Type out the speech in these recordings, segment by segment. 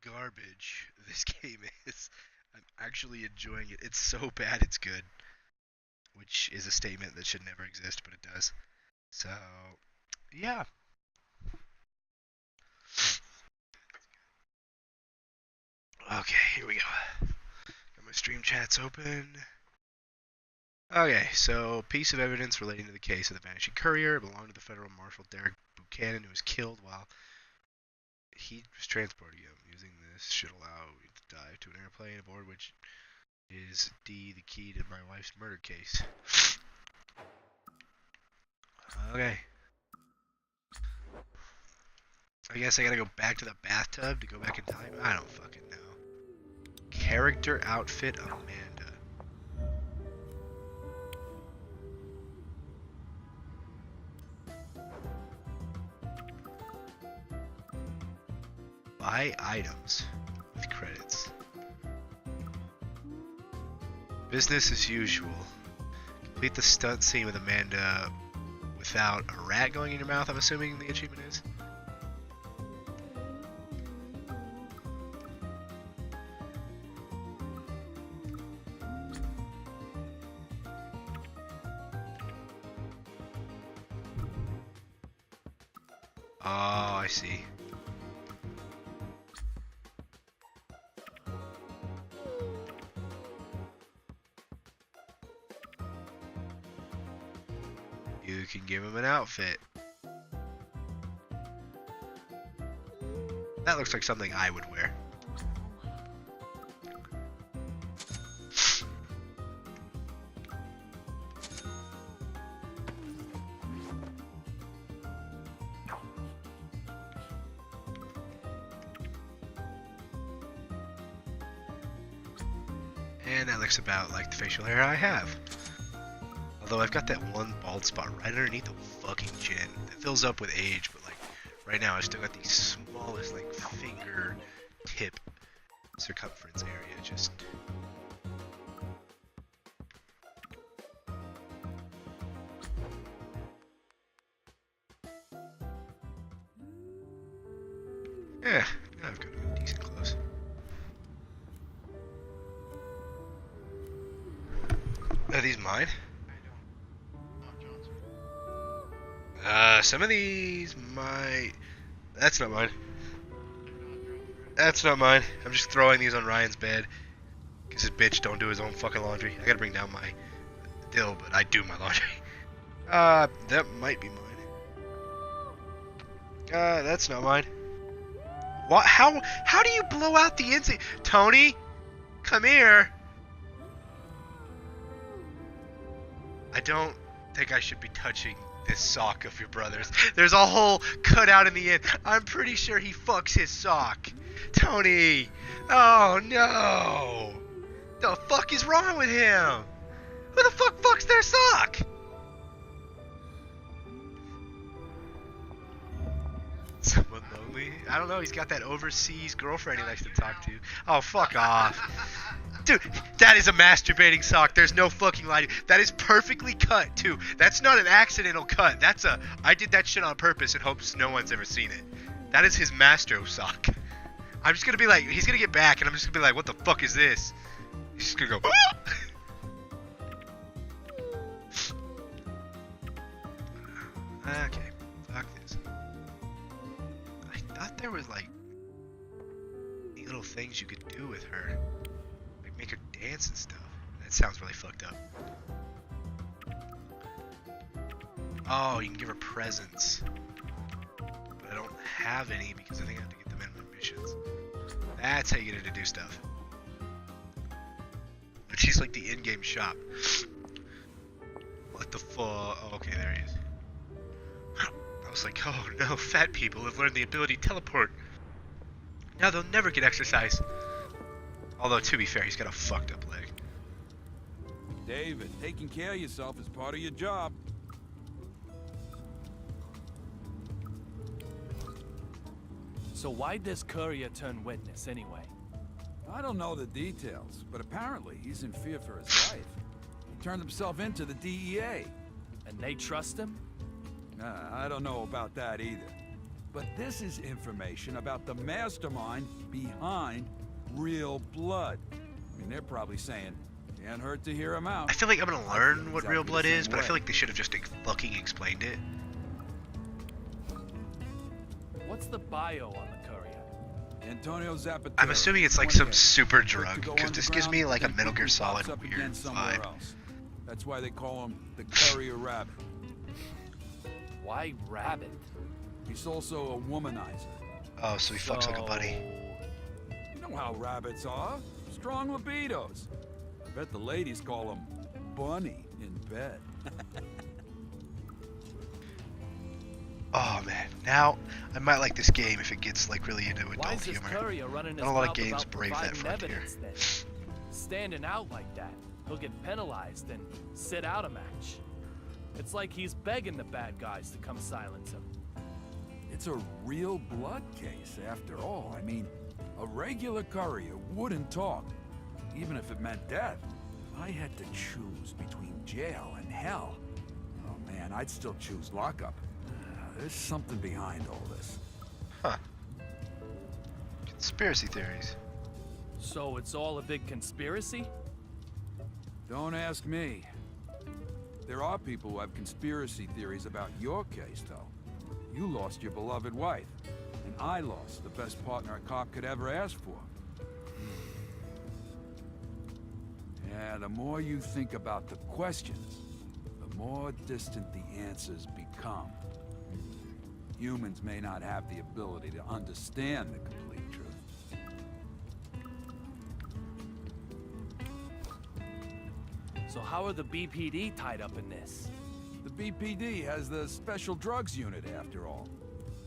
garbage this game is. I'm actually enjoying it. It's so bad it's good, which is a statement that should never exist, but it does. So, yeah. Okay, here we go. Got my stream chats open. Okay, so piece of evidence relating to the case of the vanishing courier belonged to the federal marshal Derek Buchanan, who was killed while he was transporting him. Using this should allow you to dive to an airplane aboard which is D, the key to my wife's murder case. Okay. I guess I gotta go back to the bathtub to go back in time? I don't fucking know. Character outfit Amanda. Buy items with credits. Business as usual. Complete the stunt scene with Amanda without a rat going in your mouth, I'm assuming the achievement is. Oh, I see. You can give him an outfit. That looks like something I would wear. And that looks about like the facial hair I have. Although I've got that one bald spot right underneath the fucking chin that fills up with age, but like right now I've still got the smallest like finger tip circumference area just. Yeah, I've got decent clothes. Are these mine? Some of these might... That's not mine. That's not mine. I'm just throwing these on Ryan's bed. Because this bitch don't do his own fucking laundry. I gotta bring down my dill, but I do my laundry. That might be mine. That's not mine. What? How do you blow out the insect? Tony? Come here. I don't think I should be touching this sock of your brother's. There's a hole cut out in the end. I'm pretty sure he fucks his sock. Tony! Oh no! The fuck is wrong with him? Who the fuck fucks their sock? Someone lonely? I don't know, he's got that overseas girlfriend he likes to talk to. Oh, fuck off. Dude, that is a masturbating sock. There's no fucking lie. That is perfectly cut, too. That's not an accidental cut. That's a... I did that shit on purpose in hopes no one's ever seen it. That is his Mastro sock. I'm just gonna be like... He's gonna get back, and I'm just gonna be like, what the fuck is this? He's just gonna go... Okay, fuck this. I thought there was, like... little things you could do with her. Make her dance and stuff. That sounds really fucked up. Oh, you can give her presents. But I don't have any because I think I have to get them in my missions. That's how you get her to do stuff. And she's like the in-game shop. What the fuck? Oh, okay, there he is. I was like, oh no, fat people have learned the ability to teleport. Now they'll never get exercise. Although, to be fair, he's got a fucked up leg. David, taking care of yourself is part of your job. So why'd this courier turn witness anyway? I don't know the details, but apparently he's in fear for his life. He turned himself into the DEA. And they trust him? I don't know about that either. But this is information about the mastermind behind Real Blood. I mean, they're probably saying, can't hurt to hear him out. I feel like I'm gonna learn what exactly Real Blood the same is, but I feel way. like they should have just fucking explained it. What's the bio on the courier? Antonio Zapatero. I'm assuming it's like some 28. super Quick to drug, go because this gives me like a underground, Metal Gear then Solid pops up weird again somewhere vibe. else. That's why they call him the Courier Rabbit. Why rabbit? He's also a womanizer. Oh, so he fucks like a buddy. You know how rabbits are. Strong libidos. I bet the ladies call him Bunny in bed. Oh man, now I might like this game if it gets like really into Why adult is this humor. courier running his Not a lot of mouth games about brave that providing frontier. evidence then? Standing out like that, he'll get penalized and sit out a match. It's like he's begging the bad guys to come silence him. It's a real blood case, after all. I mean, a regular courier wouldn't talk, even if it meant death. If I had to choose between jail and hell, oh man, I'd still choose lockup. There's something behind all this. Huh. Conspiracy theories. So it's all a big conspiracy? Don't ask me. There are people who have conspiracy theories about your case, though. You lost your beloved wife, and I lost the best partner a cop could ever ask for. Yeah, the more you think about the questions, the more distant the answers become. Humans may not have the ability to understand the complete truth. So how are the BPD tied up in this? The BPD has the Special Drugs Unit, after all.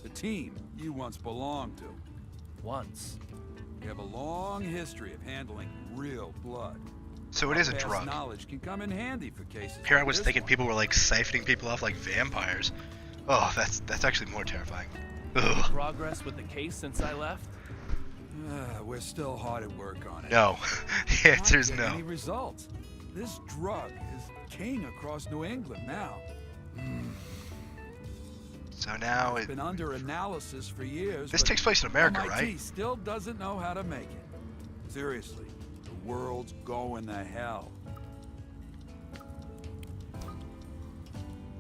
The team you once belonged to. Once. We have a long history of handling real blood. So it is a Past drug. knowledge can come in handy for cases Here I like was this thinking one. people were like siphoning people off like vampires. Oh, that's actually more terrifying. Ugh. Progress with the case since I left? We're still hard at work on it. No. The answer is Not getting no. Any results? This drug is king across New England now. So now It's been under analysis for years. this but takes place in America, MIT right? still doesn't know how to make it. Seriously, the world's going to hell.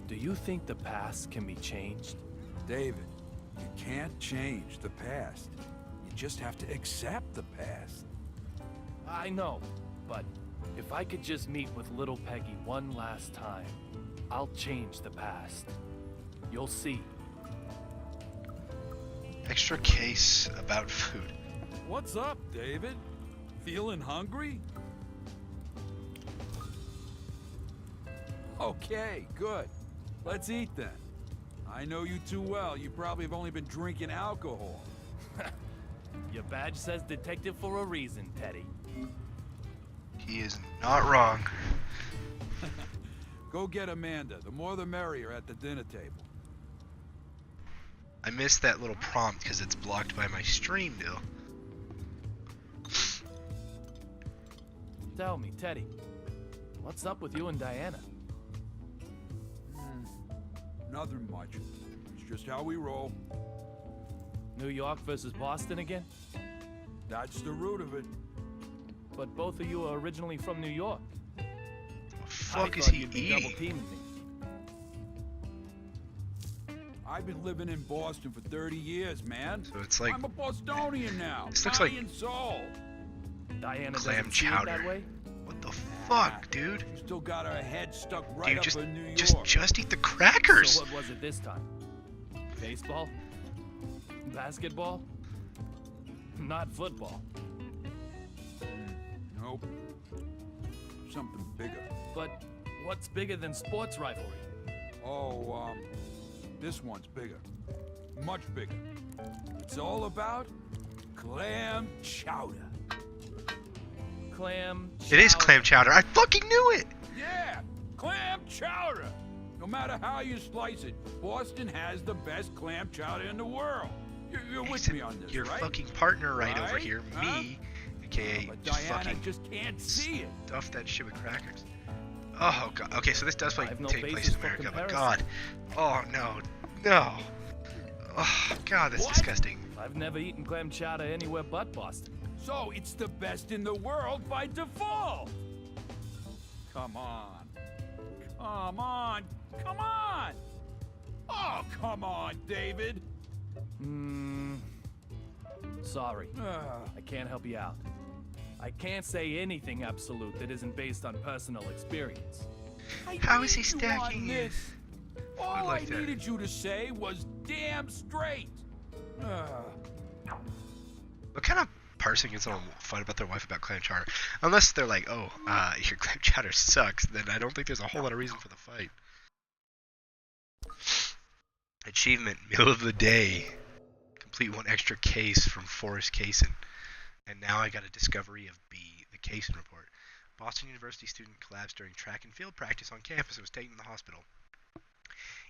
Do you think the past can be changed? David, you can't change the past. You just have to accept the past. I know, but if I could just meet with little Peggy one last time, I'll change the past. You'll see. Extra case about food. What's up, David? Feeling hungry? Okay, good. Let's eat then. I know you too well. You probably have only been drinking alcohol. Your badge says detective for a reason, Teddy. He is not wrong. Go get Amanda. The more the merrier at the dinner table. I missed that little prompt because it's blocked by my stream deal. Tell me, Teddy, what's up with you and Diana? Nothing much. It's just how we roll. New York versus Boston again? That's the root of it. But both of you are originally from New York. The fuck I is thought he you'd be eating? double teaming me. I've been living in Boston for 30 years, man. So it's like I'm a Bostonian now. This looks body like- and soul. Diana clam doesn't see it chowder. that way? what the fuck, dude? She still got her head stuck right Dude, up in New York. just eat the crackers. So what was it this time? Baseball? Basketball? Not football. Nope. Something bigger. But what's bigger than sports rivalry? Oh, this one's bigger. Much bigger. It's all about clam chowder. Clam It is chowder. clam chowder. I fucking knew it. Yeah, clam chowder. No matter how you slice it, Boston has the best clam chowder in the world. You're with Except me on this, your right? fucking partner right over Right? here, Huh? me, aka But just Diana fucking just can't see it. stuff that shit with crackers. Oh god. Okay, so this does I have no take place basis in for America, but comparison. god. Oh no, no. Oh, God, that's What? disgusting. I've never eaten clam chowder anywhere but Boston. So it's the best in the world by default! Come on. Come on. Come on! Oh, come on, David! Sorry. I can't help you out. I can't say anything absolute that isn't based on personal experience. How is he need you stacking on it? this. All like I that. needed you to say was damn straight. What kind of person gets on a fight about their wife about clam chowder? Unless they're like, oh, your clam chowder sucks, then I don't think there's a whole lot of reason for the fight. Achievement, meal of the day. Complete one extra case from Forrest Cason. And now I got a discovery of B, the Cason report. Boston University student collapsed during track and field practice on campus and was taken to the hospital.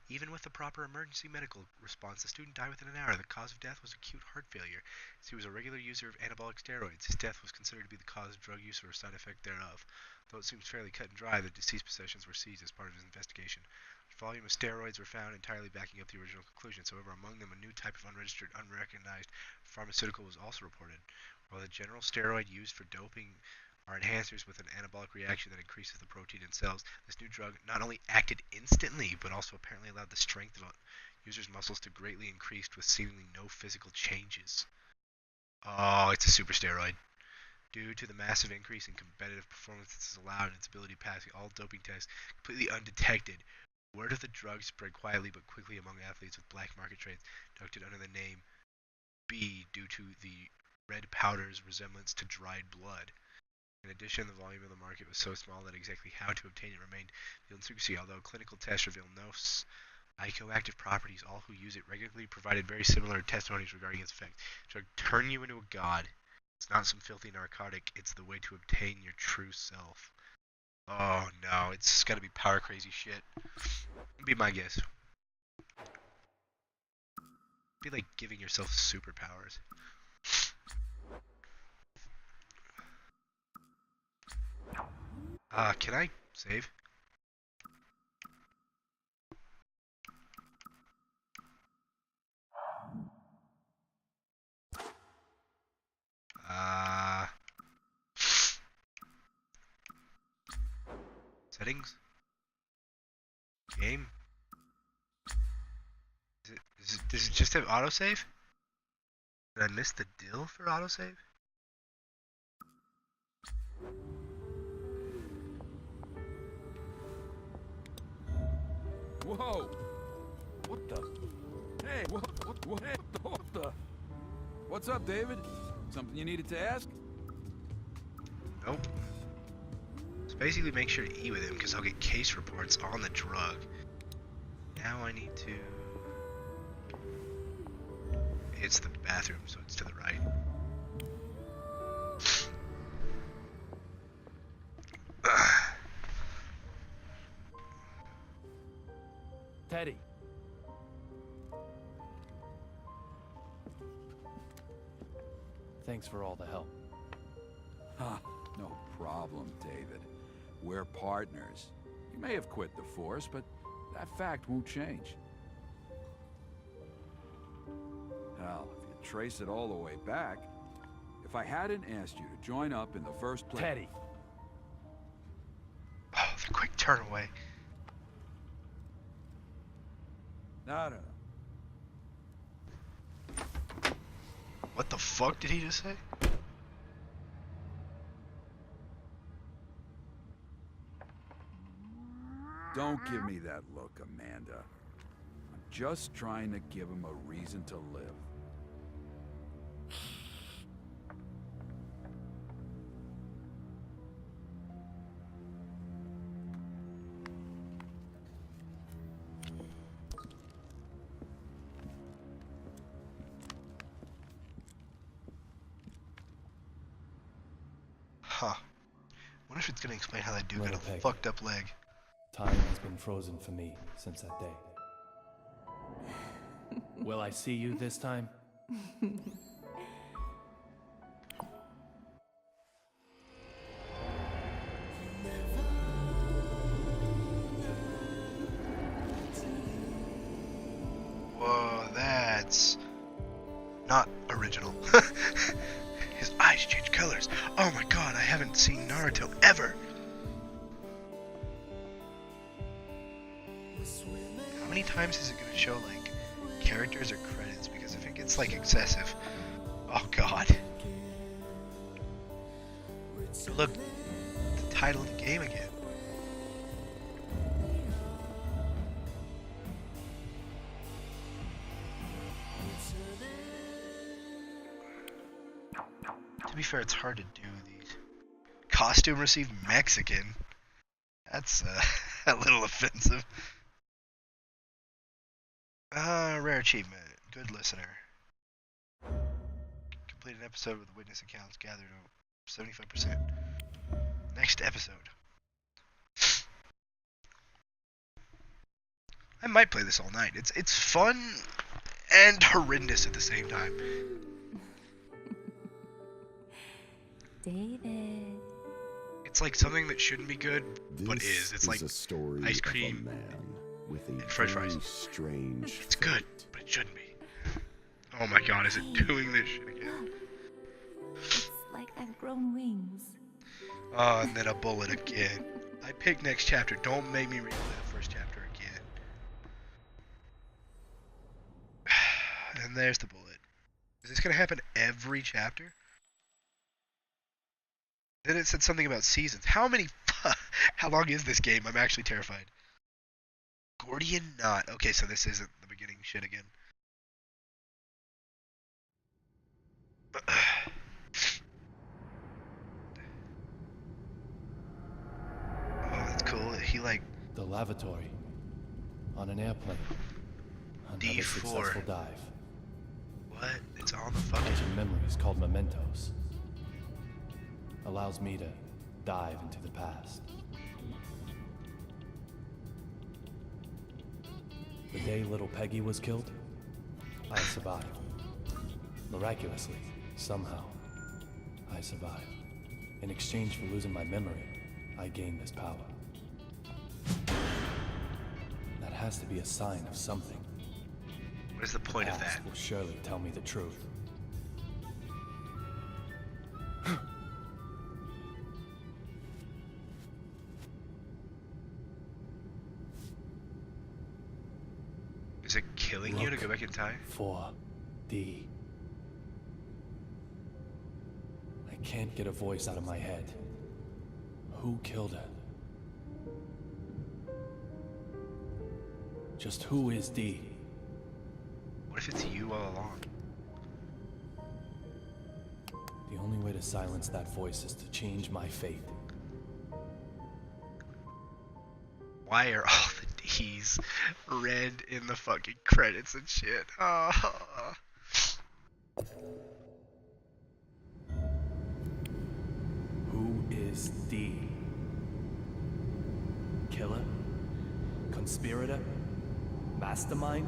Even with the proper emergency medical response, the student died within an hour. The cause of death was acute heart failure, as he was a regular user of anabolic steroids. His death was considered to be the cause of drug use or a side effect thereof. Though it seems fairly cut and dry, the deceased possessions were seized as part of his investigation. A volume of steroids were found entirely backing up the original conclusions. However, among them, a new type of unregistered, unrecognized pharmaceutical was also reported. While the general steroid used for doping are enhancers with an anabolic reaction that increases the protein in cells, this new drug not only acted instantly, but also apparently allowed the strength of a user's muscles to greatly increase with seemingly no physical changes. Oh, it's a super steroid. Due to the massive increase in competitive performance this has allowed and its ability passing all doping tests completely undetected, word of the drug spread quietly but quickly among athletes with black market trades, conducted under the name B due to the red powder's resemblance to dried blood. In addition, the volume of the market was so small that exactly how to obtain it remained in secrecy, although clinical tests reveal no psychoactive properties. All who use it regularly provided very similar testimonies regarding its effect. The drug turn you into a god. It's not some filthy narcotic, it's the way to obtain your true self. Oh no, it's gotta be power crazy shit. Be my guess. Be like giving yourself superpowers. Can I save? Settings? Game? Does it just have autosave? Did I miss the deal for autosave? Whoa! What the? Hey, what the? What's up, David? Something you needed to ask? Nope. So basically make sure to eat with him because I'll get case reports on the drug. Now I need to... It's the bathroom, so it's to the right. Teddy. Thanks for all the help. No problem, David. We're partners. You may have quit the force, but that fact won't change. Hell, if you trace it all the way back, if I hadn't asked you to join up in the first place... Teddy. Oh, the quick turn away. No. What the fuck did he just say? Don't give me that look, Amanda. I'm just trying to give him a reason to live. Huh. Wonder if it's gonna explain how that dude got a Little pig. fucked up leg. Time has been frozen for me since that day. Will I see you this time? Whoa, that's colors. Oh my god, I haven't seen Naruto ever. How many times is it gonna show like characters or credits? Because if it gets like excessive, oh god. Look, the title of the game again. To be fair, it's hard to do these. Costume received Mexican. That's a little offensive. Rare achievement. Good listener. Complete an episode with witness accounts gathered 75%. Next episode. I might play this all night. It's fun and horrendous at the same time. David. It's like something that shouldn't be good, but is. It's like a story ice cream of a man with a and french fries. very strange It's good, but it shouldn't be. Oh my god, is it doing this shit again? It's like I've grown wings. Oh, and then a bullet again. I picked next chapter. Don't make me read the first chapter again. And there's the bullet. Is this gonna happen every chapter? Then it said something about seasons. How many? How long is this game? I'm actually terrified. Gordian knot. Okay, so this isn't the beginning shit again. Oh, that's cool. He like The lavatory. On an airplane. Another D4. successful dive. what? It's on the fucking. Collecting memories called mementos. Allows me to dive into the past. The day little Peggy was killed, I survived. Miraculously, somehow, I survived. In exchange for losing my memory, I gained this power. That has to be a sign of something. What is the point of Past that? will surely tell me the truth. Is it killing you to go back in time? For D. I can't get a voice out of my head. Who killed her? Just who is D? What if it's you all along? The only way to silence that voice is to change my fate. Why are all the D's red in the fucking credits and shit? Oh. Who is D? Killer? Conspirator? Mastermind?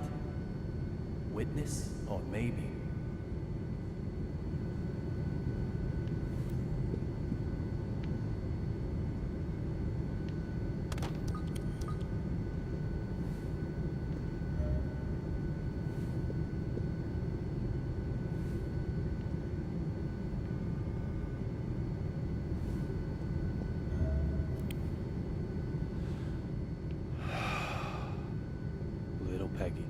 Witness? Or maybe? Little Peggy.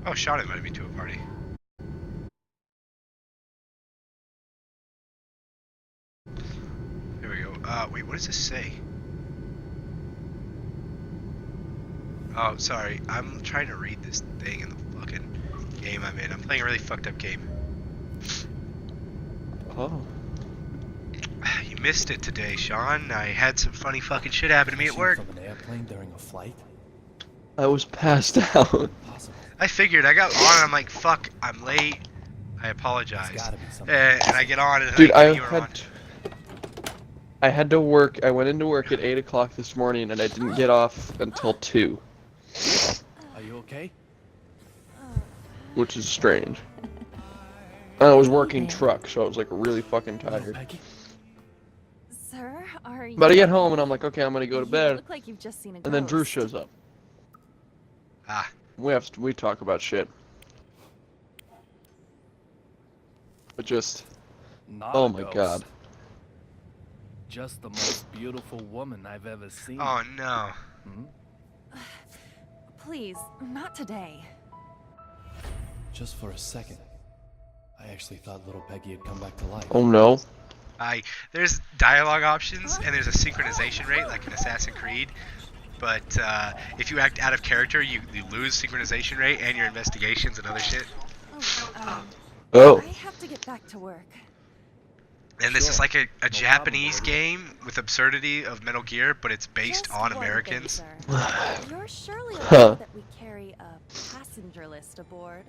Oh, Sean invited me to a party. There we go. Wait, what does this say? Oh, sorry. I'm trying to read this thing in the fucking game I'm in. I'm playing a really fucked up game. Oh. You missed it today, Sean. I had some funny fucking shit happen to me at work. From an airplane during a flight? I was passed out. Possible. I figured. I got on and I'm like, fuck, I'm late. I apologize. There's gotta be something. And I get on and Dude, you were on. I had to work. I went into work at 8 o'clock this morning, and I didn't get off until 2, Are you okay? which is strange. And I was working truck, so I was like really fucking Little tired. Peggy? Sir, are you... But I get home and I'm like, okay, I'm gonna go to You bed. look like you've just seen a And then Drew ghost. shows up. Ah, We talk about shit. But just Not Oh a my ghost. god. Just the most beautiful woman I've ever seen. Oh no. Hmm? Please, not today. Just for a second, I actually thought little Peggy had come back to life. Oh no. There's dialogue options and there's a synchronization rate like in Assassin's Creed. But if you act out of character, you lose synchronization rate and your investigations and other shit. Oh. I have to get back to work. And this is Sure. like a No Japanese problem, game with absurdity of Metal Gear, but it's based Just on one Americans. thing, sir. You're surely Huh. aware that we carry a passenger list aboard.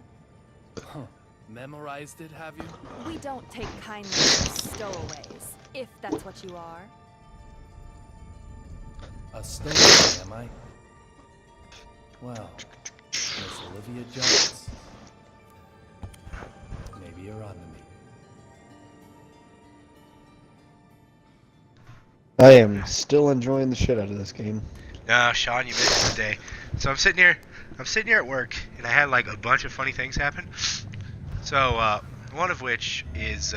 Huh. Memorized it, have you? We don't take kindly to stowaways, if that's what you are. A stowaway, am I? Well, Miss Olivia Jones. Maybe you're on to me. I am still enjoying the shit out of this game. No, Sean, you missed the day. So I'm sitting here at work, and I had like a bunch of funny things happen. So one of which is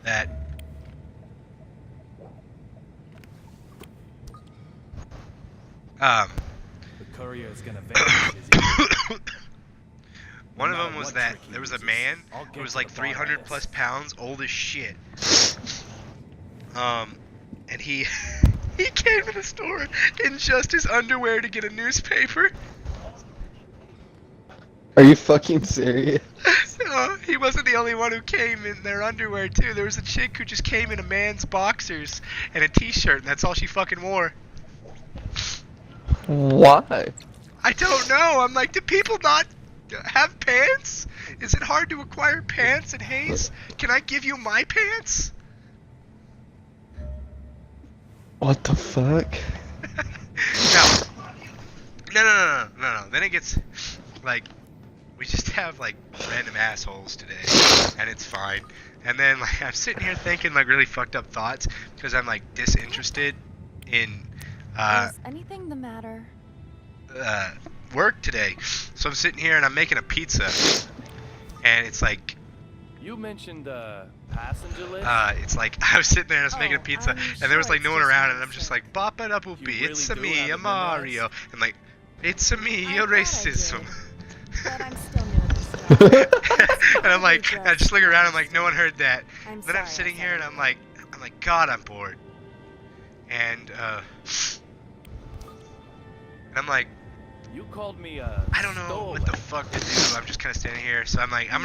that The courier is gonna vanish, is he? one of No them matter was what that trick he there was a uses, man I'll who get was to like the bottom of 300 this. plus pounds, old as shit. And he he came to the store in just his underwear to get a newspaper. Are you fucking serious? He wasn't the only one who came in their underwear too. There was a chick who just came in a man's boxers and a t-shirt, and that's all she fucking wore. Why? I don't know. I'm like, do people not have pants? Is it hard to acquire pants in Hayes? Can I give you my pants? What the fuck? No. Then it gets like, we just have like random assholes today, and it's fine. And then like I'm sitting here thinking like really fucked up thoughts because I'm like disinterested in Is anything the matter? work today. So I'm sitting here and I'm making a pizza, and it's like You mentioned passenger list. it's like I was sitting there and I was making a Oh, pizza, I'm and there was sure like no it's one just around, my and I'm just mistake. like bop it up You whoopee, really it's do a me, have a it Mario, memorized? and like it's a me, I a thought I racism. did, but I'm still new at this job. And I'm like, I just look around, I'm like, no one heard that. I'm Then I'm sorry sitting I here and said I'm like, God, I'm bored. And I'm like, You called me I don't know what the fuck to do. I'm just kind of standing here, so I'm like, I'm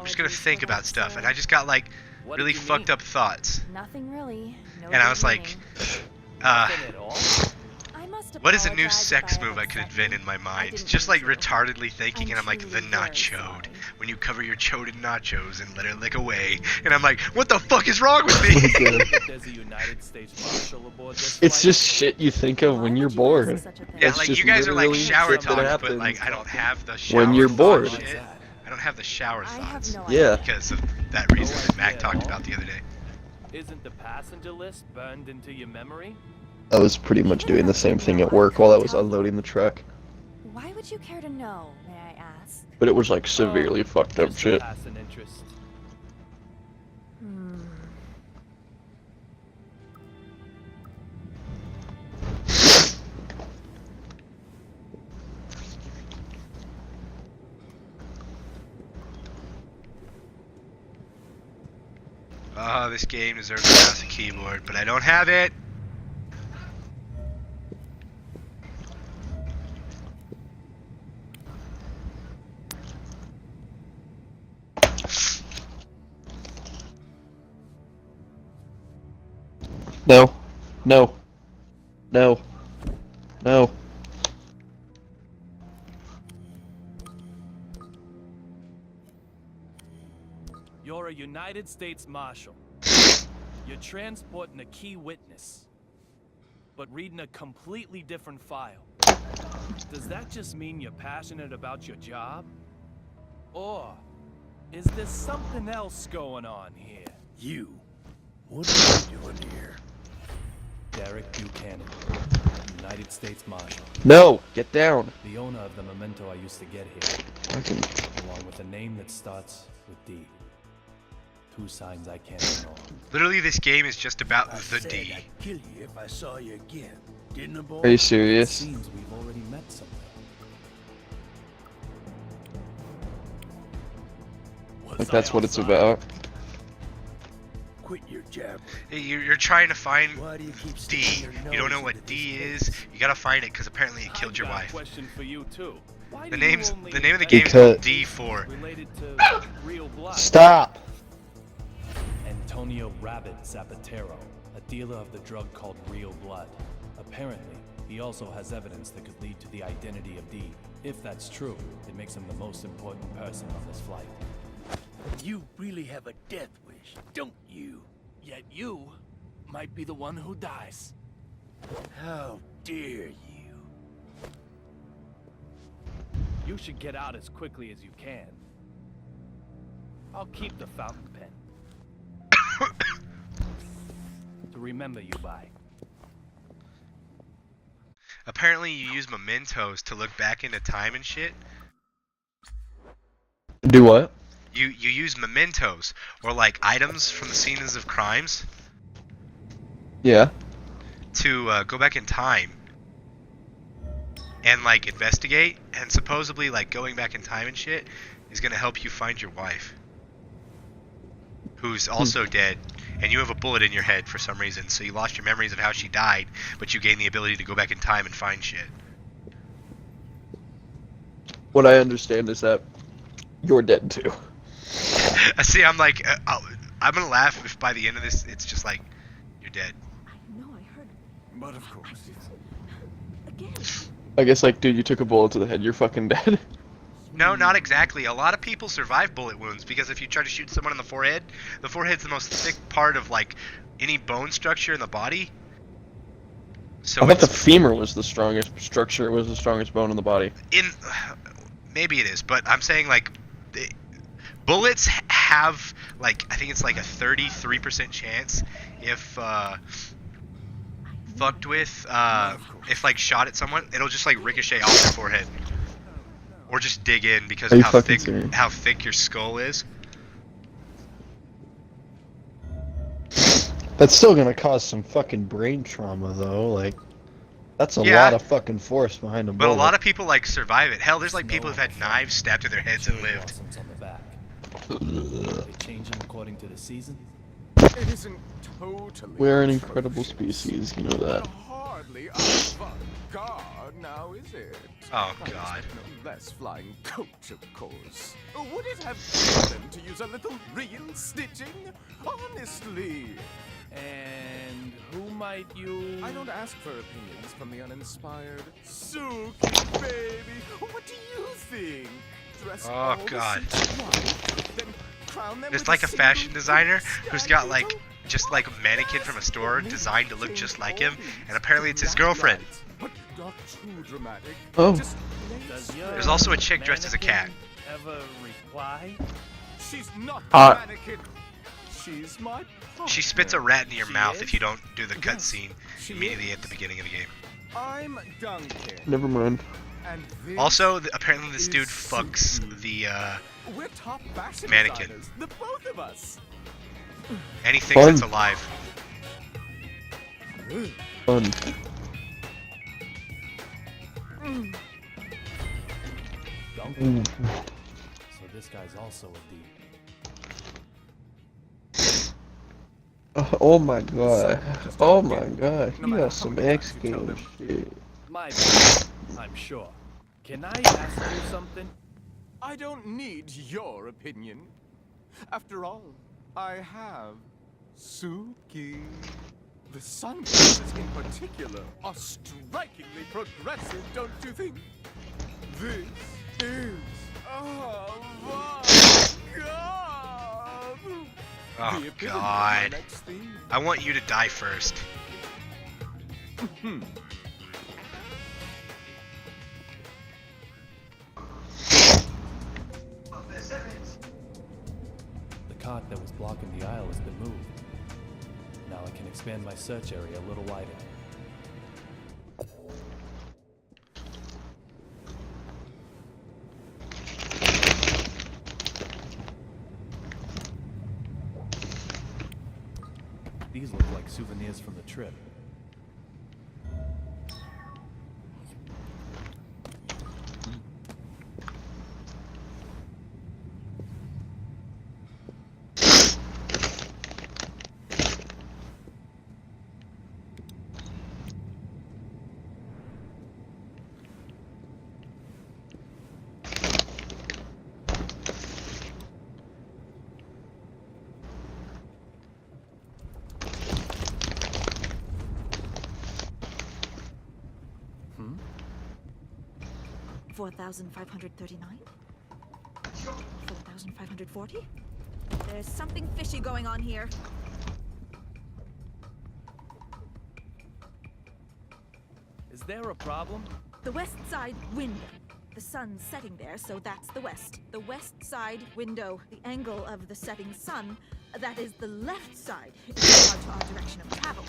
just gonna think about stuff. And I just got like really fucked up thoughts. Nothing really. No And I good was like, meaning. Nothing at all. I must what is a new apologize if sex I move I could upset invent you. in my I mind? didn't Just like mean to. retardedly thinking, and I'm like, the truly very nachode. sorry. When you cover your chode in nachos and let it lick away. And I'm like, what the fuck is wrong with me? That there's a United States Marshal aboard this It's flight? just shit you think of Why when would you're you bored. ask such a thing? Yeah, It's like just you guys are like literally shower shit that talk, but happens like I don't have the shower when you're thought bored. shit. I don't have the shower I thoughts have no Yeah. idea. because of that reason No that Mac idea talked at all. about the other day. Isn't the passenger list burned into your memory? I was pretty much doing the same thing at work while I was unloading the truck. Why would you care to know, may I ask? But it was like severely fucked up Just shit. pass an interest. Hmm. Oh, this game deserves a mouse and keyboard, but I don't have it. No. No. No. No. You're a United States Marshal. You're transporting a key witness, but reading a completely different file. Does that just mean you're passionate about your job? Or is there something else going on here? You. What are you doing here? Derek Buchanan, United States Marshal, No! Get down! the owner of the memento I used to get here, Fucking... along with a name that starts with D. 2 signs I can't ignore. Literally, this game is just about the said D. I'd kill you if I saw you again. Didn't I, boy? Are you It serious? seems we've already met somewhere. Like that's what it's about. Quit your jabber. You're trying to find Why do you keep D. sticking your You don't nose know what into D this is. You gotta find it because apparently it killed your I've got a wife. question for you too. Why The do you name only of the game is called D4. related to real blood? Stop! Antonio Rabbit Zapatero, a dealer of the drug called Real Blood. Apparently, he also has evidence that could lead to the identity of D. If that's true, it makes him the most important person on this flight. You really have a death wish, don't you? Yet you might be the one who dies. How dare you? You should get out as quickly as you can. I'll keep the fountain pen. To remember you by. Apparently, you use mementos to look back into time and shit. Do what? You use mementos or like items from the scenes of crimes Yeah. to go back in time and like investigate, and supposedly like going back in time and shit is gonna help you find your wife, who's also dead, and you have a bullet in your head for some reason, so you lost your memories of how she died, but you gain the ability to go back in time and find shit. What I understand is that you're dead too. See, I'm like, I'm gonna laugh if by the end of this it's just like, you're dead. I know, I heard But of course, it's... again. I guess like, dude, you took a bullet to the head. You're fucking dead. No, not exactly. A lot of people survive bullet wounds because if you try to shoot someone in the forehead's the most thick part of like any bone structure in the body. So I thought the it's femur was the strongest structure. Was the strongest bone in the body. maybe it is, but I'm saying like bullets have like, I think it's like a 33% chance if fucked with if like shot at someone, it'll just like ricochet off their forehead. Or just dig in because Are of you how fucking thick serious? how thick your skull is. That's still gonna cause some fucking brain trauma, though. Like, that's a Yeah. lot of fucking force behind a But a bullet. lot of people like survive it. Hell, there's like people Snow who've had knives stabbed through their heads and cherry lived. blossoms on the back. They change them according to the season. It isn't totally We're an atrocious, incredible species. You know but that. hardly avant-garde now, is it? Oh, I God. expect no less flying coach, of course. Would it have killed them to use a little real stitching? Honestly. And who might you... I don't ask for opinions from the uninspired. Suki, baby, what do you think? Dress Oh, all the God. suits in white, then crown them There's with like a single fashion designer who's got sky like beetle? just like a mannequin from a store designed to look just like him, and apparently it's his girlfriend. But not too dramatic. Oh. Just Does your There's also a chick dressed as a cat. mannequin ever reply? she's not Uh, a mannequin. She's my partner. She spits a rat in your She mouth is? if you don't do the Yes, cutscene she immediately is. at the beginning of the game. I'm Duncan. Never mind. And this Also, apparently this dude is fucks Suki. the We're top fashion mannequin. designers, the both of us. anything Fun. that's alive. Fun. Duncan. So this guy's also a D. Oh my god. Oh my god. He got some X you tell game them. shit. My bad, I'm sure. Can I ask you something? I don't need your opinion. After all, I have Suki. The sunglasses in particular are strikingly progressive, don't you think? This is avant-garde. Oh, The epitome of my God. next theme. I want you to die first. The cot that was blocking the aisle has been moved. Now I can expand my search area a little wider. These look like souvenirs from the trip. Hmm? 4,539? 4,540? There's something fishy going on here. Is there a problem? The west side window. The sun's setting there, so that's the west. The west side window. The angle of the setting sun, that is the left side, in regard to our direction of travel.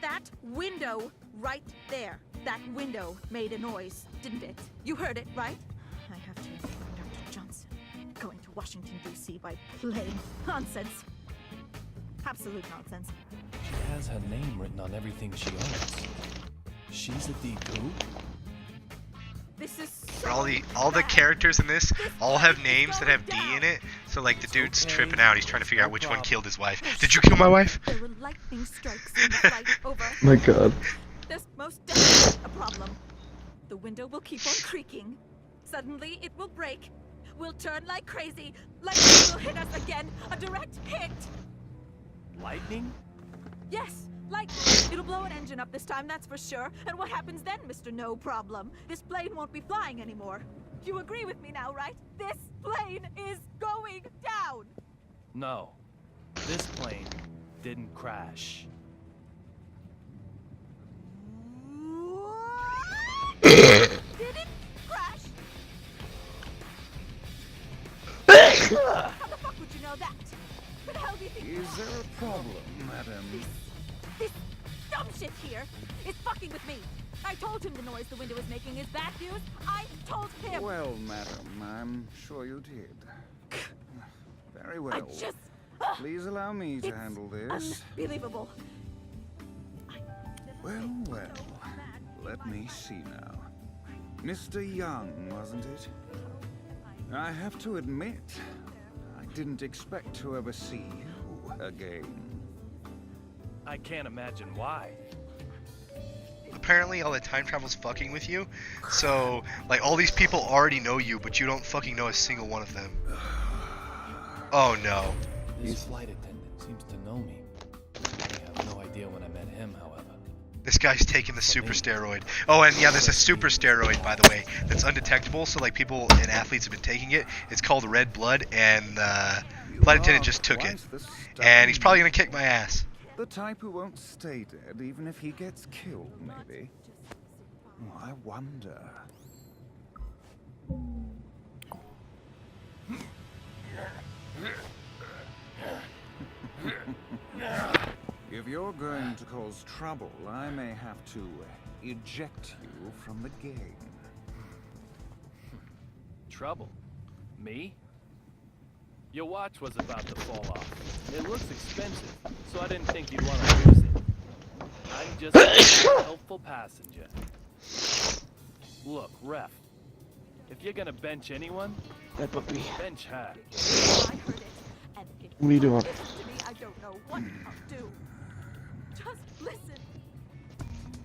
That window right there. That window made a noise, didn't it? You heard it, right? I have to inform Dr. Johnson. Going to Washington, D.C. by plane. Nonsense. Absolute nonsense. She has her name written on everything she owns. She's a D2? This is But so all the bad. characters in this all have place is names that have D going in it. So like the dude's okay. tripping out. He's trying to figure out No which one problem. killed his wife. Did you kill my wife? There were lightning strikes in the flight over. My God. There's most definitely a problem. The window will keep on creaking. Suddenly, it will break. We'll turn like crazy. Lightning will hit us again. A direct hit. Lightning? Yes, lightning. It'll blow an engine up this time, that's for sure. And what happens then, Mr. No Problem? This plane won't be flying anymore. You agree with me now, right? This plane is going down. No. This plane didn't crash. Did it crash? How the fuck would you know that? Where the hell do you think? Is there a problem, madam? This dumb shit here is fucking with me. I told him the noise the window was making is bad news. I told him. Well, madam, I'm sure you did. Very I well. just. Please allow me to It's handle this. Unbelievable. Well, well. Let me see now. Mr. Young, wasn't it? I have to admit, I didn't expect to ever see you again. I can't imagine why. Apparently all the time travel's fucking with you. So like all these people already know you, but you don't fucking know a single one of them. Oh no. This flight attendant seems to know me. I have no idea when I met him, however. This guy's taking the super steroid. Oh, and yeah, there's a super steroid, by the way, that's undetectable. So like people and athletes have been taking it. It's called red blood, and flight attendant just took it. And he's probably gonna kick my ass. The type who won't stay dead even if he gets killed, maybe. Oh, I wonder. If you're going to cause trouble, I may have to eject you from the game. Trouble? Me? Your watch was about to fall off. It looks expensive, so I didn't think you'd want to use it. I'm just a helpful passenger. Look, Ref. If you're gonna bench anyone, That puppy. bench her. I heard it, and it What are you doing? listen to me, I don't know what I'll do. Just listen.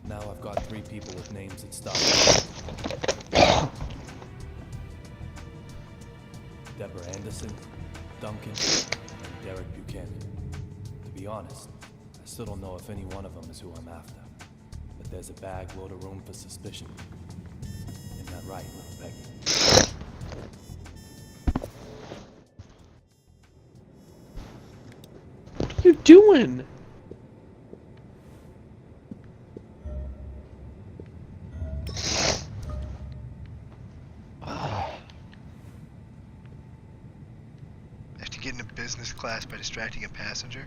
Now I've got 3 people with names that start. Deborah Anderson, Duncan, and Derek Buchanan. To be honest, I still don't know if any one of them is who I'm after. But there's a bag load of room for suspicion. Isn't that right, little Peggy? What are you doing? After getting into business class by distracting a passenger.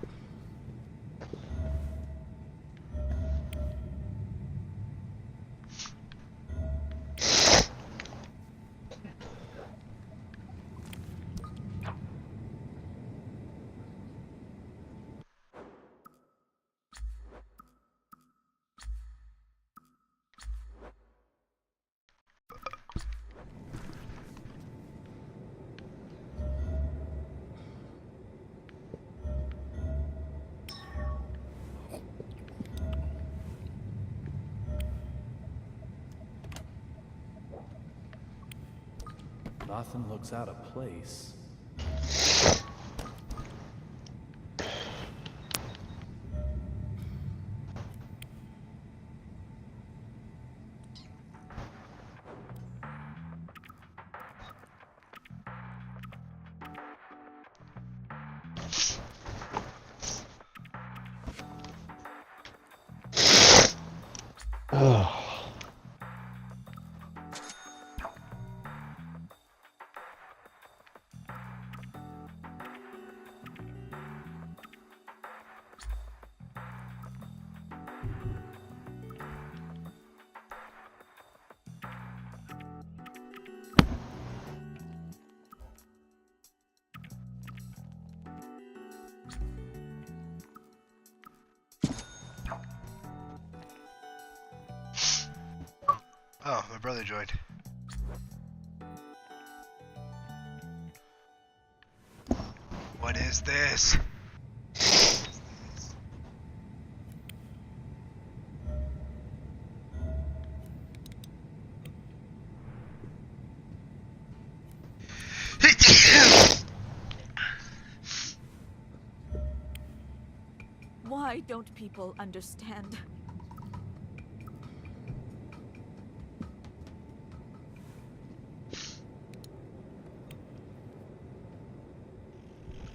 Nothing looks out of place. Oh, my brother joined. What is this? Why don't people understand?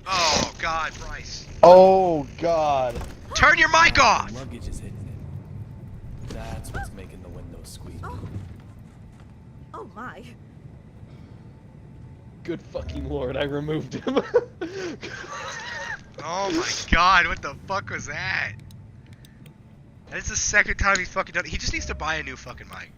Oh God, Bryce. Oh God. Turn your mic off! Luggage is hitting it. That's what's making the windows squeak. Oh my. Good fucking lord, I removed him. Oh my God, what the fuck was that? That's the second time he's fucking done it. He just needs to buy a new fucking mic.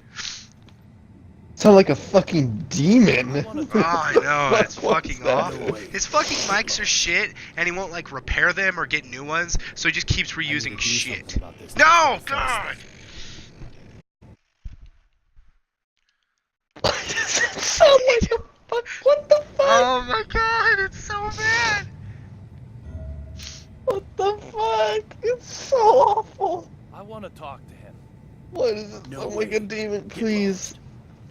Sound like a fucking demon. Oh, I know, that's What fucking was that? awful. His fucking mics are shit, and he won't like repair them or get new ones, so he just keeps reusing shit. No, God! Sound like a fuck. What the fuck? Oh my God, it's so bad! What the fuck? It's so awful. I want to talk to him. What is it? No Sound like a way. demon. Get Please.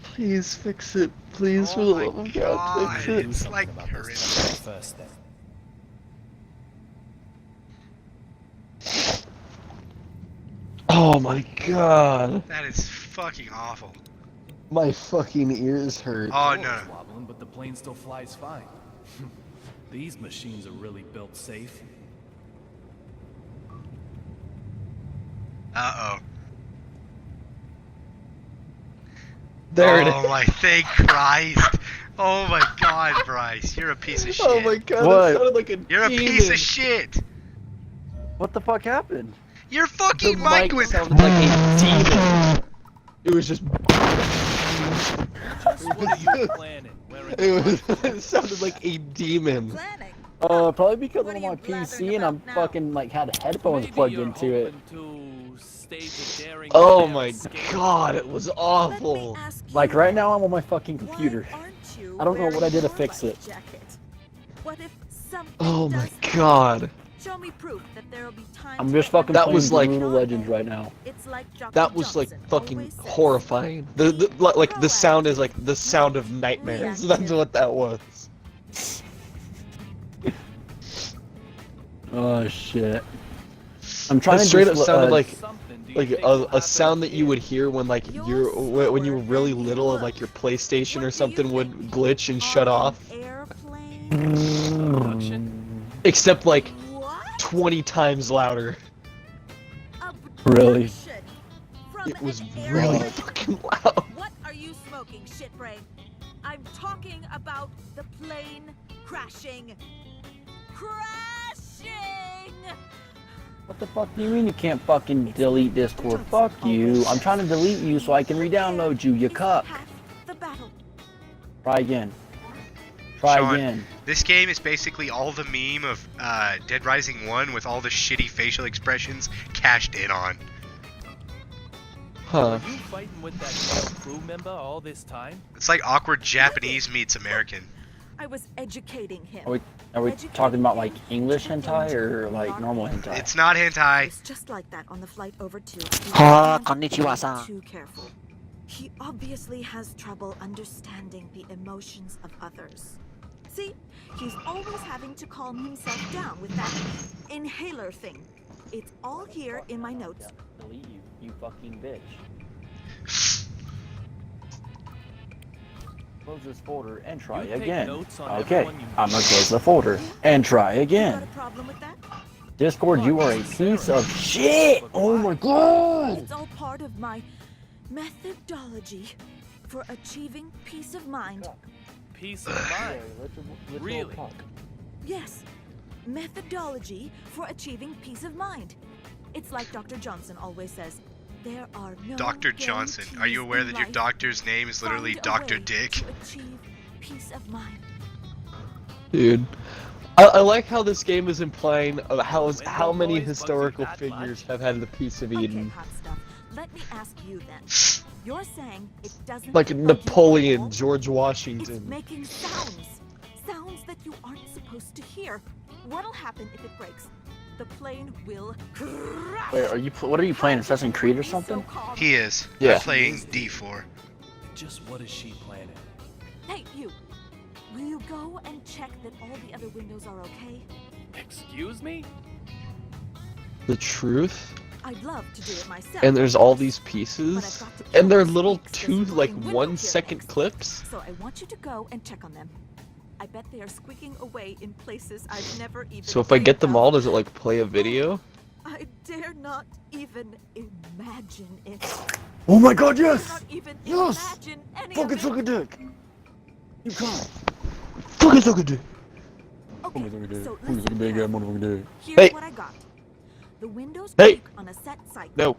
Please fix it. Please, for Oh the my love of God, fix God, it. it's like about this horrific. first then. Oh my God. That is fucking awful. My fucking ears hurt. Oh The no. floor's wobbling, but the plane still flies fine. These machines are really built safe. Uh-oh. There it is. Oh my, thank Christ. Oh my God, Bryce, you're a piece of shit. Oh my God, What? that sounded like a You're a demon. piece of shit. What the fuck happened? Your The fucking mic was. sounded like a demon. It was just. Just what are you planning? Wearing It sounded like a demon. Planning. Probably because What I'm are on you my blathering PC and I'm about now? fucking like had headphones Maybe plugged you're into it. hoping to stage a daring Oh plan of my escape. God, it was Let me awful. ask you Like right then, now I'm on my fucking computer. why aren't you I don't know what I did to wearing fix your it. life jacket? What if something Oh my does happen? God. Show me proof that there'll be time I'm to just fucking That playing was like- Brutal Legends right now. It's like Jockey That was like Johnson fucking always says. horrifying. Like the sound is like the sound of nightmares. That's what that was. Oh shit. I'm trying That to straight just, up sounded Something do you like think will a happen sound that you would here? hear when like when you were really little and like your PlayStation or something would glitch and shut off. Airplane? Abduction? Except like What? 20 times louder. Really? Abduction from It was an really airplane? fucking loud. What are you smoking, shitbrain? I'm talking about the plane crashing. Crashing! What the fuck do you mean you can't fucking delete Discord? Fuck you. I'm trying to delete you so I can re-download you, you Is cuck. half the battle. Try again. Try Sean, again. This game is basically all the meme of Dead Rising 1 with all the shitty facial expressions cashed in on. Huh. Were you fighting with that crew member all this time? It's like awkward Japanese meets American. I was educating him. Are we talking about like English hentai or like normal hentai? It's not hentai. It's just like that on the flight over to. Ha, konnichiwa-san. Too careful. He obviously has trouble understanding the emotions of others. See, he's always having to calm himself down with that inhaler thing. It's all here in my notes. Delete you, you fucking bitch. Close this folder and try You take again. notes on Okay, everyone you I'm gonna meet. close the folder and try You got again. a problem with that? Discord, you are a piece of shit! Oh my god! It's all part of my methodology for achieving peace of mind. Peace of mind. Really? Yes, methodology for achieving peace of mind. It's like Dr. Johnson always says, there are no Dr. Johnson. Are you aware guarantees that your in doctor's name is life. literally Find a Dr. way Dick? to achieve peace of mind. Dude. I like how this game is implying how many historical figures have had the piece of Okay, Eden. hot stuff. Let me ask you then. You're saying it doesn't Like bug you Napoleon, at all? George It's Washington. making sounds. Sounds that you aren't supposed to hear. What'll happen if it breaks? The plane will crash. Wait, what are you playing, Assassin's Creed or something? He is. Yeah. I'm playing D4. Just what is she planning? Hey, you. Will you go and check that all the other windows are okay? Excuse me? The truth? I'd love to do it myself. And there's all but these I've pieces, got to kill and they're this little week's 2 like fucking window 1 here second next. clips. So I want you to go and check on them. I bet they are squeaking away in places I've never even So if I get them dreamed all, of. does it like play a video? I dare not even imagine it. Oh my god, I yes! cannot even Yes! imagine any Fucking of it. suck a dick! You can't. Fucking suck a dick. Okay, so Fucking listen big ass carefully. motherfucking dick. Here's Hey. what I got. The windows Hey. creak on a set cycle. No.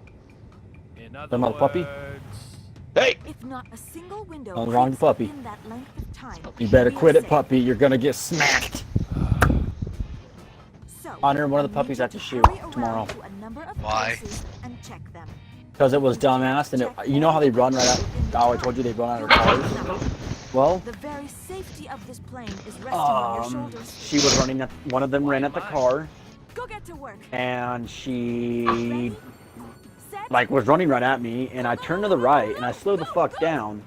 In other Talking about the puppy? words, Hey! If not a single window Nothing wrong with the creaks puppy. in that length of time, You better we are quit it, safe. puppy. You're gonna get smacked. So, Honor, one of the I need puppies you at the to shoe hurry around tomorrow. to a number of Why? places and check them. Because it was dumbass, and you know how they run right out. Oh, I told you they run out of cars. Well, The very safety of this plane is resting on your shoulders. she was running at one of them ran at the car, Go get to work. and she Ready? Set. like was running right at me, and I turned to the right, and I slowed the fuck down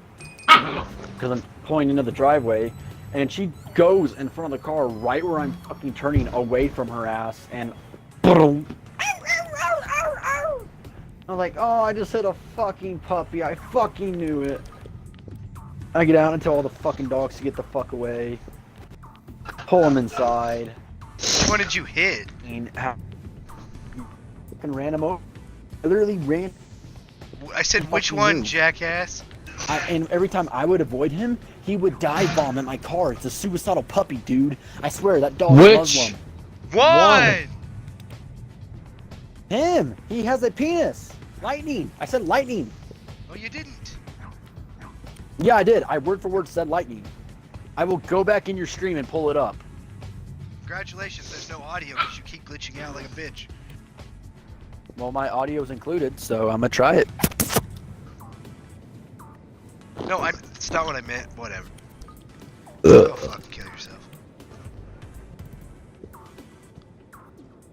because I'm pulling into the driveway, and she goes in front of the car right where I'm fucking turning away from her ass, and boom. I was like, oh, I just hit a fucking puppy. I fucking knew it. I get out and tell all the fucking dogs to get the fuck away. Pull them inside. What did you hit? And fucking ran him over. I literally ran. I said, which fucking one, move. jackass? And every time I would avoid him, he would dive bomb at my car. It's a suicidal puppy, dude. I swear, that dog is Which? Muslim. One! Him! He has a penis! Lightning! I said lightning! Oh, you didn't. Yeah, I did. I word for word said lightning. I will go back in your stream and pull it up. Congratulations, there's no audio because you keep glitching out like a bitch. Well, my audio's included, so I'm gonna try it. No, it's not what I meant. Whatever. Go fucking kill yourself.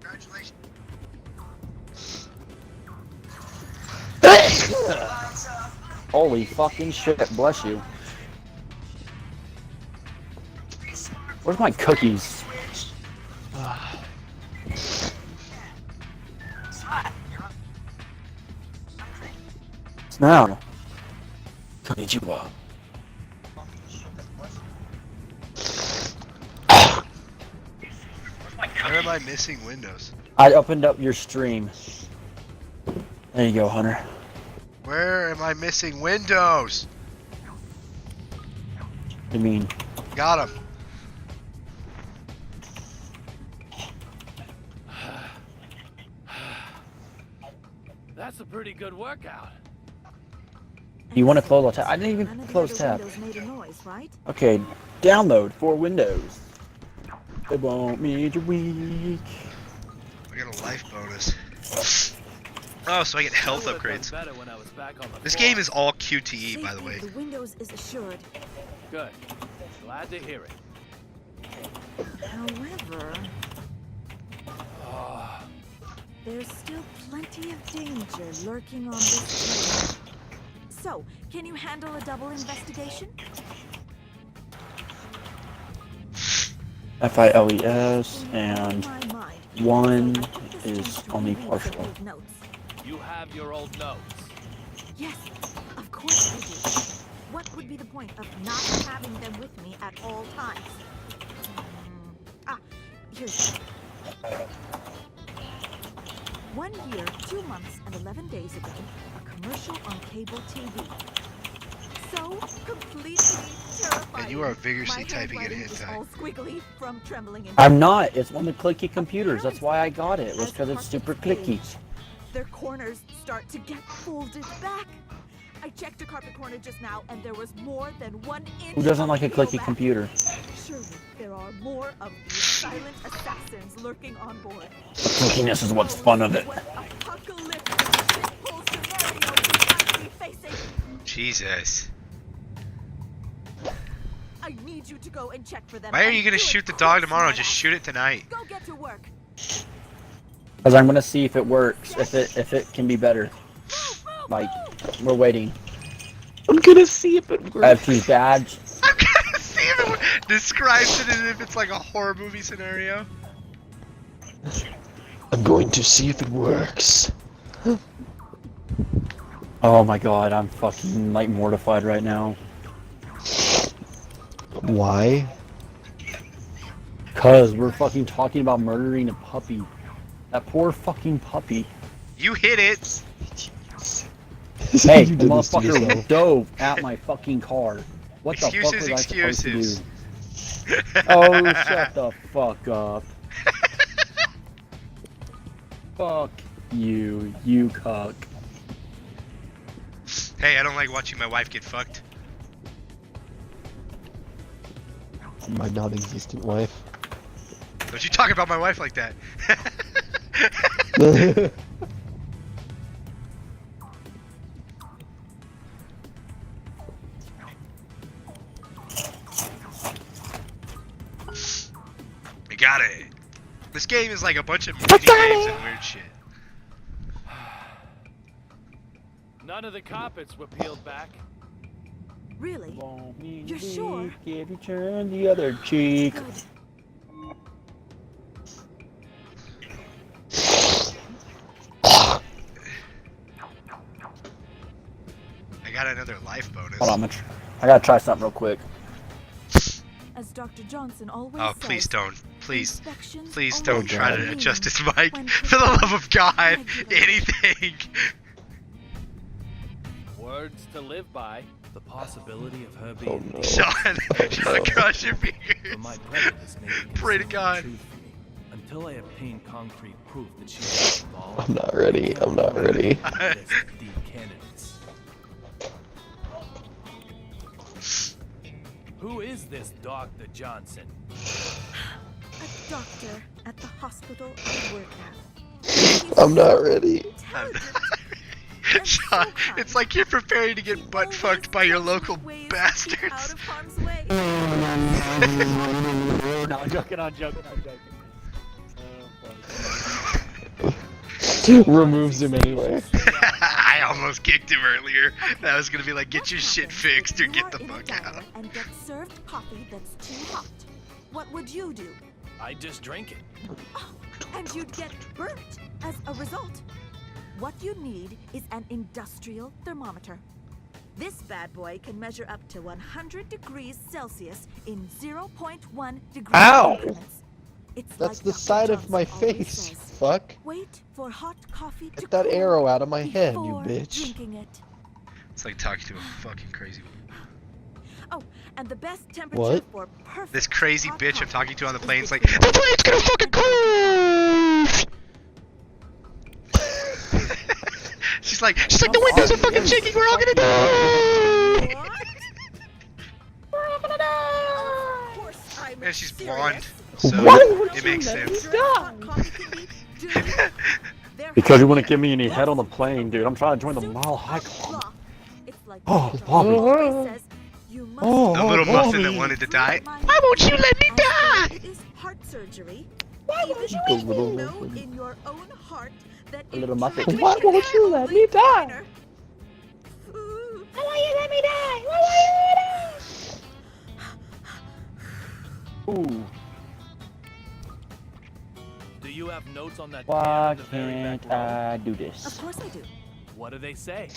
Congratulations. Holy fucking shit, bless you. Where's my cookies? Now. Konnichiwa. Where am I missing windows? I opened up your stream. There you go, Hunter. Where am I missing windows? I mean, Got him. that's a pretty good workout. you want to close the tab? I didn't None even of the close other tab. windows made a noise, right? Okay, download for Windows. It won't make you weak. I got a life bonus. Oh, so I get health I would've done upgrades. better when I was back on the This floor. game is all QTE, by the Safety way. of the windows is assured. Good. Glad to hear it. However, Oh, there's still plenty of danger lurking on this plane. So, can you handle a double investigation? FILES and My mind. one So I put this is into only reading partial. some old notes. You have your old notes. Yes, of course I do. What would be the point of not having them with me at all times? Here's one. 1 year, 2 months, and 11 days ago, a commercial on cable TV. So completely terrifying. And you are vigorously My typing it handwriting in is time. all squiggly from trembling in I'm not. It's one of the clicky computers. That's why I got it. It was because it's super clicky. Their corners start to get folded back. I checked a carpet corner just now, and there was more than 1 inch. Who doesn't of like a peel clicky back. computer? Surely there are more of these silent assassins lurking on board. The clickiness is what's fun of it. What apocalyptic shithole scenario we might be facing. Jesus. I need you to go and check for them. Why are and you gonna do it shoot the quick, dog tomorrow? smartass. Just shoot it tonight. Go get to work. Because I'm gonna see if it works. If it can be better. Like, we're waiting. I'm gonna see if it works. I have T's badge. I'm gonna see if it describes it as if it's like a horror movie scenario. I'm going to see if it works. Oh my god, I'm fucking like mortified right now. Why? Cause we're fucking talking about murdering a puppy. That poor fucking puppy. You hit it. Hey, You the did this to motherfucker yourself. dove at my fucking car. What the fuck was I supposed to do? Excuses. Oh, shut the fuck up. Fuck you, you cuck. Hey, I don't like watching my wife get fucked. My non-existent wife. Don't you talk about my wife like that. I got it. This game is like a bunch of mini games and weird shit. None of the carpets were peeled back. Really? You're You're sure? If you turn the other cheek. Good. I got another life bonus. Hold on, I gotta try something real quick. As Dr. Johnson always Oh, says, please don't. Please. inspections Please always don't try to mean adjust his mic. when For the love of God. regulated. Anything. Words to live by. The possibility of her Oh being no. Sean, cross your fingers. but my prejudice made me Pray to conceal God. the truth from me until I obtained concrete proof that she was involved. I'm not ready. I'm not ready. in this deep candidates. Who is this Dr. Johnson? A doctor at the hospital I work at. He's I'm not so ready. talented and Sean, so kind. it's like you're preparing to get butt fucked by your local Ways to keep bastards. out of harm's way. No, I'm joking, I'm joking. Removes him anyway. I almost kicked him earlier. That was gonna be like, get your What shit happens fixed or if you get are the in a fuck diner out. and get served coffee that's too hot? What would you do? I just drink it. Oh, and you'd get burnt as a result. What you need is an industrial thermometer. This bad boy can measure up to 100 degrees Celsius in 0.1 degree Ow! increments. It's That's like the Dr. side of my Johnson always face. says, Fuck. wait for hot coffee to Get that cool arrow out of my head, you before bitch. drinking it. It's like talking to a fucking crazy one. Oh, and the best temperature What? for perfect This crazy hot bitch I'm coffee talking to on the is plane's like, between the plane's gonna fucking crash! She's like, the windows are fucking shaking, we're all gonna die! Of course I'm And she's serious. blonde, so Why it makes sense. Hot coffee can be delicious. They're Because you hot wouldn't and give me any head on the lots of plane, dude. I'm trying to join the soup Mile High and Club. broth. It's like Oh, Dr. Bobby. always says, you must Oh, The little oh, muffin that Bobby. wanted to die. My Why won't you let me as though die? It is heart surgery. Why Even won't you if let you me know die? in your own heart that A little muffin. it Why truly won't you is let only me die? minor. Ooh, Ooh. Do you have notes on that Why can in the very can't back row? I do this? Of course I do. What do they say?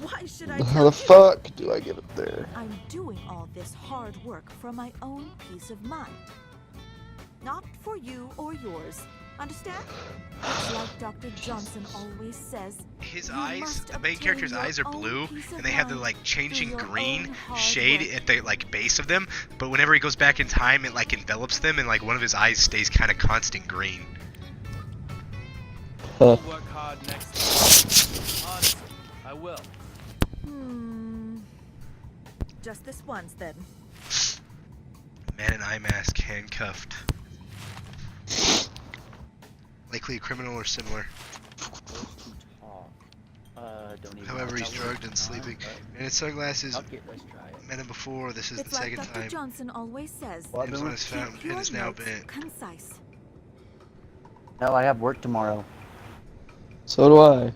Why should I How tell the you? fuck do I get up there? I'm doing all this hard work for my own peace of mind. Not for you or yours. Understand? It's like Dr. Johnson always says. His you eyes, must the main obtain character's your eyes are own blue, peace of and they have the mind like changing through your green own hard shade work. at the like base of them. But whenever he goes back in time, it like envelops them, and like one of his eyes stays kind of constant green. I'll work hard next time. Honestly, I will. Just this once, then. Man in eye mask, handcuffed. Likely a criminal or similar. However, he's drugged and sleeping. Man in sunglasses. Met him before. This is It's the like second Dr. time. Johnson always says. Name's on his fountain Keep pen your is now notes bent. concise. No, I have work tomorrow. So do I.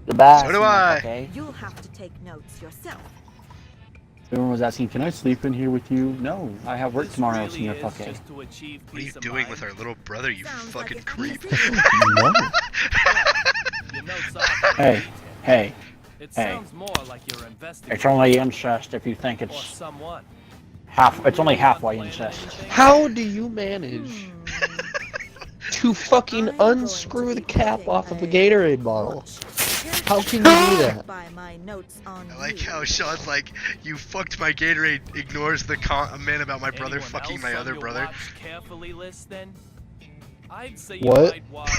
Goodbye. So do I. Okay. You'll have to take notes yourself. Everyone was asking, can I sleep in here with you? No, I have work This tomorrow, really Senior is Fuck. just to achieve What are you peace of doing mind? with our little brother, you Sounds fucking like creep? No. Your notes are Hey, hey, It hey. sounds more like you're investigating. it's only incest if you think or it's someone. half. It's only Really not halfway planning incest. anything? How do you manage to fucking I'm going unscrew to the be cap putting off of a a Gatorade bottle? watch How can you do that? by my notes on I like you. how Sean's like, you fucked my Gatorade, ignores the comment about my brother Anyone fucking else my on other your brother. watch carefully list then? I'd say you What? might watch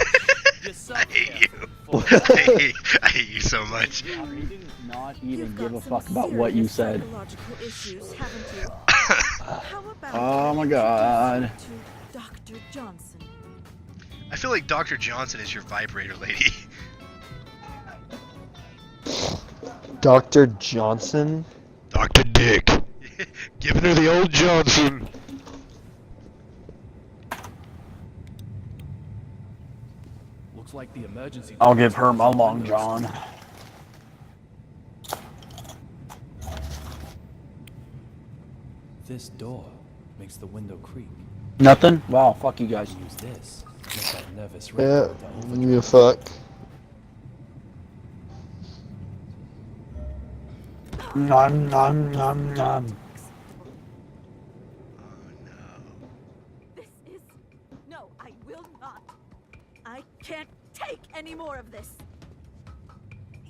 yourself I hate you. carefully I hate you so much. He did not even You've give got a some fuck about what you serious said. psychological issues, haven't you? How about Oh I my introduce God. you to Dr. Johnson? I feel like Dr. Johnson is your vibrator lady. Dr. Johnson? Dr. Dick. Giving her the old Johnson. Looks like the emergency. I'll give her my long john. This door makes the window creak. Nothing? Wow, fuck you guys. Use this. Make that nervous Yeah, record to overdrive. you fuck. Nom nom nom nom. This is... No, I will not. I can't take any more of this.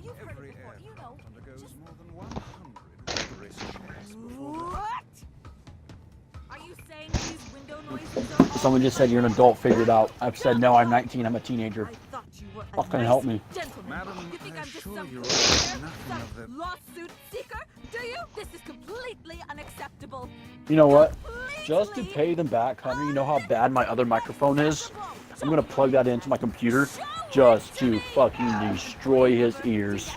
You've heard Every it before, aircraft you know. undergoes Just... more than 100 rigorous checks before What? Are you saying these window noises are all... Someone just said you're an adult, figure it out. I've said no, I'm 19, I'm a teenager. I thought you were a Fucking nice help me. gentleman. Madam, You think I I'm just assure some you player, I know nothing some of the- lawsuit seeker? Do you? This is completely unacceptable. You know what? Completely Just to pay them back, Hunter, you know how bad my other microphone is? I'm gonna plug that into my computer just to fucking destroy his ears.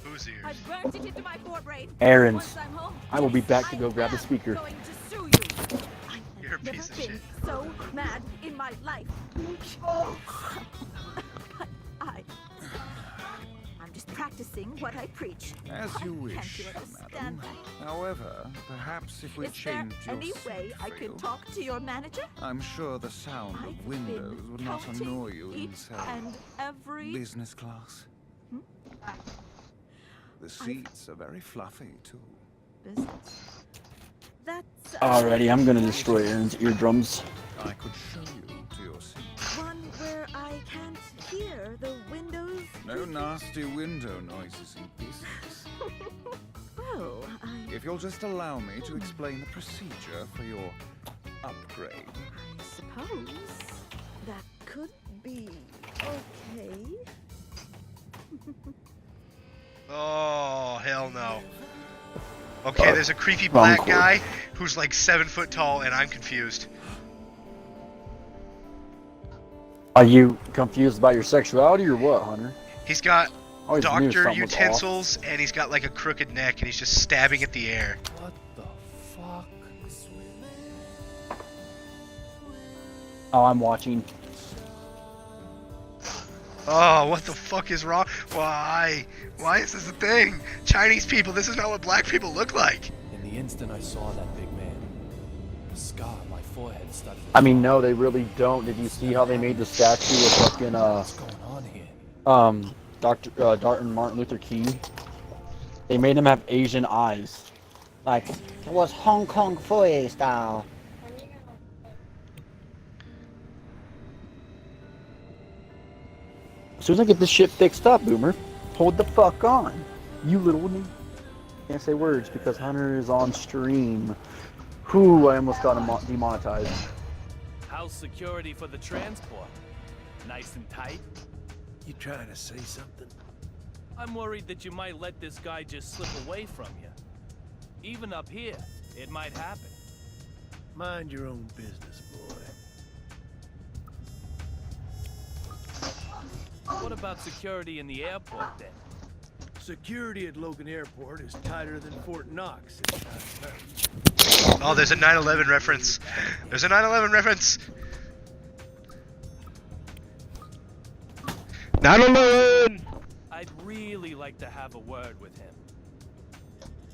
Whose ears? I've burnt it into my forebrain. Aaron's. Once I'm home, I will be yes, back to go I grab the am speaker. going to sue you. I have You're a never piece of been shit. so mad in my life. But I'm just practicing what I preach. As you Why wish, can't you understand madam. that? However, perhaps if we Is there change your any way I scent could feel, talk to your manager? I'm sure the sound I've of windows been would not counting annoy you in each say, and every... business class. Hmm? The seats are very fluffy too. business. That's Alrighty, I'm gonna destroy Aaron's eardrums. I could show you to your seat. one where I can't hear the windows. No creaking. nasty window noises in business. Well, I If you'll just allow me to explain the procedure for your upgrade. suppose that could be okay. Oh, hell no. Okay, there's a creepy black guy who's like 7 foot tall, and I'm confused. Are you confused about your sexuality or what, Hunter? He's got Always knew doctor something was off. utensils, and he's got like a crooked neck, and he's just stabbing at the air. What the fuck? Oh, I'm watching. Oh, what the fuck is wrong? Why? Why is this a thing? Chinese people, this is not what black people look like. In the instant I saw that big man, the scar on my forehead started to I mean, no, they really don't. Did you see how they made the statue of fucking, What's going on here? Dr. Martin Luther King? They made him have Asian eyes. Like, it was Hong Kong Foyer style. As soon as I get this shit fixed up, Boomer, hold the fuck on. You little... Can't say words because Hunter is on stream. Whew, I almost got him demonetized. How's security for the transport? Nice and tight? You trying to say something? I'm worried that you might let this guy just slip away from you. Even up here, it might happen. Mind your own business, boy. What about security in the airport then? Security at Logan Airport is tighter than Fort Knox. Oh, there's a 9/11 reference. There's a 9/11 reference. 9/11. I'd really like to have a word with him.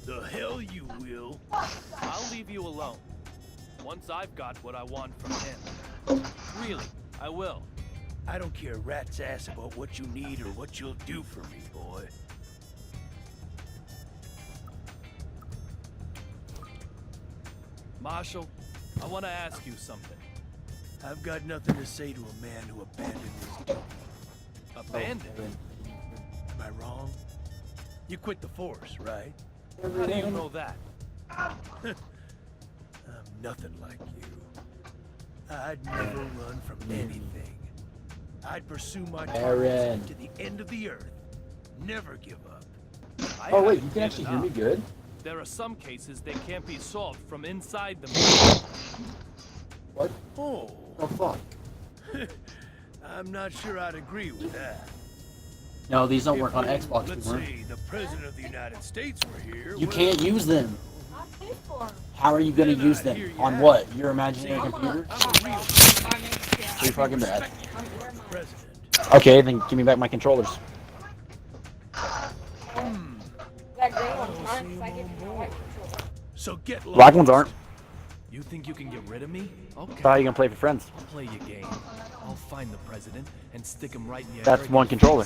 The hell you will. I'll leave you alone. Once I've got what I want from him. Really, I will. I don't care a rat's ass about what you need or what you'll do for me, boy. Marshal, I want to ask you something. I've got nothing to say to a man who abandoned his duty. Abandoned? Am I wrong? You quit the force, right? How do you know that? I'm nothing like you. I'd never run from anything. I'd pursue my targets to the end of the earth. Never give up. Oh wait, you can actually hear me good? There are some cases that can't be solved from inside the What? Oh. Oh fuck. I'm not sure I'd agree with that. No, these don't work on Xbox. Let's say the President of the United States were here. You can't use them. How are you gonna use them? On what? Your imaginary computer? Too fucking bad. Okay, then give me back my controllers. So get lost. Black ones aren't. You think you can get rid of me? Okay. How are you gonna play for friends? I'll play your game. I'll find the president and stick him right in the That's one controller.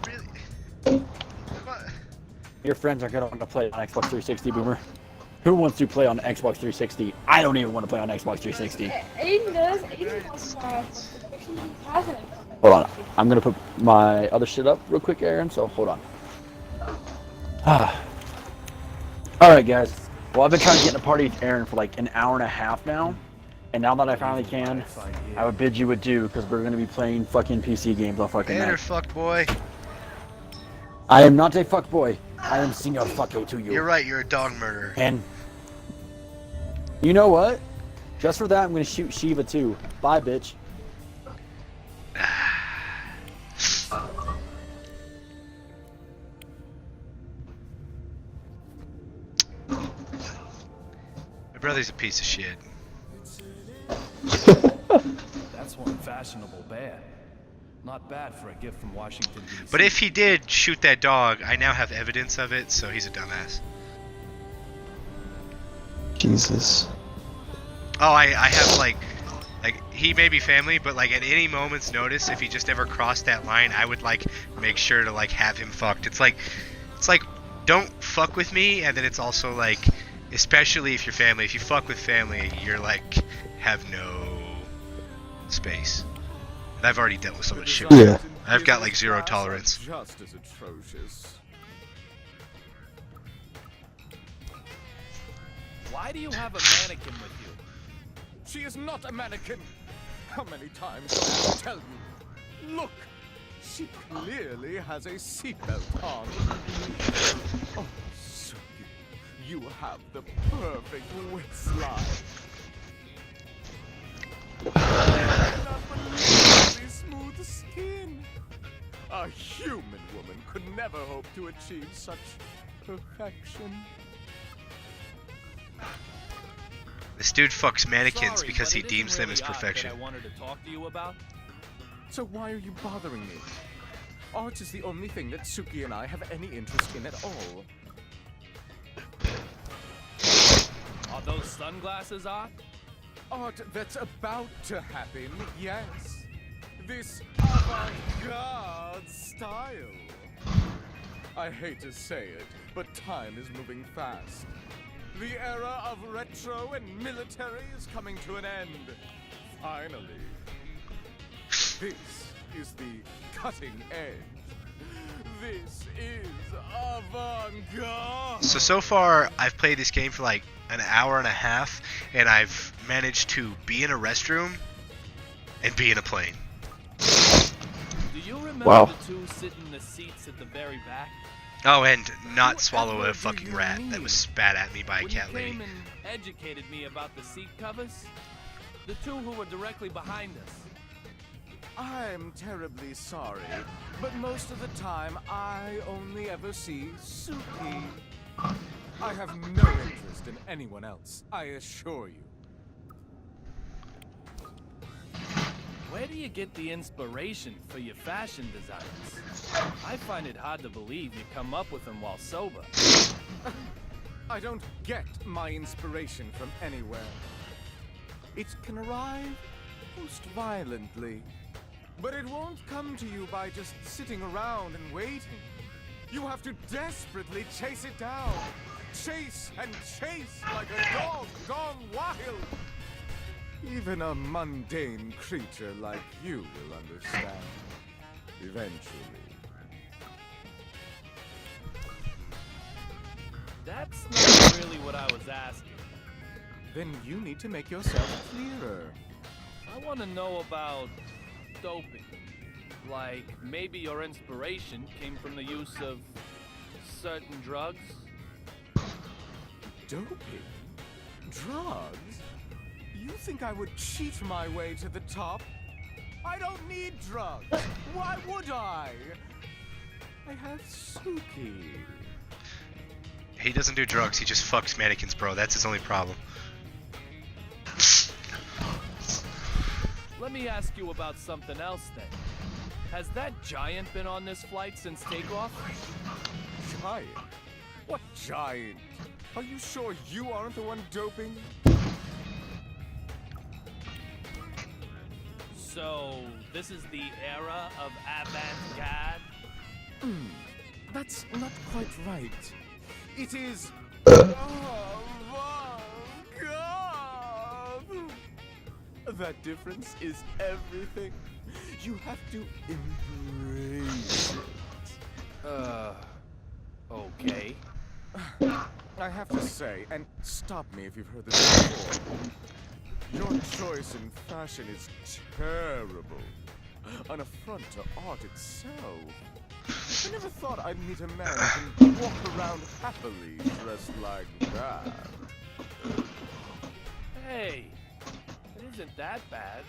Really? What? Your friends aren't gonna want to play on Xbox 360, Boomer. Who wants to play on Xbox 360? I don't even want to play on Xbox 360. Aiden does. Aiden wants he hasn't. Hold on. I'm gonna put my other shit up real quick, Aaron, so hold on. Alright guys. Well, I've been trying to get in a party with Aaron for like an hour and a half now. And now that I finally can, I would bid you adieu because we're gonna be playing fucking PC games all fucking Later, night. fuck boy. I am not a fuck boy. I am Senor Fucko to you. You're right, you're a dog murderer. And you know what? Just for that, I'm gonna shoot Shiva too. Bye, bitch. My brother's a piece of shit. That's one fashionable bear. Not bad for a gift from Washington, D.C. But if he did shoot that dog, I now have evidence of it, so he's a dumbass. Jesus. Oh, I have like he may be family, but like at any moment's notice, if he just ever crossed that line, I would like make sure to like have him fucked. It's like don't fuck with me, and then it's also like, especially if you're family, if you fuck with family, you're like have no space. And I've already dealt with so much shit. Yeah. I've got like zero tolerance. Just as atrocious. Why do you have a mannequin with you? She is not a mannequin. How many times do I tell you? Look, she clearly has a seatbelt on. Oh, so you have the perfect waistline. Lovely smooth skin. A human woman could never hope to achieve such perfection. This dude fucks mannequins Sorry, because but he it isn't deems them really as art perfection. that I wanted to talk to you about. So why are you bothering me? Art is the only thing that Suki and I have any interest in at all. Are those sunglasses art? Art that's about to happen, yes. This avant-garde style. I hate to say it, but time is moving fast. The era of retro and military is coming to an end. Finally. This is the cutting edge. This is avant-garde. So far, I've played this game for like an hour and a half, and I've managed to be in a restroom and be in a plane. Do you remember Wow. the two sitting in the seats at the very back? Oh, and not swallow a fucking rat that was spat at me by a When cat you lady. came and educated me about the seat covers? The two who were directly behind us. I'm terribly sorry, but most of the time I only ever see Suki. I have no interest in anyone else, I assure you. Where do you get the inspiration for your fashion designs? I find it hard to believe you come up with them while sober. I don't get my inspiration from anywhere. It can arrive most violently. But it won't come to you by just sitting around and waiting. You have to desperately chase it down. Chase and chase like a dog gone wild. Even a mundane creature like you will understand. Eventually. That's not really what I was asking. Then you need to make yourself clearer. I want to know about doping. Like, maybe your inspiration came from the use of certain drugs? Doping? Drugs? You think I would cheat my way to the top? I don't need drugs. Why would I? I have Suki. He doesn't do drugs, he just fucks mannequins, bro. That's his only problem. Let me ask you about something else then. Has that giant been on this flight since takeoff? Giant? What giant? Are you sure you aren't the one doping? So, this is the era of avant-garde? That's not quite right. It is avant-garde. That difference is everything. You have to embrace it. Okay. I have to say, and stop me if you've heard this before, your choice in fashion is terrible. An affront to art itself. I never thought I'd meet a man who can walk around happily dressed like that. Hey, it isn't that bad,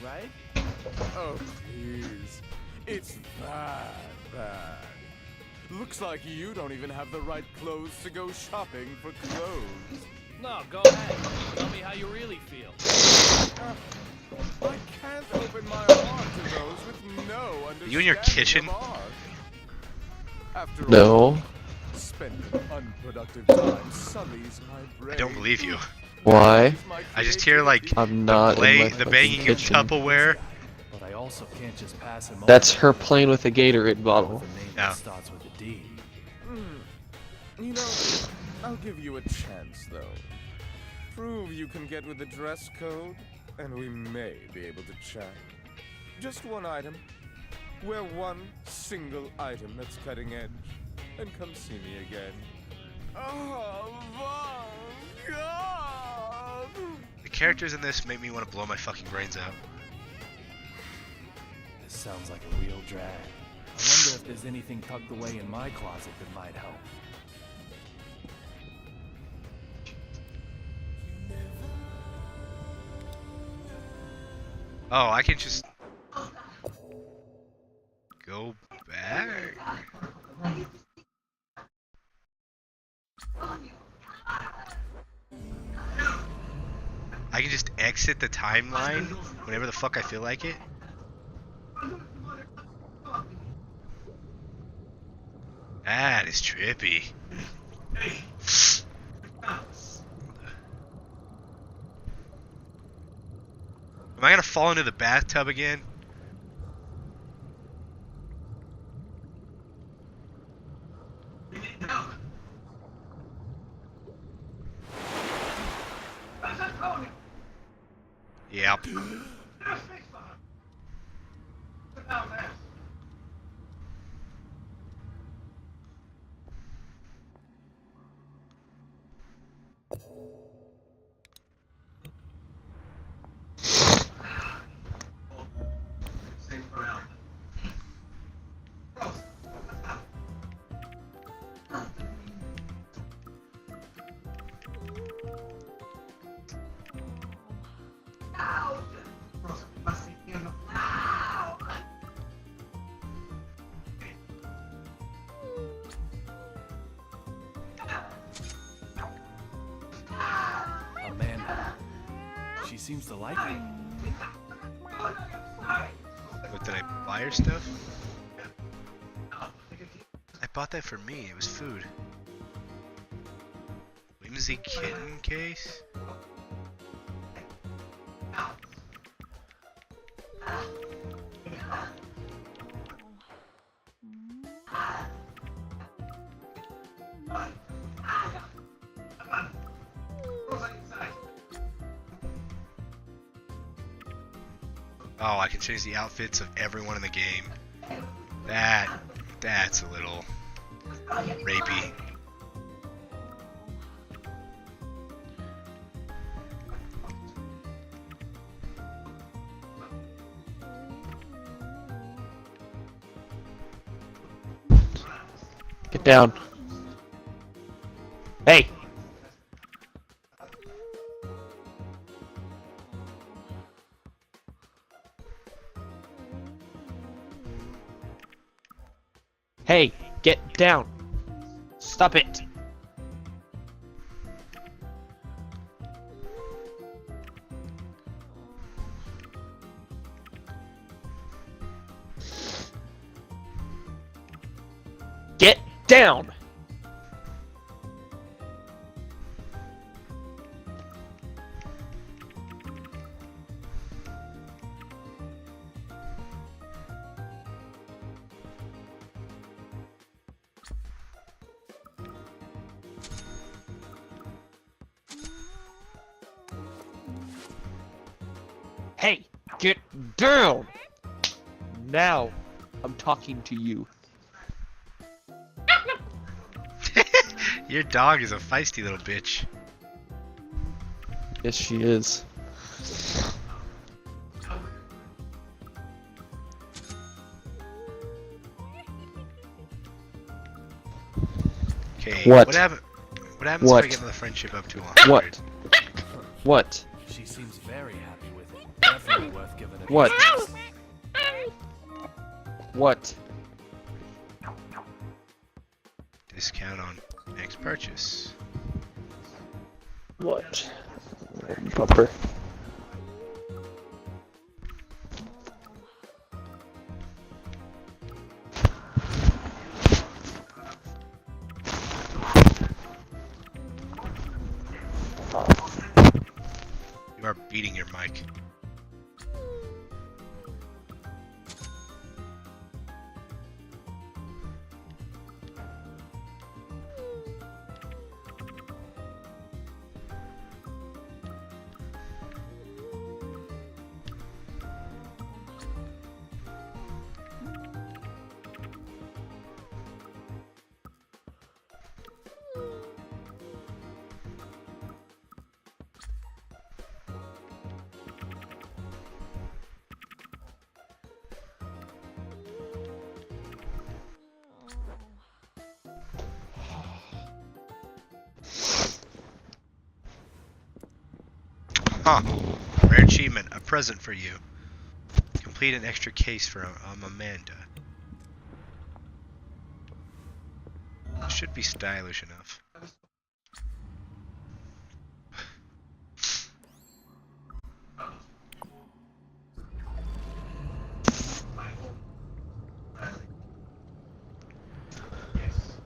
right? Oh, please. It's that bad. Looks like you don't even have the right clothes to go shopping for clothes. No, go ahead. Tell me how you really feel. I can't open my heart to those with no understanding You in your kitchen? of art. After No. all, spending unproductive time sullies my brain. I don't believe you. Why? I just hear like I'm not in my the fucking banging of kitchen. Tupperware. But I also can't just pass him That's over her playing with a Gatorade bottle. with a name Yeah. that starts with a D. You know, I'll give you a chance, though. Prove you can get with the dress code, and we may be able to chat. Just one item. Wear one single item that's cutting edge, and come see me again. Oh, God! The characters in this make me want to blow my fucking brains out. This sounds like a real drag. I wonder if there's anything tucked away in my closet that might help. Oh, I can just go back. I can just exit the timeline whenever the fuck I feel like it. That is trippy. Am I gonna fall into the bathtub again? Yep. Amanda. She seems to like it. What, did I buy her stuff? I bought that for me. It was food. Whimsy kitten case? Oh, I can change the outfits of everyone in the game. That's a little rapey. Get down. Hey! Hey, get down. Stop it. Get down. Hey, get down! Now, I'm talking to you. Your dog is a feisty little bitch. Yes, she is. Okay, What? What happens What? if I get the friendship up to 100? What? What? She seems very happy with it. Definitely worth giving it a What? chance. What? Discount on next purchase. What? Bumper. You are beating your mic. Huh. Rare achievement. A present for you. Complete an extra case for Amanda. Should be stylish enough. Yes.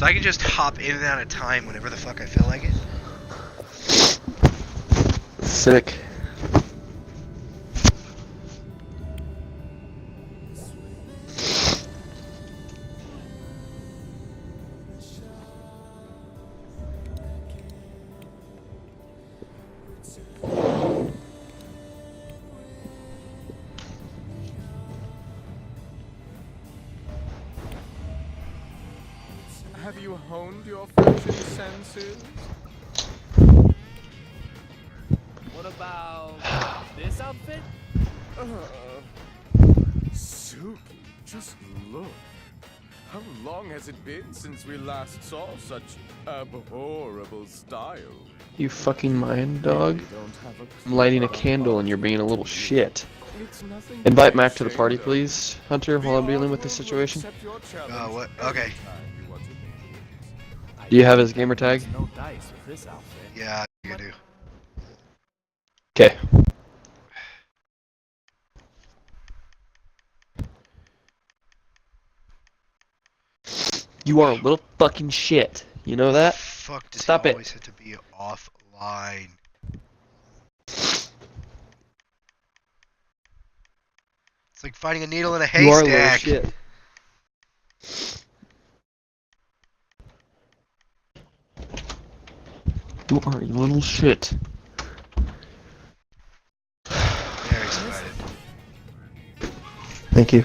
So I can just hop in and out of time whenever the fuck I feel like it. Sick. Have you honed your fashion senses? What about this outfit? Suki, just look. How long has it been since we last saw such abhorrible style? You fucking mind, dog? You don't have a I'm lighting a candle and you're being a little shit. It's nothing Invite be Mac to the ashamed party, of. please, Hunter, while I'm dealing with this situation. Accept your challenge What? Okay. anytime you want to make it. Do you have his gamer tag? No dice with this outfit. Yeah, I think I do. Okay. You are a little fucking shit. You know that? Fuck, does Stop he it. always have to be offline? It's like finding a needle in a You are a little haystack. shit. You are a little shit. Very excited. Thank you.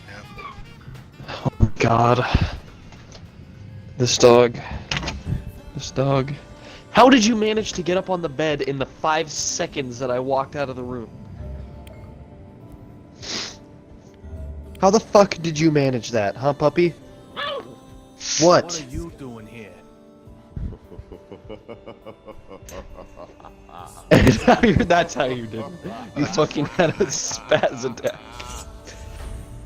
Yep. Oh my god. This dog. This dog. How did you manage to get up on the bed in the 5 seconds that I walked out of the room? How the fuck did you manage that, huh, puppy? What What? are you doing here? That's how you did it. You fucking had a spaz attack.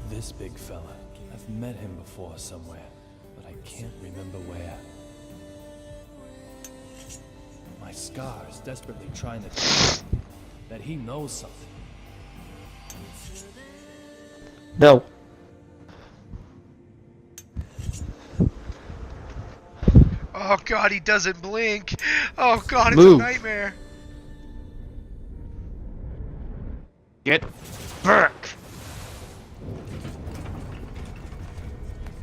This big fella. I've met him before somewhere, but I can't remember where. My scar is desperately trying to tell me that he knows something. No. Oh god, he doesn't blink. Oh god, it's Move. a nightmare. Get back.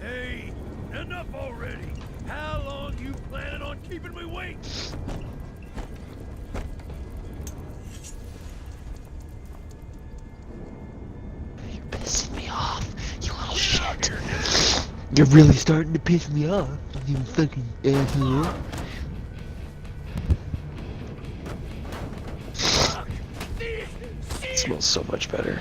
Hey, enough already. How long you planning on keeping me waiting? You're pissing me off, you little shit. You're really starting to piss me off, you fucking asshole. It smells so much better.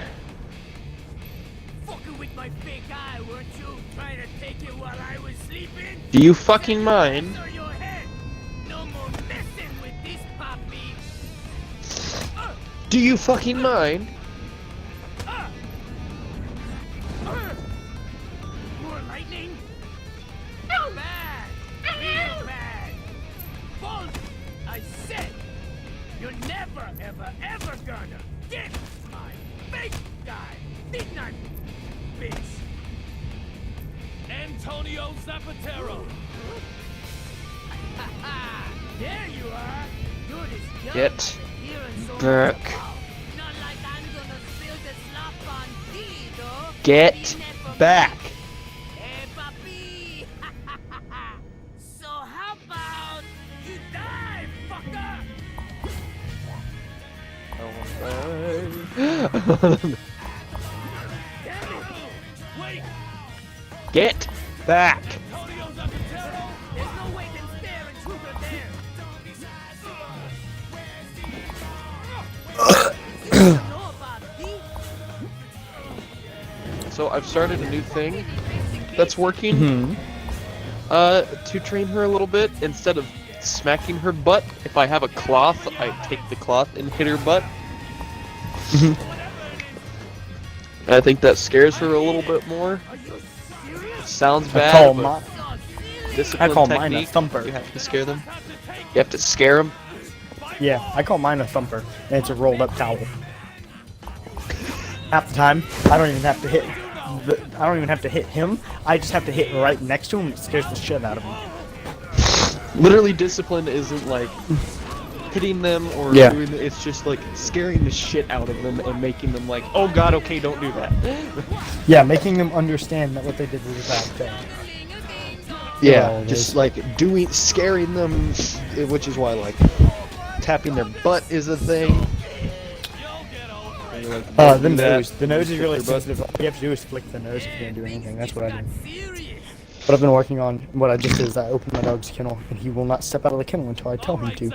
Fucking with my big eye, weren't you? Trying to take it while I was sleeping? Do you fucking mind? Answer your head. No more messing with this puppy. Do you fucking mind? More lightning? Bad! Real bad! Bolt! I said, you're never, ever, ever gonna get my big guy! Didn't I, bitch? Antonio Zapatero. There you are! You're this young Get here and so back. Not like I'm gonna spill the slop on thee, though. Get Isn't that for me? back. Hey, papi! So how about you die, fucker? Wait! Get back. Antonio Zapatero. There's no way can stare and shoot her there. Know about thee? So I've started a new thing that's working. Mm-hmm. To train her a little bit, instead of smacking her butt, if I have a cloth, I take the cloth and hit her butt. I think that scares her a little bit more. Sounds I bad, call, but discipline I call mine a technique, thumper. you have to scare them. You have to scare them. Yeah, I call mine a thumper, and it's a rolled up towel. Half the time, I don't even have to hit I don't even have to hit him. I just have to hit right next to him, and it scares the shit out of him. Literally, discipline isn't like hitting them or Yeah. doing it's just like scaring the shit out of them and making them like, oh god, okay, don't do that. Yeah, making them understand that what they did was a bad thing. Yeah, Oh, just like scaring them, which is why like tapping their butt is a thing. Like, The do that, nose. The nose is really flick their butt. sensitive. All you have to do is flick the nose if you're gonna do anything. That's what I do. What I've been working on, what I just did is I opened my dog's kennel, and he will not step out of the kennel until I tell him to.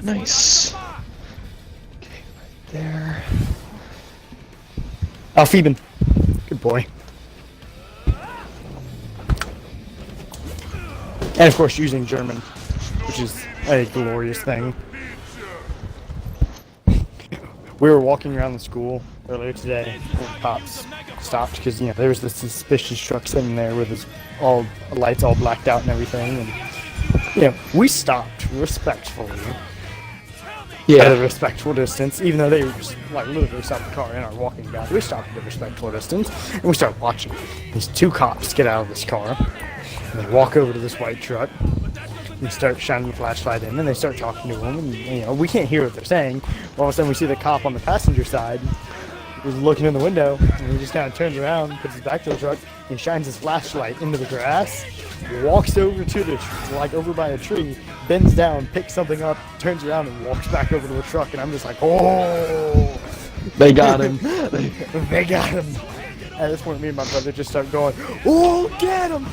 Nice. Okay, right there. Alfeben. Good boy. And of course using German, which is a glorious thing. We were walking around the school earlier today, and cops stopped because, you know, there was this suspicious truck sitting there with his lights all blacked out and everything, and, you know, we stopped respectfully. Yeah. At a respectful distance, even though they just, like, literally stopped the car in our walking path. We stopped at a respectful distance, and we started watching. These two cops get out of this car, and they walk over to this white truck, and start shining the flashlight in, and they start talking to him, and, you know, we can't hear what they're saying. All of a sudden, we see the cop on the passenger side, who's looking in the window, and he just kind of turns around, puts his back to the truck, and shines his flashlight into the grass, walks over to the, over by a tree, bends down, picks something up, turns around, and walks back over to the truck, and I'm just like, oh! They got him. They got him! At this point, me and my brother just start going, oh, get him!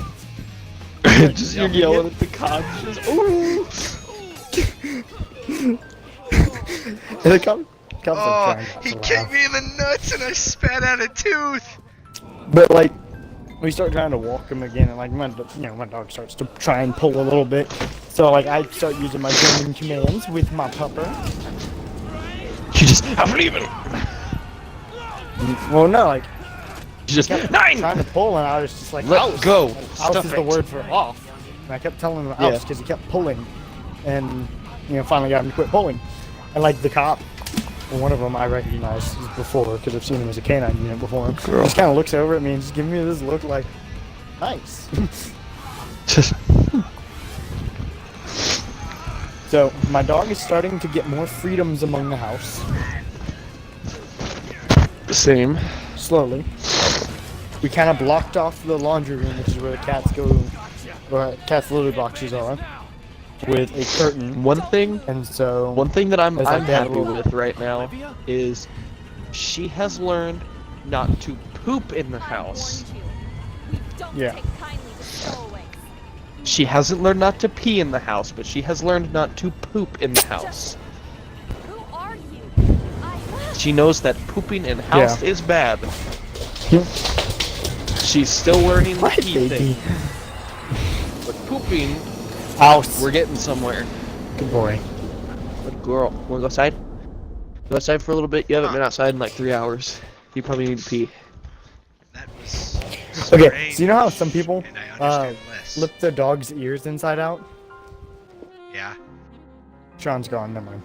Just you're yelling at the cops, just, ooh! And the cops are Oh, trying not he to kicked laugh. me in the nuts and I spat out a tooth. But like, we start trying to walk him again, and like my dog starts to try and pull a little bit. So like, I start using my German commands with my pupper. You just, I'm leaving! Well, no, like, You just, trying to pull, and I was just like, Let "Oust." go. Like, Stuff oust is the it. word for off. And I kept telling him Yeah. oust because he kept pulling, and finally got him to quit pulling. And like the cop, one of them I recognized before because I've seen him as a canine unit before. Just kind of looks over at me and just gives me this look like, nice. So my dog is starting to get more freedoms among the house. Same. Slowly. We kind of blocked off the laundry room, which is where the cats go, where cats' litter boxes are, with a curtain. One thing that I'm It's like that happy little- with right now is she has learned not to poop in the house. Yeah. She hasn't learned not to pee in the house, but she has learned not to poop in the house. She knows that pooping in house is bad. She's still learning the pee thing. But pooping, house. We're getting somewhere. Good boy. Good girl. Wanna go outside? Go outside for a little bit? You haven't been outside in like 3 hours. You probably need to pee. That was Okay, so you know how some people and I understand less. flip their dog's ears inside out? Yeah. Sean's gone, never mind.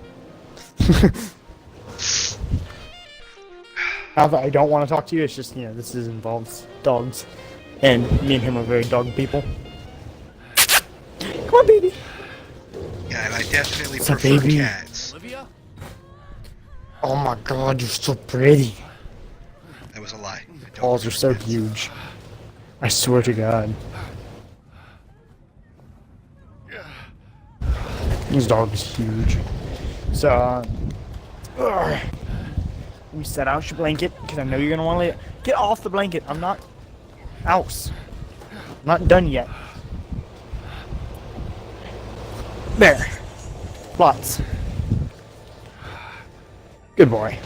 Not that I don't want to talk to you, it's just, this involves dogs. And me and him are very dog people. Come on, baby. Yeah, and I definitely What's up, prefer baby? cats. Oh my god, you're so pretty. That was a lie. I don't Balls are so huge. I swear to God. This dog is huge. So, we set out your blanket, because I know you're going to want to lay it. Get off the blanket. I'm not... Ouse. I'm not done yet. There. Lots. Good boy.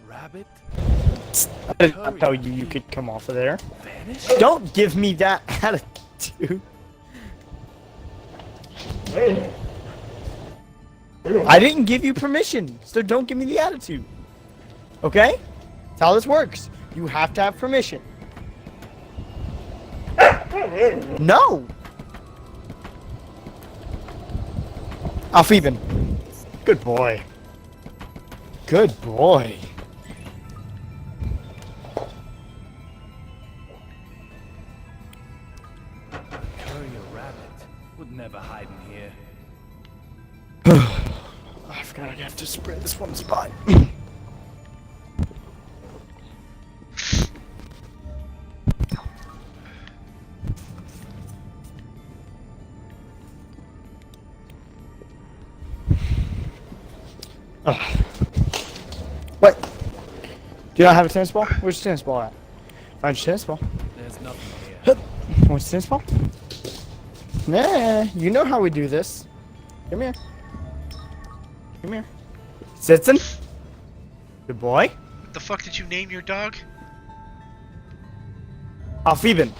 Rabbit? I did not tell you you could come off of there. Don't give me that attitude. I didn't give you permission, so don't give me the attitude. Okay? That's how this works. You have to have permission. No! Alfeben. Good boy. Good boy. Courier rabbit would never hide in here. I forgot I'd have to spray this one spot. What? Do you not have a tennis ball? Where's your tennis ball at? Find your tennis ball. There's nothing here. What's the tennis ball? Nah, you know how we do this. Come here. Come here. Sitson. Good boy. What the fuck did you name your dog? Alfibin.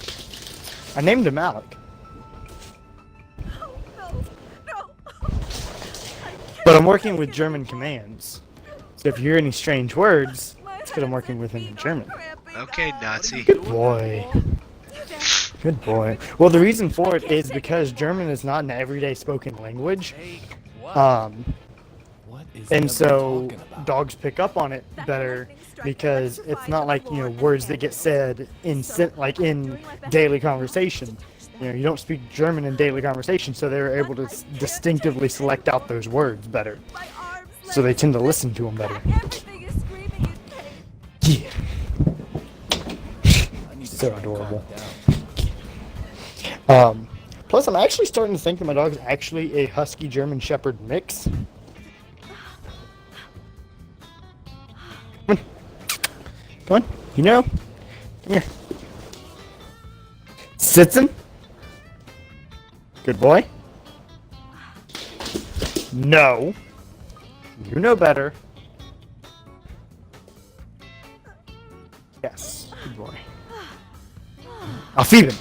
I named him Alec. But I'm working with German commands. So if you hear any strange words, it's because I'm working with him in German. Okay, Nazi. Good boy. Good boy. Well, the reason for it is because German is not an everyday spoken language. And so dogs pick up on it better because it's not like, you know, words that get said in in daily conversation. You know, you don't speak German in daily conversation, so they're able to distinctively select out those words better. So they tend to listen to them better. Yeah. So adorable. Plus, I'm actually starting to think that my dog's actually a Husky German Shepherd mix. Come on. Come on. You know. Come here. Sitson. Good boy. No. You know better. Yes. Good boy. I'll feed him.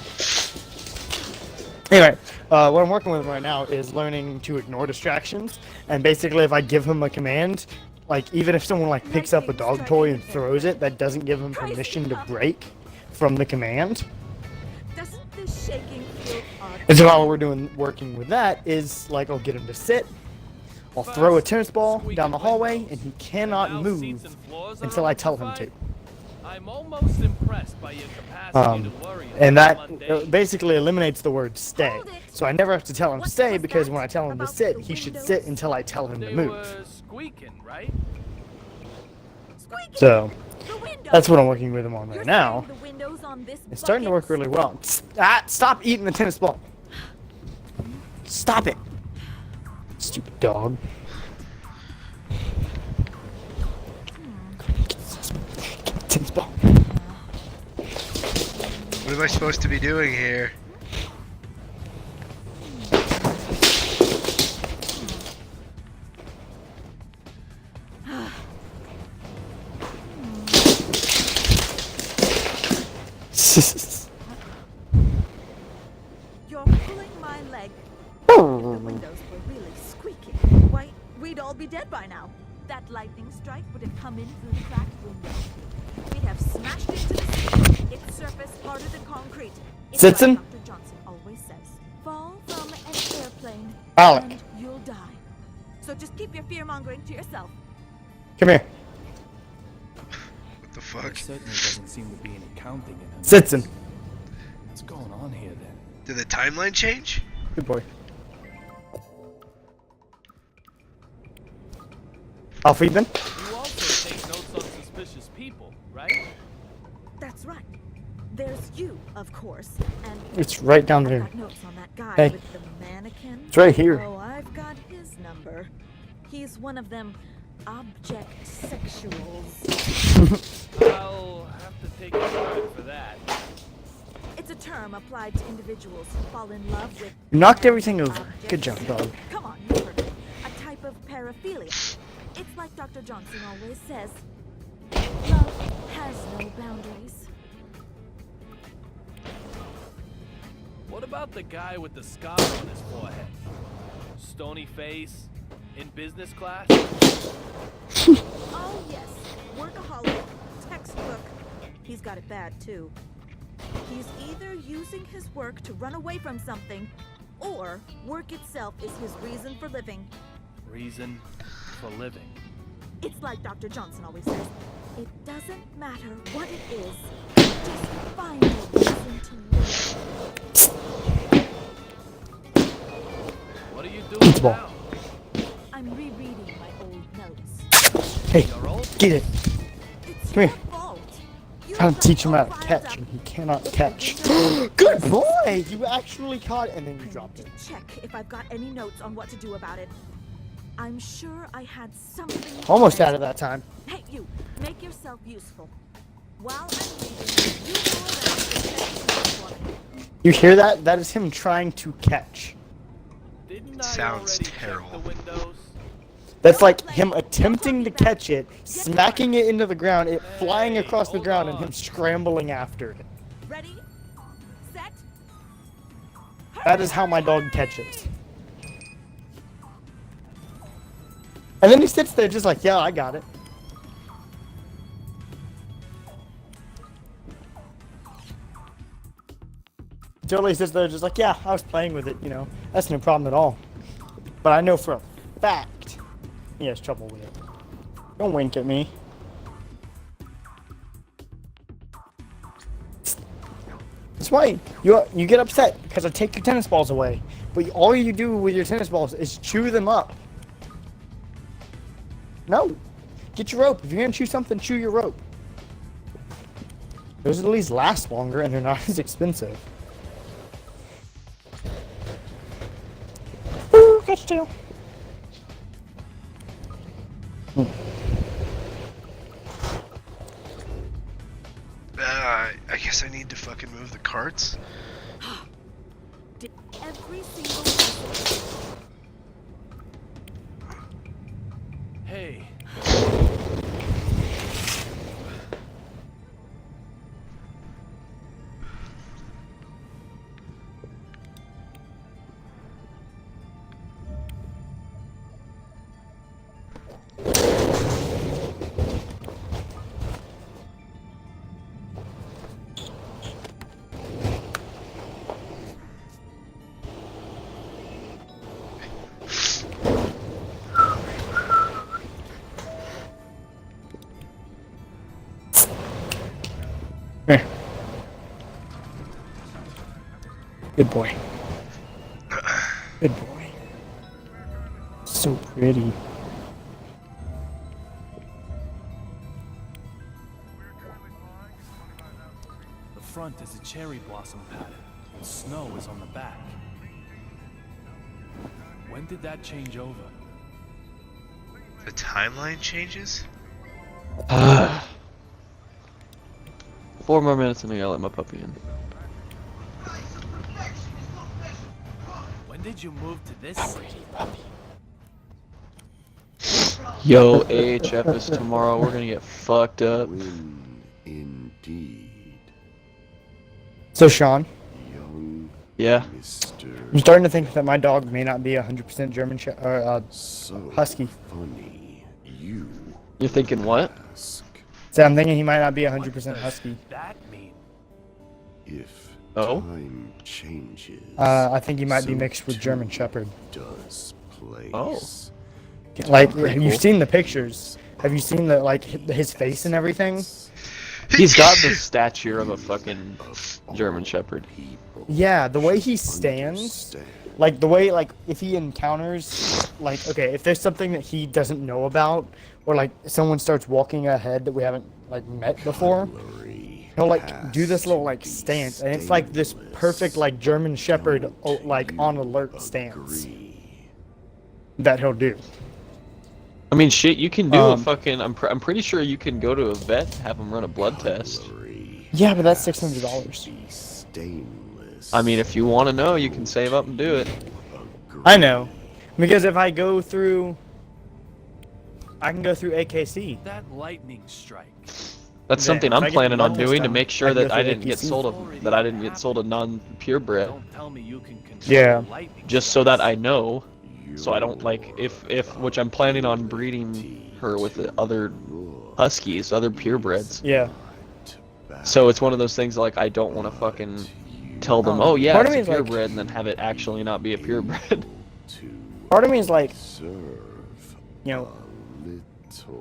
Anyway, what I'm working with right now is learning to ignore distractions. And basically, if I give him a command, like even if someone like picks up a dog toy and throws it, that doesn't give him permission to break from the command. Doesn't this shaking feel odd? And so how we're working with that is like I'll get him to sit. I'll throw a tennis ball down the hallway, and he cannot move until I tell him to. I'm almost impressed by your capacity to worry And about that basically eliminates the word stay. So I never have to tell him to stay because when I tell him to sit, he should sit until I tell him to They move. were squeaking, right? So that's what I'm working with him on right now. It's starting to work really well. Stop eating the tennis ball. Stop it. Stupid dog. Tennis ball. What am I supposed to be doing here? You're pulling my leg. If the windows were really squeaking, why, we'd all be dead by now. That lightning strike would have come in through the cracked window. We'd have smashed into the ceiling. Its surface harder than concrete. It's Sitson? like Dr. Johnson always says. Fall from an airplane, Alec. and you'll die. So just keep your fear-mongering to yourself. Come here. What the fuck? There certainly doesn't seem to be any counting in him. Sitson. What's going on here then? Did the timeline change? Good boy. Alfriedman? You also take notes on suspicious people, right? That's right. There's you, of course, and It's right down I've there. got notes on that guy Hey. with the mannequin. It's right here. Oh, I've got his number. He's one of them object sexuals. I'll have to take your word for that. It's a term applied to individuals who fall in love with. You knocked everything over. objects. Good job, dog. Come on, you've heard it. A type of paraphilia. It's like Dr. Johnson always says. Love has no boundaries. What about the guy with the scar on his forehead? Stony face? In business class? Oh yes, workaholic, textbook. He's got it bad too. He's either using his work to run away from something, or work itself is his reason for living. Reason for living. It's like Dr. Johnson always says. It doesn't matter what it is. Just find a reason to live. What are you doing now? I'm rereading my old notes. Hey, get it. It's Come your here. fault. You Trying to got teach him how all to riled catch, up. and he cannot catch. Good boy! You actually caught it, and then you dropped it. Check if I've got any notes on what to do about it. I'm sure I had something. Almost planned. out of that time. Hey, you, make yourself useful. While I'm reading, you go around and check for me. You hear that? That is him trying to catch. Didn't I Sounds already check terrible. the windows? That's like him attempting to catch it, smacking it into the ground, it flying across the ground, and him scrambling after it. Ready? Set? That is how my dog catches. And then he sits there just like, yeah, I got it. Totally sits there just like, yeah, I was playing with it, you know. That's no problem at all. But I know for a fact he has trouble with it. Don't wink at me. That's why you get upset because I take your tennis balls away. But all you do with your tennis balls is chew them up. No. Get your rope. If you're going to chew something, chew your rope. Those at least last longer and they're not as expensive. Ooh, catch tail. I guess I need to fucking move the carts. Did every single message. Hey. Here. Good boy. Good boy. So pretty. The front is a cherry blossom pattern, and snow is on the back. When did that change over? The timeline changes? 4 more minutes and I gotta let my puppy in. When did you move to this city? Yo, AHF is tomorrow. We're gonna get fucked up. Indeed. So, Sean, Yeah. I'm starting to think that my dog may not be 100% German Husky. Funny. You You're thinking what? So I'm thinking he might not be 100% Husky. That mean? if Oh? time changes. I think he might be so mixed with German Shepherd. does place. Oh. Like, Pretty you've cool. seen the pictures. Have you seen the like his face and everything? He's got the stature of a fucking German Shepherd. Yeah, the way he stands, like the way like if he encounters like okay, if there's something that he doesn't know about, or like someone starts walking ahead that we haven't like met before, he'll like do this little like stance, and it's like this perfect like German Shepherd like on alert stance that he'll do. I mean, shit, you can do a Um, fucking. I'm pretty sure you can go to a vet, have him run a blood test. Yeah, but that's $600. I mean, if you want to know, you can save up and do it. I know, because if I go through, I can go through AKC. That lightning strike. That's Yeah, something if I I'm get planning on blood test doing to done, make I sure can go that I through didn't get AKC. sold a non-purebred. Don't tell me you can control Yeah. lightning. Just so that I know, so I don't like if which I'm planning on breeding her with the other huskies, other purebreds. Yeah. So it's one of those things like I don't want to fucking tell them, oh yeah, part of it's me a is like- purebred, and then have it actually not be a purebred. Part of me is like, you know,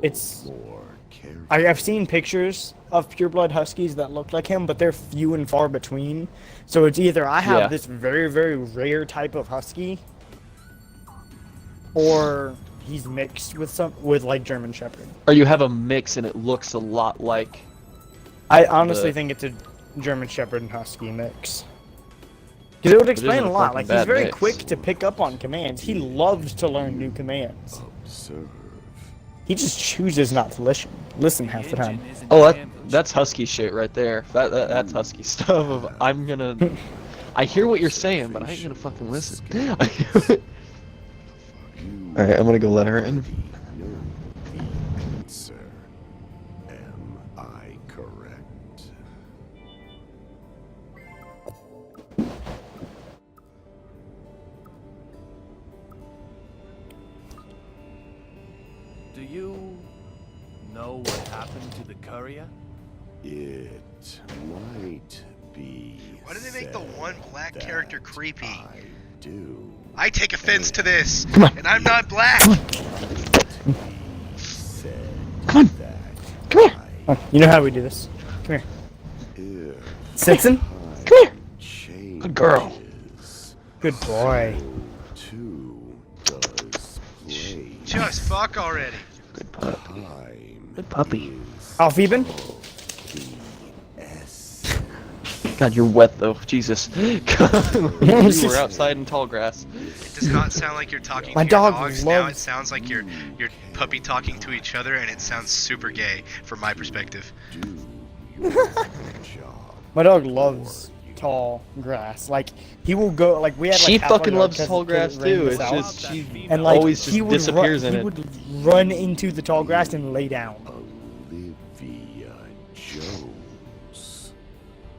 it's more careful. I've seen pictures of pureblood huskies that look like him, but they're few and far between. So it's either I have Yeah. this very, very rare type of husky, or he's mixed with like German Shepherd. Or you have a mix and it looks a lot like. I honestly The- think it's a German Shepherd and husky mix. Because it would explain isn't a a lot. fucking Like, he's bad very mix. quick to pick up on commands. He loves to learn new commands. Observe. He just chooses not to listen half the time. Oh, that's husky shit right there. That's husky stuff. Of I'm gonna. I hear what you're saying, but I ain't gonna fucking listen. Alright, I'm gonna go let her in. Sir, am I correct? Do you know what happened to the courier? It might be. Why do they make the said one black character that creepy? I do. I take offense to this, Come on. and I'm not black. Said Come on. that Come here. Oh, you know how we do this. Come here. if Simpson? Come here. changes, Good girl. Good boy. too does play. Just fuck already. Good pup. Time Good puppy. is Alfeben? the essence. God, you're wet though. Jesus. You were outside in tall grass. It does not sound like you're talking My to your dog dogs. Now it loves- sounds like you're puppy talking to each other, and it sounds super gay from my perspective. Do your job. My dog loves tall grass. Like, he will go, like, we had, like, She half our fucking yard loves 'cause tall it grass rained too. us It's out. just she And, like, always just he would disappears in he it. would run into the tall grass and lay down. Olivia Jones.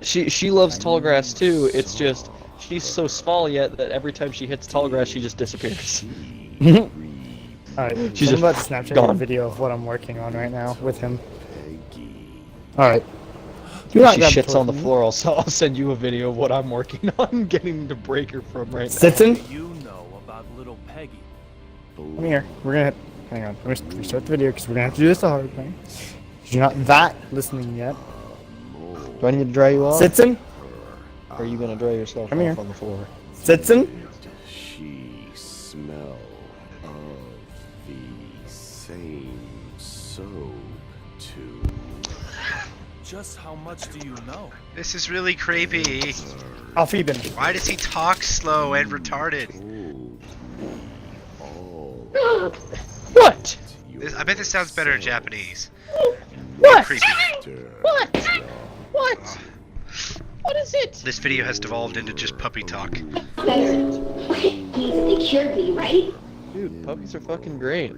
She loves tall grass too. It's just she's so small yet that every time she hits tall grass, she just disappears. Alright, She's I'm just about to Snapchat you a gone. video of what I'm working on right now with him. Peggy. Alright. She not grab the shits on the toy. floor. I'll send you a video of what I'm working on, getting to break her from right now. Simpson? What do you know about little Peggy? Come here. We're gonna hang on. I'm gonna restart the video because we're gonna have to do this the hard way. You're not that listening yet. Do I need to dry you off? Sitson? Or are you gonna dry yourself Come off here. on the floor? Sitson? She smell of the same soap too. Just how much do you know? This is really creepy. Alfeben. Why does he talk slow and retarded? All What? I bet this sounds better in Japanese. What? Creepy. What? What? What is it? This video has devolved into just puppy talk. He's secured me, right? Dude, puppies are fucking great.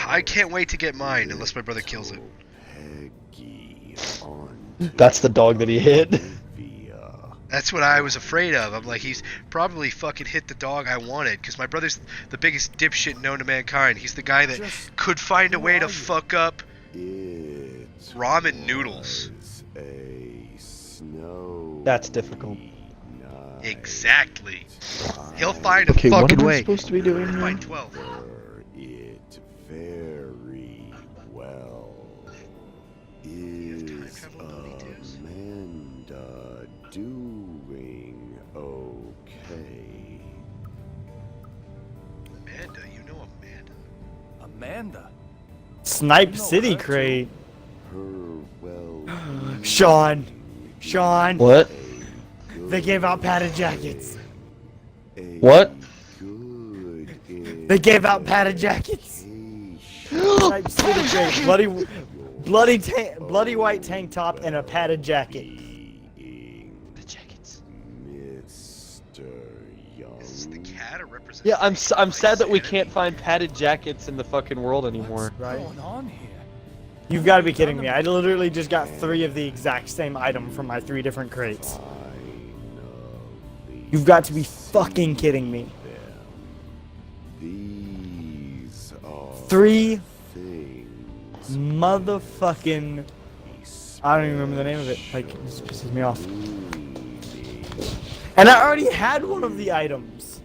I can't wait to get mine unless my brother kills it. Peggy That's the dog that he hit. Olivia. That's what I was afraid of. I'm like, he's probably fucking hit the dog I wanted, because my brother's the biggest dipshit known to mankind. He's the guy that could find a way to fuck up It ramen noodles. was a snow That's difficult. night. Exactly. He'll find a Okay, what fucking am I way. supposed to be doing here? Find 12. Remember it very well. Is Amanda doing okay? Amanda, you know Amanda? Amanda. Snipe No, City her too. crate. Her well. Sean. Sean. What? They gave out padded jackets. What? They gave out padded jackets. Snipe City crate. Bloody white tank top and a padded jacket. The jackets. Mr. Young. Is the cat a representation? Yeah, I'm sad that we can't find padded jackets in the fucking world anymore. Right. What's going on here? You've got to be kidding me. I literally just got 3 of the exact same item from my 3 different crates. You've got to be fucking kidding me. These are 3 things motherfucking... I don't even remember the name of it. Like, it just pisses me off. And I already had one of the items.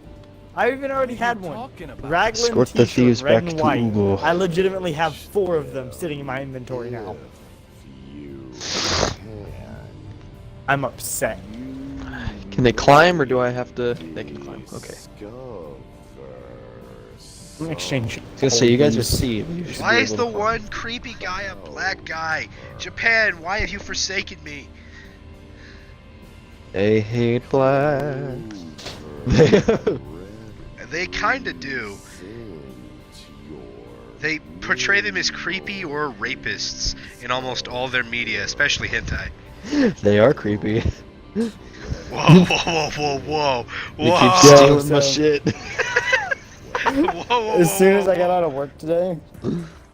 I even already had one. talking about? Raglan Escort the t-shirt, thieves red back and to white. Ugo. I legitimately have 4 of them sitting in my inventory now. I'm upset. Can they climb, or do I have to? They can climb. Okay. I'm exchanging. I was gonna say, you guys are C. You should Why be is able the to one creepy guy a black guy? Japan, why have you forsaken me? They hate blacks. They kinda do. They portray them as creepy or rapists in almost all their media, especially hentai. They are creepy. Whoa, whoa, whoa, whoa, whoa, They whoa! keep stealing my so- shit. Whoa, As soon as I got out of work today,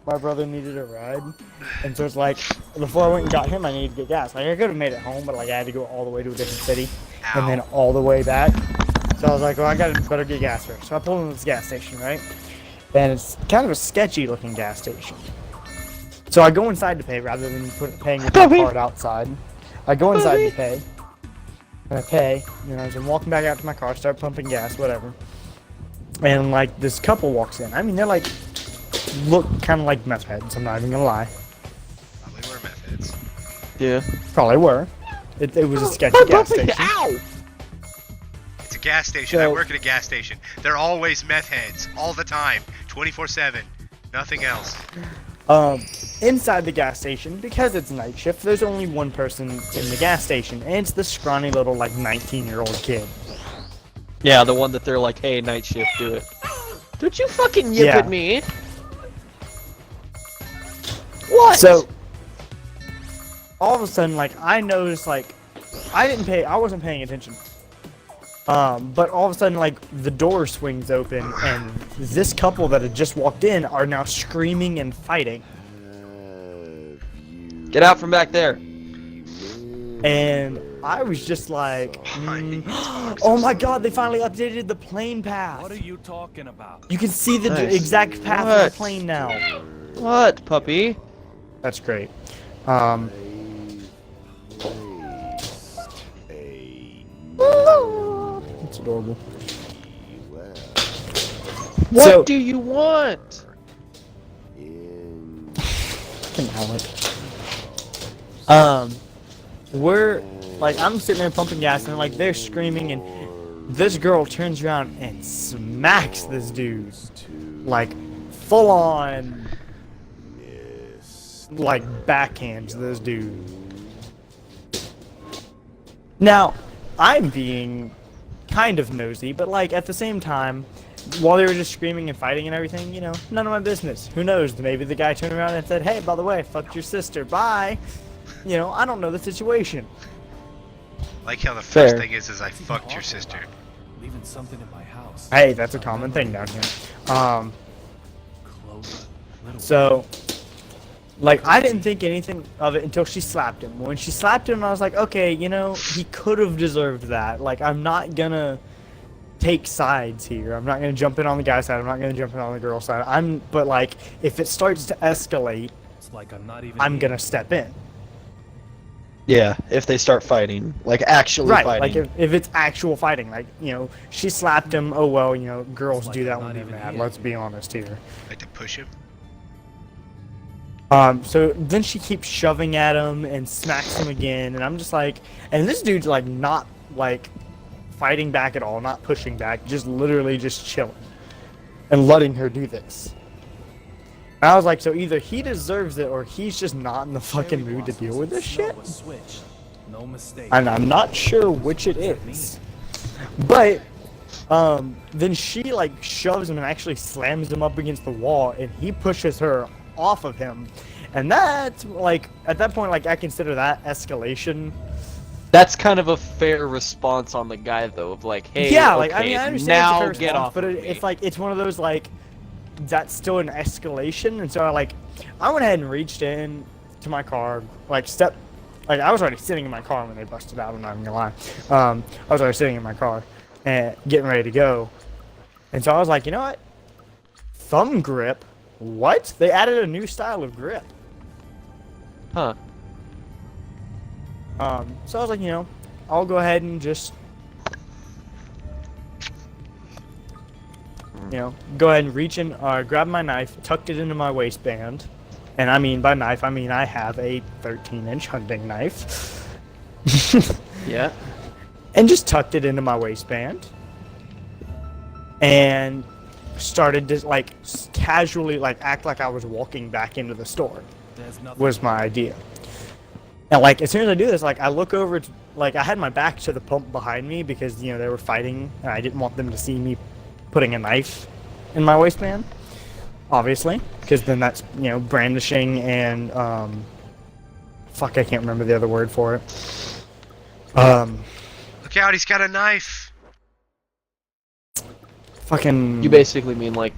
my brother needed a ride, and so it's like, before I went and got him, I needed to get gas. Like, I could have made it home, but like I had to go all the way to a different city, and then all the way back. So I was like, well, I gotta better get gas first. So I pulled into this gas station, right? And it's kind of a sketchy looking gas station. So I go inside to pay rather than paying with my card outside. I go inside to pay, and I pay. You know, as I'm walking back out to my car, start pumping gas, whatever. And like this couple walks in. I mean, they're like, look kind of like meth heads. I'm not even gonna lie. Probably were meth heads. Yeah. Probably were. It was a sketchy gas station. Ow! It's a gas station. I work at a gas station. They're always meth heads, all the time, 24/7. Nothing else. Inside the gas station, because it's night shift, there's only one person in the gas station, and it's the scrawny little like 19-year-old kid. Yeah, the one that they're like, hey, night shift, do it. Don't you fucking yip Yeah. at me? What? So all of a sudden, like I noticed, like I wasn't paying attention. But all of a sudden, like the door swings open, and this couple that had just walked in are now screaming and fighting. Get out from back there. And I was just like, oh my god, they finally updated the plane path. What are you talking about? You can see the Nice. exact path of What? the plane now. What, puppy? That's great. It's adorable. What So- do you want? Fucking Alec. We're like, I'm sitting there pumping gas, and like they're screaming, and this girl turns around and smacks this dude, like full on, like backhands this dude. Now, I'm being kind of nosy, but like at the same time, while they were just screaming and fighting and everything, you know, none of my business. Who knows? Maybe the guy turned around and said, hey, by the way, fucked your sister, bye. You know, I don't know the situation. Like how the Fair. first thing is I fucked your sister. Leaving something in my house. Hey, that's a common thing down here. Clover, little So, like, I didn't think anything of it until she slapped him. When she slapped him, I was like, okay, you know, he could have deserved that. Like, I'm not gonna take sides here. I'm not gonna jump in on the guy's side. I'm not gonna jump in on the girl's side. But like, if it starts to escalate, It's like I'm not even I'm here. gonna step in. Yeah, if they start fighting. Like, actually Right, fighting. like if it's actual fighting, like, you know, she slapped him, oh well, you know, girls like do that I'm when not they're even mad, here. let's be honest here. Like to push him. So then she keeps shoving at him and smacks him again, and I'm just like, and this dude's like not like fighting back at all, not pushing back, just literally just chilling and letting her do this. And I was like, so either he deserves it or he's just not in the fucking mood to deal with this shit. Was switched. No mistake. And I'm not sure which it is. But then she like shoves him and actually slams him up against the wall, and he pushes her off of him. And that's like, at that point, like I consider that escalation. That's kind of a fair response on the guy, though, of like, hey, Yeah, okay, like I mean, I understand now it's a fair get response, off but of me. it's like it's one of those like that's still an escalation, and so I went ahead and reached in to my car, like I was already sitting in my car when they busted out. I'm not even gonna lie. I was already sitting in my car and getting ready to go, and so I was like, you know what? Thumb grip? What? They added a new style of grip. Huh. So I was like, you know, I'll go ahead and just go ahead and reach in, grab my knife, tucked it into my waistband. And I mean by knife, I mean I have a 13-inch hunting knife. Yeah. And just tucked it into my waistband. And started to, like, casually, like, act like I was walking back into the store. Was my idea. And, like, as soon as I do this, like, I look over, like, I had my back to the pump behind me because, they were fighting, and I didn't want them to see me putting a knife in my waistband, obviously, because then that's, brandishing and, fuck, I can't remember the other word for it. Look out, he's got a knife! Fucking... You basically mean, like...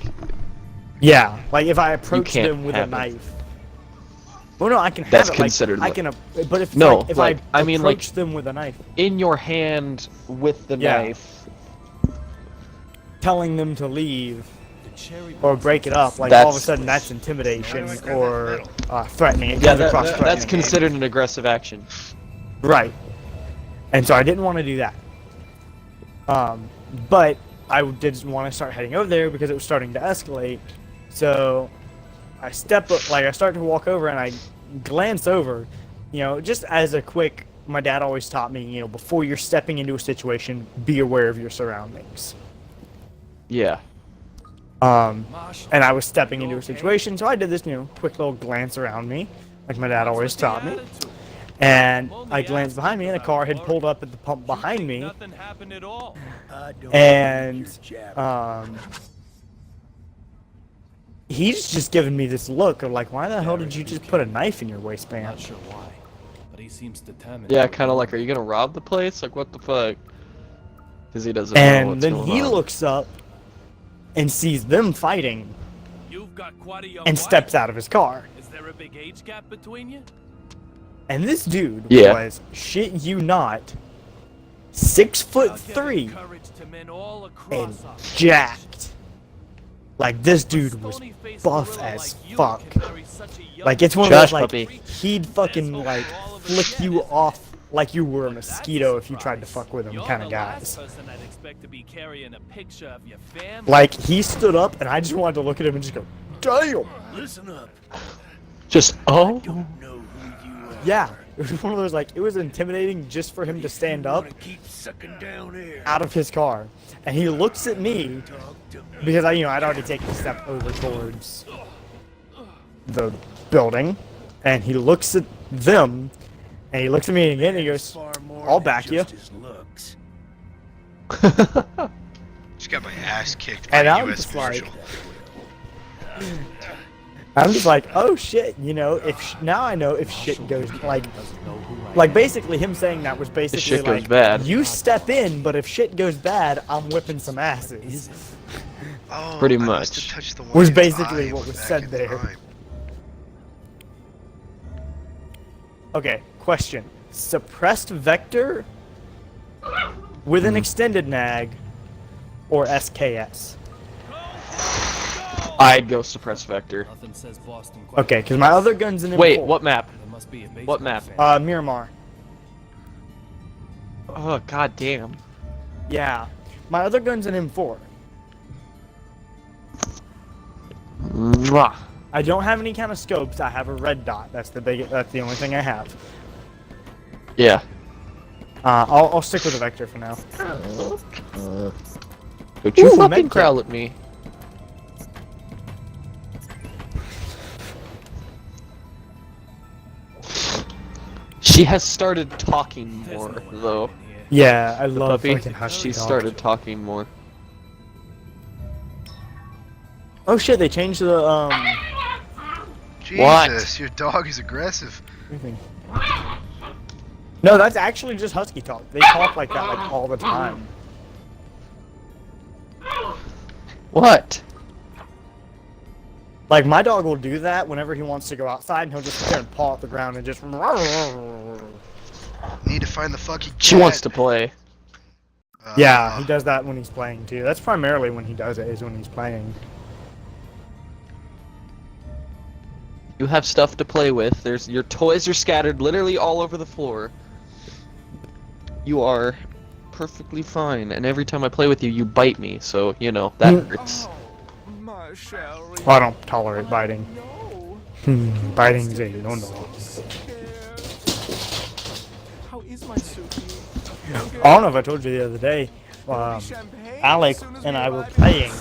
Yeah, like, if I approach can't them with a have it. knife... Well, no, I can have That's it, considered like, I can, but if, No, like, if like, I mean, like, approach them with a knife... In your hand with the Yeah. knife. Telling them to leave, or break it up, like, all of a sudden that's intimidation, or, threatening. It Yeah, comes across that's threatening. considered an aggressive action. Right. And so I didn't want to do that. But I did want to start heading over there because it was starting to escalate. So I start to walk over and I glance over, just as a quick, my dad always taught me, before you're stepping into a situation, be aware of your surroundings. Yeah. And I was stepping into a situation, so I did this, quick little glance around me, like my dad always taught me. And I glanced behind me, and a car had pulled up at the pump behind me. And he's just giving me this look of like, why the hell did you just put a knife in your waistband? Not sure why, but he seems determined. Yeah, kind of like, are you gonna rob the place? Like, what the fuck? Because he doesn't know And what's then going he on. looks up and sees them fighting and steps out of his car. Is there a big age gap between you? And this dude Yeah. was, shit you not, 6'3" and jacked. Like, this dude was buff as fuck. Like, it's one of those, Josh, like, puppy. he'd fucking, like, flick you off like you were a mosquito if you tried to fuck with him kind of guys. Like, he stood up, and I just wanted to look at him and just go, damn! Listen up. Just, oh? Yeah, it was one of those, like, it was intimidating just for him to stand up Keep sucking down air. out of his car. And he looks at me, because I'd already taken a step over towards the building, and he looks at them, and he looks at me again, and he goes, I'll back you. Just got my ass kicked by And a I'm U.S. just like, Marshal. I'm just like, oh shit, now I know if shit goes, like basically him saying that was basically shit goes like, bad. you step in, but if shit goes bad, I'm whipping some asses. Oh, Pretty I must much. have touched the one Was in basically time what was back said in there. time. Okay, question. Suppressed vector with an extended nag or SKS? I'd go suppress vector. Nothing says Boston quite Okay, because my other gun's an M4. Wait, what map? There must be a What map? Miramar. Oh, god damn. Yeah. My other gun's an M4. Mwah. I don't have any kind of scopes. I have a red dot. That's the only thing I have. Yeah. I'll stick with the vector for now. Don't you Ooh, fucking medkit. growl at me. She has started talking more, though. Yeah, I The love puppy, fucking husky she dog. started talking more. Oh shit, they changed the Jesus, your dog is aggressive. everything. No, that's actually just husky talk. They talk like that like all the time. What? Like my dog will do that whenever he wants to go outside, and he'll just sit there and paw at the ground and just. Need to find the fucking cat. She wants to play. Yeah, he does that when he's playing too. That's primarily when he does it, is when he's playing. You have stuff to play with. Your toys are scattered literally all over the floor. You are perfectly fine, and every time I play with you, you bite me, so, that hurts. shall Oh, I don't tolerate biting. Biting's a no-no. How is my Suki? I don't know if I told you the other day, Alec and I were playing.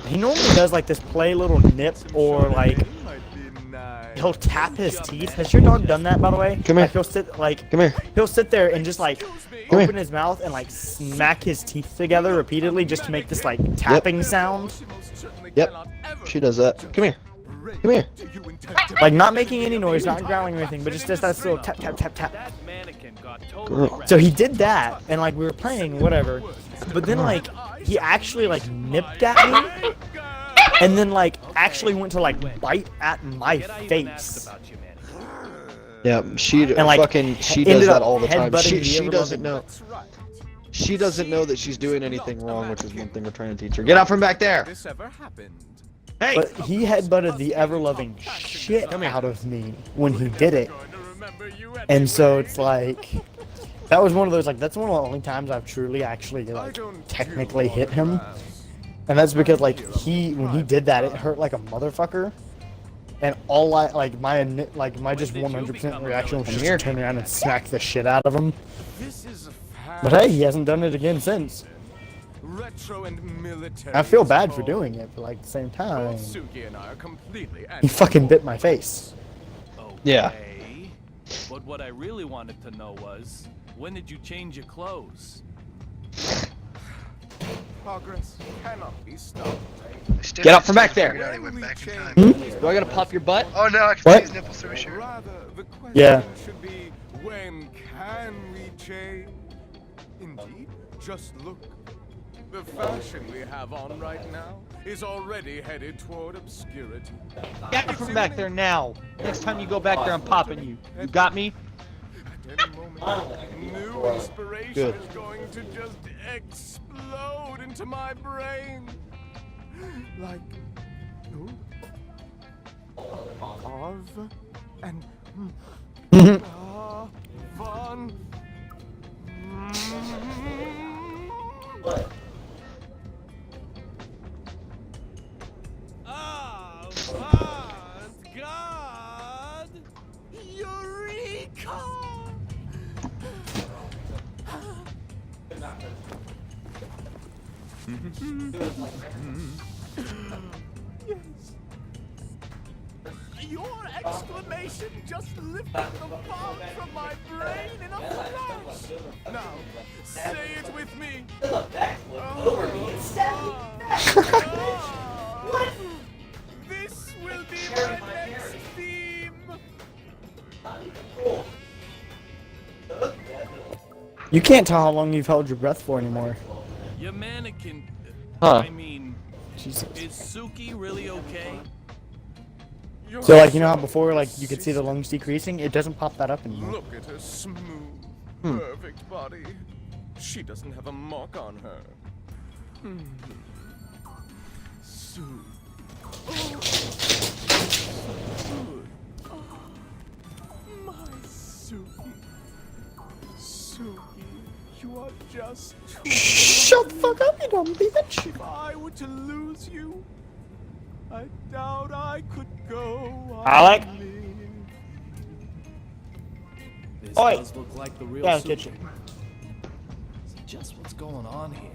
He normally does like this play little nip or like he'll tap his teeth. Has your dog done that, by the way? Come here. Like he'll sit like Come here. He'll sit there and just like Come open his mouth and like smack his teeth together repeatedly just to make this like tapping sound. Yep. She does that. Come here. Come here. Like not making any noise, not growling or anything, but just does that little tap tap tap tap. So he did that, and like we were playing, whatever. But then like he actually like nipped at me, and then like actually went to like bite at my face. Yeah, she And, like, fucking she ended does that up all the time. headbutting She the she doesn't know. She doesn't know that she's doing anything wrong, which is one thing we're trying to teach her. Get out from back there. This ever happened? Hey. But he headbutted the ever-loving shit out of me when he did it. And so it's like, that was one of those, like, that's one of the only times I've truly actually, like, technically hit him. And that's because, like, when he did that, it hurt like a motherfucker. And all my just 100% reaction was just to turn around and smack the shit out of him. But hey, he hasn't done it again since. Retro and military. I feel bad for doing it, but like at the same time, Suki and I are completely he fucking bit my face. Yeah. Okay. But what I really wanted to know was, when did you change your clothes? Progress cannot be stopped. Get out from back there. He went back in time. Do I gotta pop your butt? Oh no, I can What? see his nipples through his shirt. Rather, the question Yeah. should be, when can we change? Indeed, just look. The fashion we have on right now is already headed toward obscurity. Get out from back there now. Next time you go back there, I'm popping you. You got me? At any moment, new inspiration Good. is going to just explode into my brain. Like, ooh, Arv and Von. God! Eureka! Yes. Your exclamation just lifted the fog from my brain in a flash. Now, say it with me. This will be my next theme. You can't tell how long you've held your breath for anymore. Your mannequin. Huh. I mean, Jesus. is Suki really okay? So like, you know how before like you could see the lungs decreasing? It doesn't pop that up anymore. Look at her smooth, perfect body. She doesn't have a mark on her. Sue. Oh. Good. Oh. My Suki. Suki, you are just too Shut the fuck up, you dumb bitch! If I were to lose you, I doubt I could go on. Alec? This Oi. does look like the real Yeah, Suki. kitchen. So just what's going on here?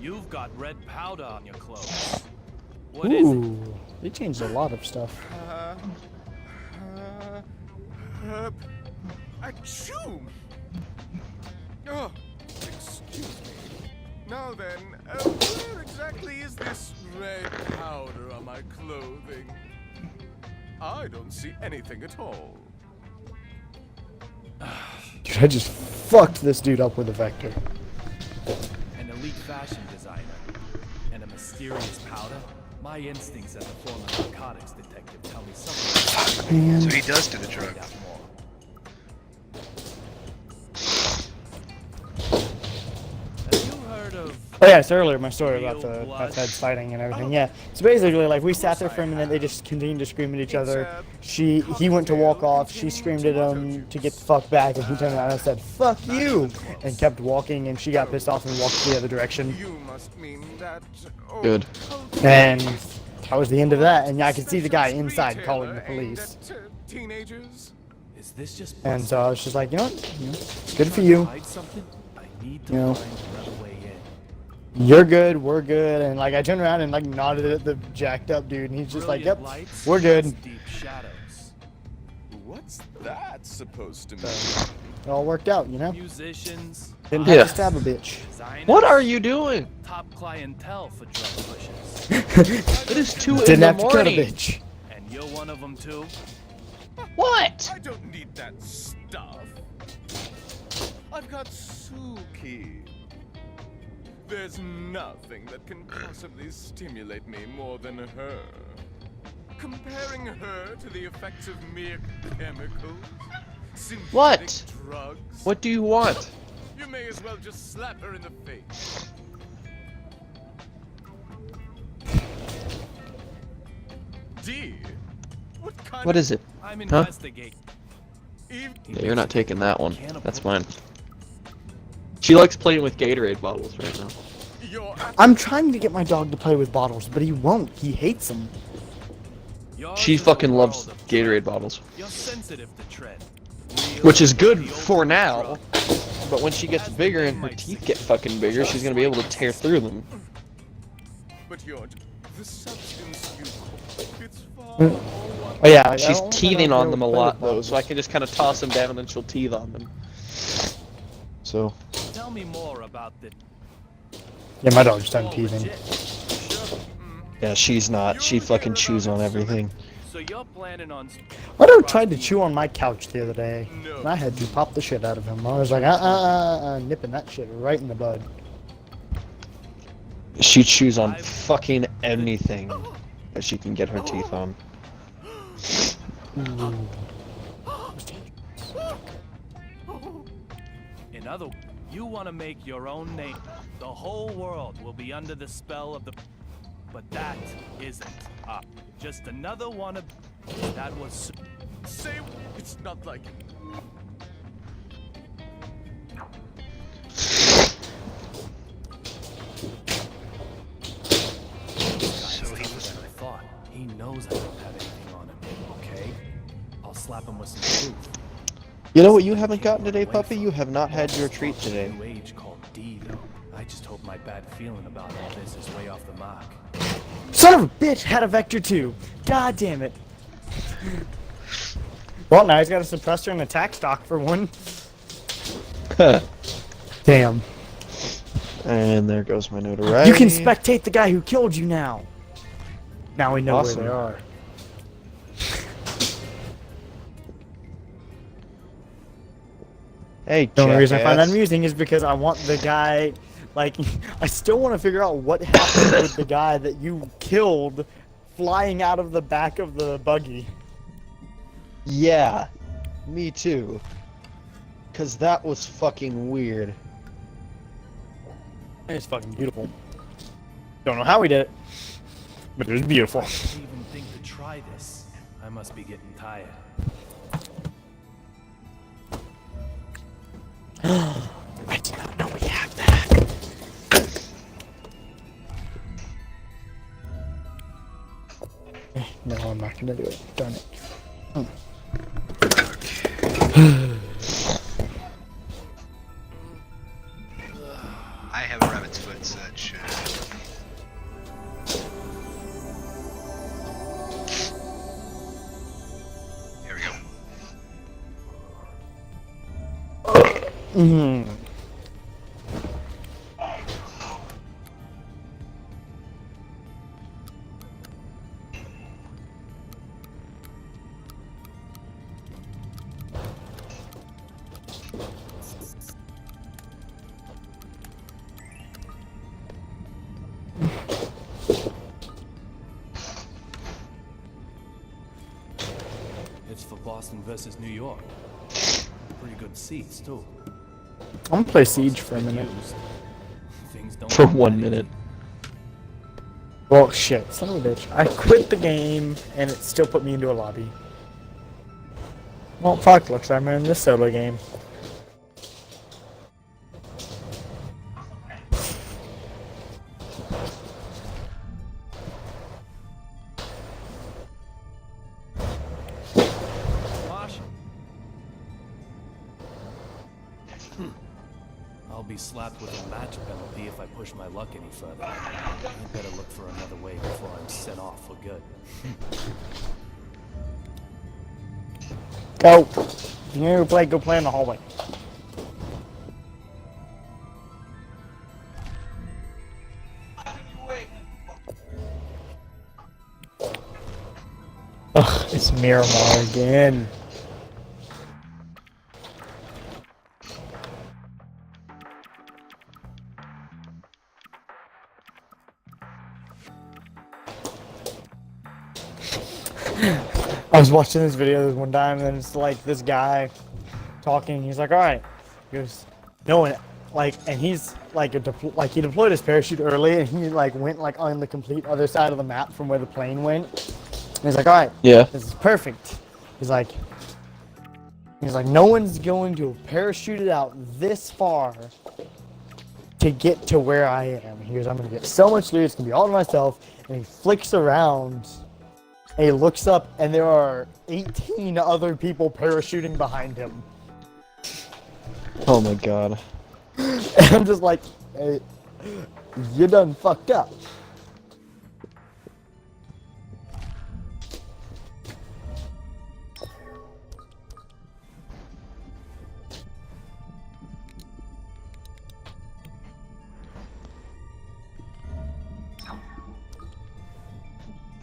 You've got red powder on your clothes. What is it? Ooh, they changed a lot of stuff. Achoo! Oh, excuse me. Now then, where exactly is this red powder on my clothing? I don't see anything at all. Dude, I just fucked this dude up with a vector. An elite fashion designer and a mysterious powder? My instincts as a former narcotics detective tell me something. Fuck, man. So he does do the drug. Have you heard of Oh yeah, it's earlier my story about the feds fighting and everything. Yeah, so basically, like we sat there for a minute. They just continued to scream at each other. He went to walk off. She screamed at him to get the fuck back, and he turned around and said "fuck you" and kept walking. And she got pissed off and walked the other direction. Good. And that was the end of that. And I could see the guy inside calling the police. Teenagers? Is this just And so I was just like, you know what? It's good for you. hide something? I need to You know. find another way in. You're good, we're good, and like I turned around and like nodded at the jacked up dude, and he's just like, "Yep, Lights, we're good." deep shadows. What's that supposed to mean? It all worked out, you know. Musicians, Didn't have Yeah. to stab a bitch. designers, What are you doing? top clientele for drug pushers. It is 2 in Didn't the have to cut a morning. bitch. And you're one of them too? What? I don't need that stuff. I've got Suki. There's nothing that can possibly stimulate me more than her. Comparing her to the effects of mere chemicals, synthetic What? drugs. What do you want? You may as well just slap her in the face. D? What kind What of is it? I'm Huh? investigating. Yeah, you're not taking that one. That's mine. She likes playing with Gatorade bottles right now. I'm trying to get my dog to play with bottles, but he won't. He hates them. She fucking loves Gatorade bottles. You're sensitive to trend. Which is good for now, but when she gets bigger and her teeth get fucking bigger, she's gonna be able to tear through them. But you're the substance you it's far Mm. Oh yeah, I She's don't want my teething dog on to them a play with lot though, bottles. so I can just kind of toss them down and then she'll teeth on them. So, Tell me more about the Yeah, my dog's done teething. yeah, she's not. She fucking chews on everything. So you're planning on My dog tried to chew on my couch the other day, and I had to pop the shit out of him. I was like, nipping that shit right in the bud. She chews on fucking anything that she can get her teeth on. In other words, you want to make your own name. The whole world will be under the spell of the... But that isn't up. Just another one of... That was... Say it's not like So he was. I thought. He knows I don't have anything on him, okay? I'll slap him with some proof. You know what you haven't gotten today, puppy? You have not had your treat today. New age called D, though. I just hope my bad feeling about all this is way off the mark. Son of a bitch had a Vector 2. God damn it. Well, now he's got a suppressor and attack stock for one. Damn. And there goes my notoriety. You can spectate the guy who killed you now. Now we know Awesome. where they are. Hey, The only reason I find that jackass. amusing is because I want the guy, like, I still want to figure out what happened with the guy that you killed flying out of the back of the buggy. Yeah, me too. Cause that was fucking weird. It's fucking beautiful. Don't know how we did it, but it was beautiful. I didn't even think to try this. I must be getting tired. I did not know we had that. No, I'm not gonna do it. Darn it. I have a rabbit's foot, so that should. Here we go. Mm. It's for Boston versus New York. Pretty good seats, too. I'm gonna play Siege for a minute. things don't For mean 1 anything. minute. Well, shit, son of a bitch. I quit the game, and it still put me into a lobby. Well, fuck, looks like I'm in this solo game. Wash. I'll be slapped with a match penalty if I push my luck any further. I'd better look for another way before I'm sent off for good. Go! If you need to play, go play in the hallway. Ugh, it's Miramar again. I was watching this video this one time, and it's like this guy talking. He's like, "All right," he goes, "No one like," and he's like, he deployed his parachute early, and he like went like on the complete other side of the map from where the plane went. And he's like, "All right, Yeah. this is perfect." He's like, "No one's going to parachute it out this far to get to where I am." He goes, "I'm gonna get so much loot, it's gonna be all to myself." And he flicks around. And he looks up, and there are 18 other people parachuting behind him. Oh my god. And I'm just like, hey, you done fucked up.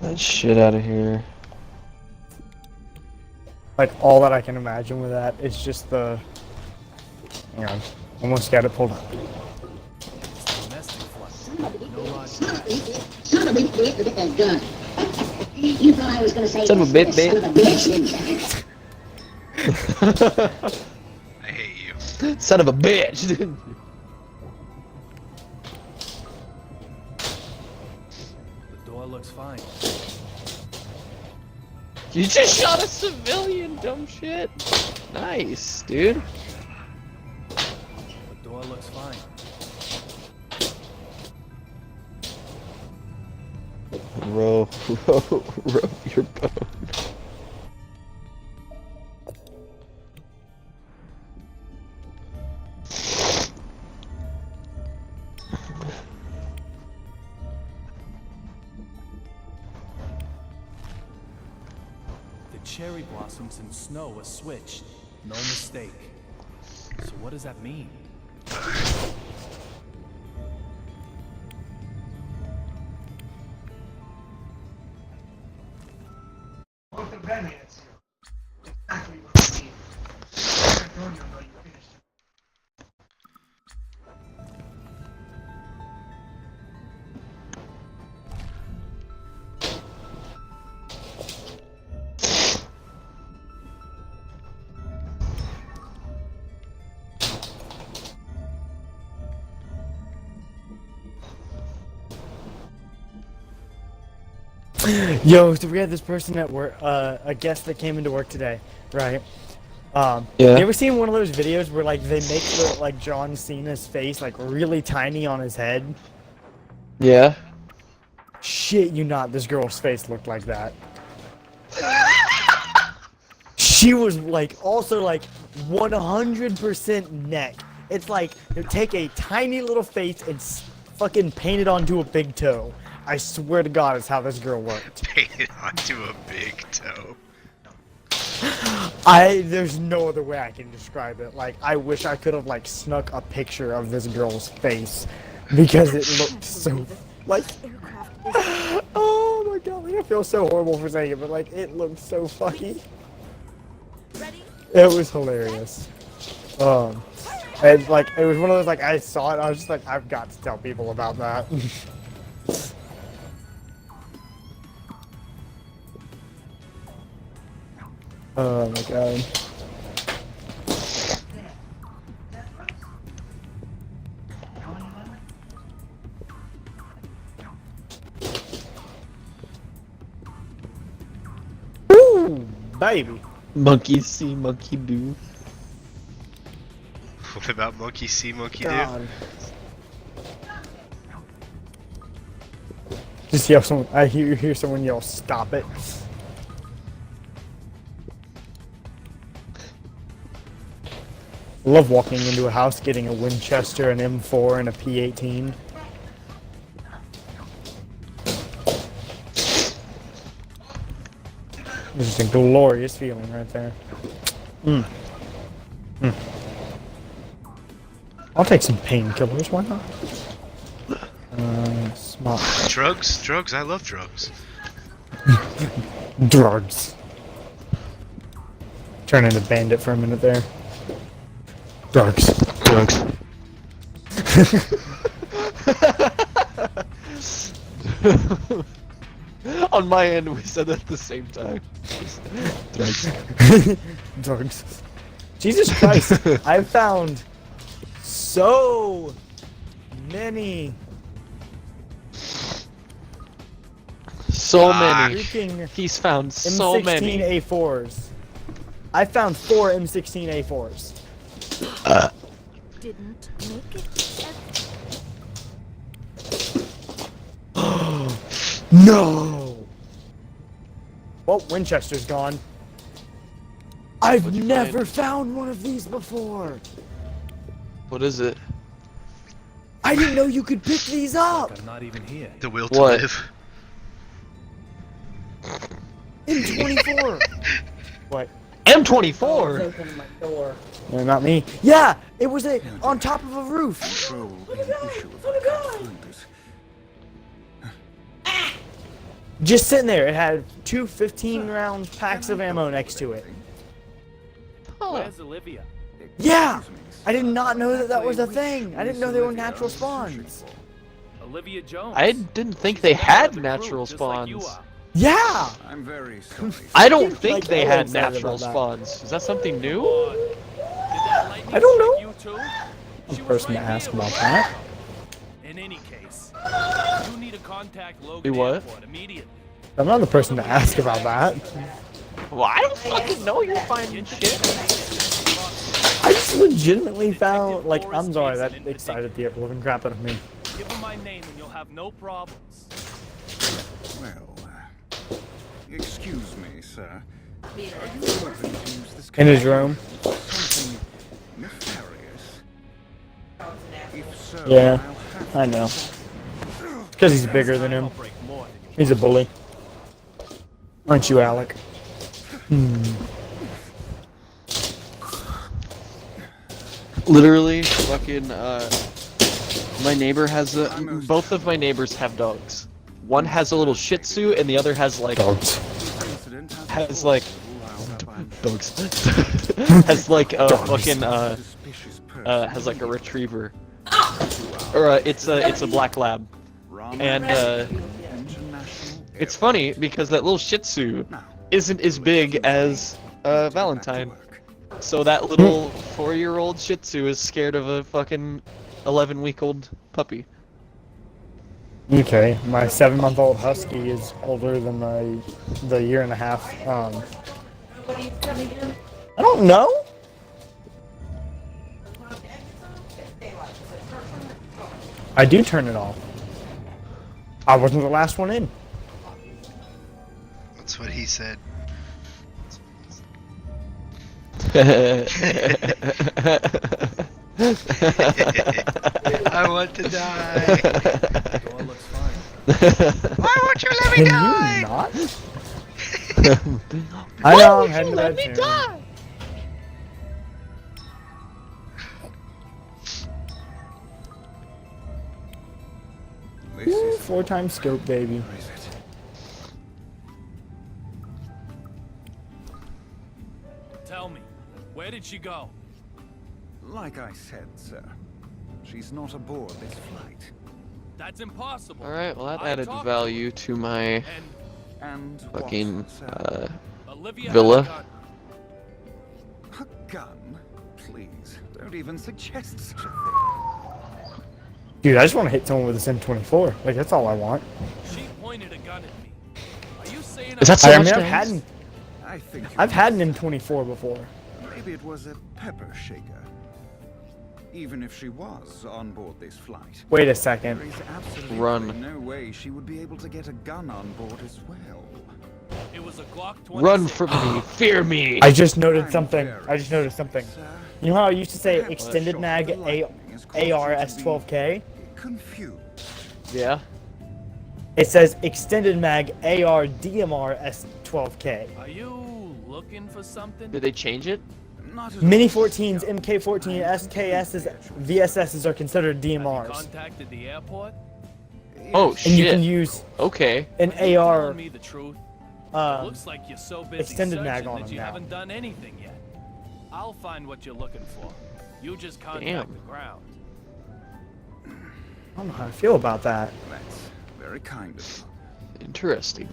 That shit out of here. Like, all that I can imagine with that is just the... Hang on. Almost got it pulled up. Domestic flight. Son of a No rod bitch, son of a bitch, look at that gun. You thought I was gonna say Son of a bitch, son of a bitch, didn't you? I hate you. Son of a bitch, dude. The door looks fine. You just shot a civilian, dumb shit. Nice, dude. The door looks fine. Row your boat. The cherry blossoms and snow are switched. No mistake. So what does that mean? Yo, so we had this person at work, a guest that came into work today, right? Yeah. You ever seen one of those videos where like they make like John Cena's face like really tiny on his head? Yeah. Shit, you not, this girl's face looked like that. She was like also like 100% neck. It's like you take a tiny little face and fucking paint it onto a big toe. I swear to God, it's how this girl worked. Painted onto a big toe. There's no other way I can describe it. Like, I wish I could have like snuck a picture of this girl's face because it looked so like. Oh my God, like, I feel so horrible for saying it, but like it looked so funny. It was hilarious. And like it was one of those like I saw it, I was just like I've got to tell people about that. Oh my God. baby. Monkey see, monkey do. What about monkey see, monkey do? God. Just yell someone. I hear someone yell, "Stop it!" I love walking into a house, getting a Winchester, an M4, and a P18. Just a glorious feeling right there. I'll take some painkillers. Why not? Smart. Drugs? Drugs? I love drugs. Drugs. Turn into bandit for a minute there. Drugs. Drugs. On my end, we said that at the same time. Drugs. Drugs. Jesus Christ! I've found so many. So many. Freaking He's found so many. M16 A4s. I found 4 M16 A4s. Didn't make it. No! Well, Winchester's gone. I've never found one of these before. What is it? I didn't know you could pick these up. I'm not even here. The will to What? live. M24. What? M24. No, not me. Yeah, it was on top of a roof. Control being an issue if I can't find it. Just sitting there. It had 2 15-round packs of ammo next to it. Where's Olivia? Yeah! I did not know that was a thing. I didn't know they were natural spawns. Olivia Jones. I didn't think they had natural spawns. Yeah! I'm very sorry. I don't think Like, they I'm had excited natural about that. spawns. Is that something new? I don't know. I'm the person to ask about that. In any case, you need to contact Logan Do what? Airport immediately. I'm not the person to ask about that. Well, I don't fucking know. You're finding shit. I just legitimately found, like, I'm sorry, that excited the ever-living crap out of me. Give him my name and you'll have no problems. Well, excuse me, sir. Are you hoping to use this In his car room. for something nefarious? If so, Yeah, I'll have I know. Because he's bigger than him. He's a bully. Aren't you, Alec? Literally, fucking, my neighbor has both of my neighbors have dogs. One has a little Shih Tzu, and the other has like dogs. Has like dogs. Has like a fucking has like a retriever. Or it's a black lab. And it's funny because that little Shih Tzu isn't as big as Valentine. So that little 4-year-old Shih Tzu is scared of a fucking 11-week-old puppy. Okay, my 7-month-old husky is older than the year and a half. I don't know. I do turn it off. I wasn't the last one in. That's what he said. I want to die. Door looks fine. Why won't you let me Can die? you not? I know, I'm heading to bed soon. This Ooh, is 4-time scope, baby. Where is it? Tell me, where did she go? Like I said, sir, she's not aboard this flight. That's impossible. Alright, well that I added talked value to my And fucking what, sir? Olivia villa. had a gun. A gun? Please, don't even suggest such a thing. Dude, I just want to hit someone with this M24. Like, that's all I want. She pointed a gun at me. Are you saying Is that so I much mean, to I've ask? had I think I've had an M24 before. maybe it was a pepper shaker. Even if she was on board this flight, Wait a second. there is absolutely Run. no way she would be able to get a gun on board as well. It was a Glock 26. Run from me, fear me. I just noted something. You know how I used to say extended mag AR-S12K? Confused. Yeah. It says extended mag AR DMR S12K. Are you looking for something? Did they change it? Not at Mini all. 14s, MK14, SKSs, VSSs are considered Have you DMRs. contacted the airport? Oh And shit. you can use Okay. an Are you AR telling me the truth? Looks like you're so busy extended mag searching on that them you now. haven't done anything yet. I'll find what you're looking for. You just contact Damn. the ground. I don't know how I feel about that. That's very kind of you. Interesting.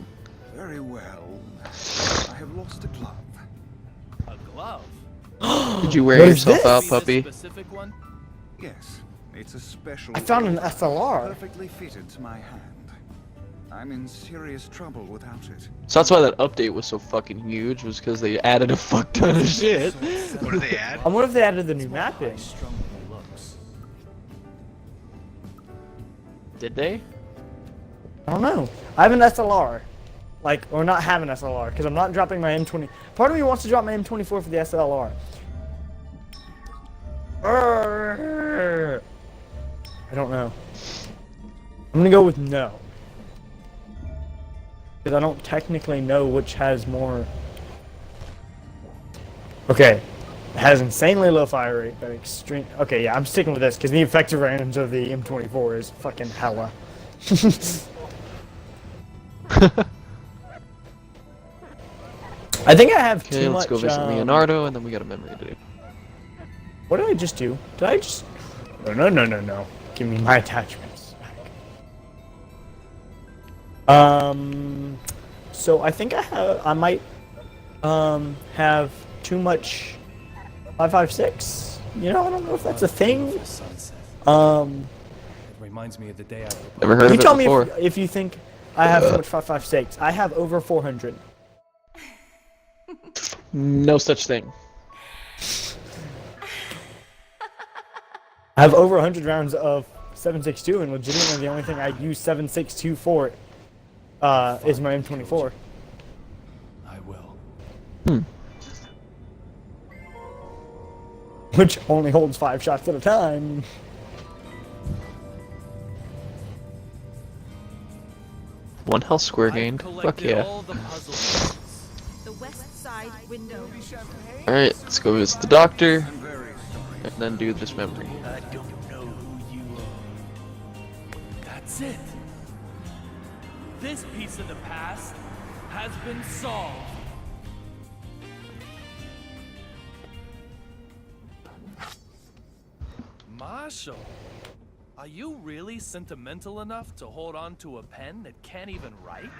Very well. I have lost a glove. A glove? Did you wear What is yourself this? out, This puppy? specific one? Yes, it's a special. I found an glove, SLR. perfectly fitted to my hand. I'm in serious trouble without it. So that's why that update was so fucking huge, was because they added a fuck ton of shit. What did they add? I wonder if they added the new mapping. Did they? I don't know. I have an SLR. Like, or not have an SLR, because I'm not dropping my M20. Part of me wants to drop my M24 for the SLR. I don't know. I'm gonna go with no. Because I don't technically know which has more. Okay. It has insanely low fire rate, but extreme. Okay, yeah, I'm sticking with this, because the effective range of the M24 is fucking hella. I think I have Okay, too let's much. go visit Leonardo, and then we got a memory to do. What did I just do? Did I just? No. Give me my attachments back. So I think I might have too much 5.56. You know, I don't know if that's a thing. It reminds me of the day I Never heard You of tell it me before. if you think I have too much 5.56. I have over 400. No such thing. I have over 100 rounds of 7.62, and legitimately the only thing I use 7.62 for is my M24. I will. Which only holds 5 shots at a time. One health square I've gained. Fuck collected yeah. all the puzzle pieces. The west side window. Alright, let's go visit the doctor, I'm very sorry. and then do this memory. I don't know who you are. That's it. This piece of the past has been solved. Marshall, are you really sentimental enough to hold on to a pen that can't even write?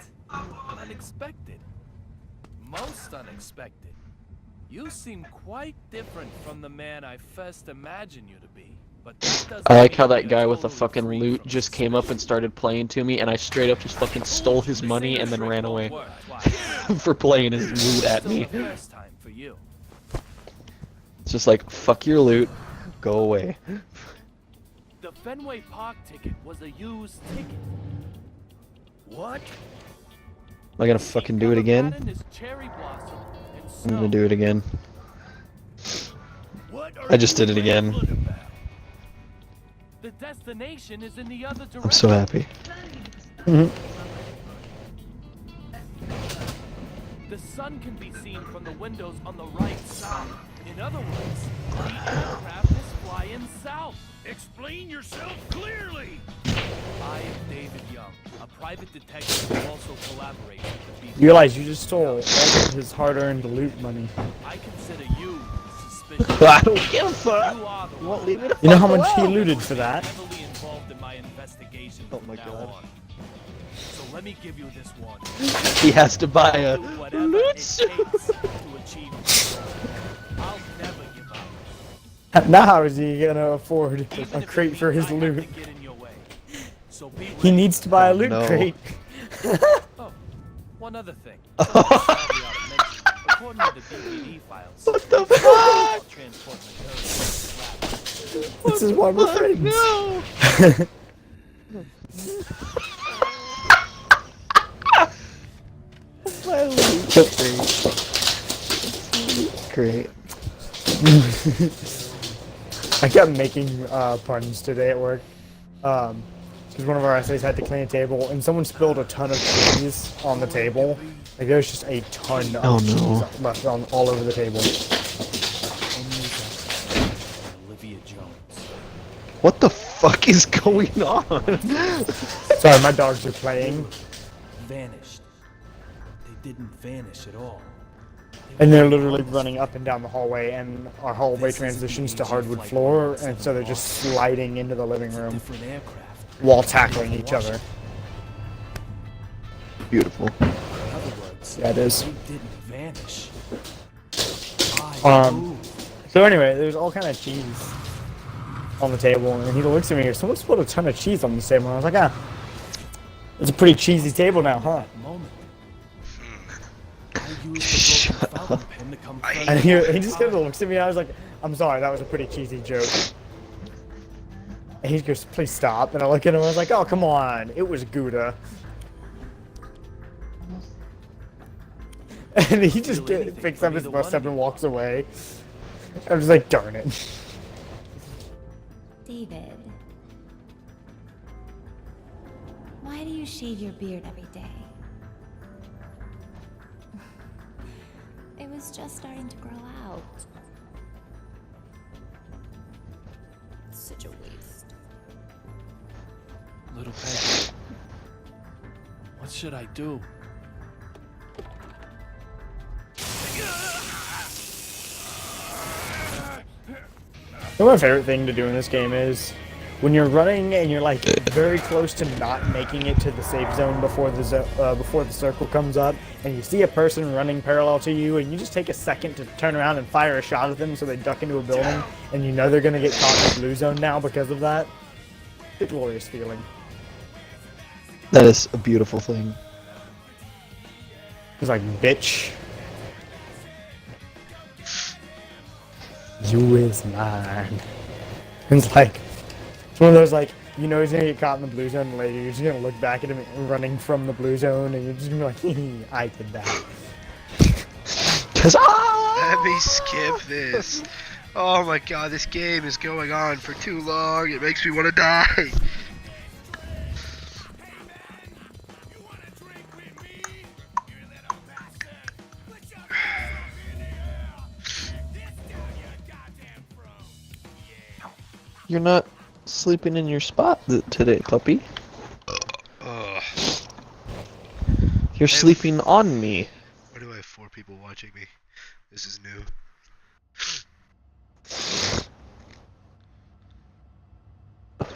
Unexpected. Most unexpected. You seem quite different from the man I first imagined you to be. But that doesn't I like how mean that you're guy with the totally fucking free loot from just came up and started playing to me, and I straight up just fucking stole his money and then ran away for playing his loot at Still me. the first time for you. It's just like, fuck your loot, go away. The Fenway Park ticket was a used ticket. What? Am I gonna fucking do it again? I'm gonna do it again. I just did it again. The destination is in the other direction. I'm so happy. The sun can be seen from the windows on the right side. In other words, the aircraft is flying south. Explain yourself clearly. I am David Young, a private detective who also collaborates with the You realize you just stole all of his hard-earned loot money. I consider you suspicious. I don't give a fuck. You are the Won't leave me the You know fuck how much he alone. looted for that? heavily involved in my investigation Oh from my now God. on. So let me give you this one. He has to buy a Do whatever loot it suit. takes to achieve my goal. I'll never give up. Now how is he gonna afford Even a if it crate for means his I have loot? to get in your way. So be He ready. needs to buy a Oh, loot no. crate. Oh, one other thing. Sorry, I ought to mention. According to the DVD files, What the fuck? transport material. This is why we're friends. No! Great. I kept making puns today at work. Because one of our essays had to clean a table, and someone spilled a ton of cheese on the table. Like, there was just a ton of cheese left on all over the table. Olivia Jones. What the fuck is going on? Sorry, my dogs are playing. Vanished. They didn't vanish at all. And they're literally running up and down the hallway, and our hallway transitions to hardwood floor, and so they're just sliding into the living room Different aircraft. while tackling each other. Beautiful. In other words, Yeah, it is. they didn't vanish. So anyway, there's all kind of cheese on the table, and he looks at me and goes, "Someone spilled a ton of cheese on this table." And I was like, "Ah, it's a pretty cheesy table now, huh?" Moment. I used the broken fountain pen to come further. And he just kind of looks at me, and I was like, "I'm sorry, that was a pretty cheesy joke." And he goes, "Please stop." And I look at him, and I was like, "Oh, come on, it was Gouda." And he just picks up his bus up and walks away. I was like, darn it. David, why do you shave your beard every day? It was just starting to grow out. It's such a waste. Little Peggy, what should I do? You know, my favorite thing to do in this game is when you're running and you're like very close to not making it to the safe zone before the circle comes up, and you see a person running parallel to you, and you just take a second to turn around and fire a shot at them so they duck into a building, and you know they're gonna get caught in the blue zone now because of that. It's a glorious feeling. That is a beautiful thing. It's like, bitch. You is mine. It's like, it's one of those, like, you know he's gonna get caught in the blue zone later, you're just gonna look back at him running from the blue zone, and you're just gonna be like, I did that. Let me skip this. Oh my god, this game is going on for too long. It makes me want to die. You're not sleeping in your spot today, puppy. You're sleeping on me. Why do I have 4 people watching me? This is new.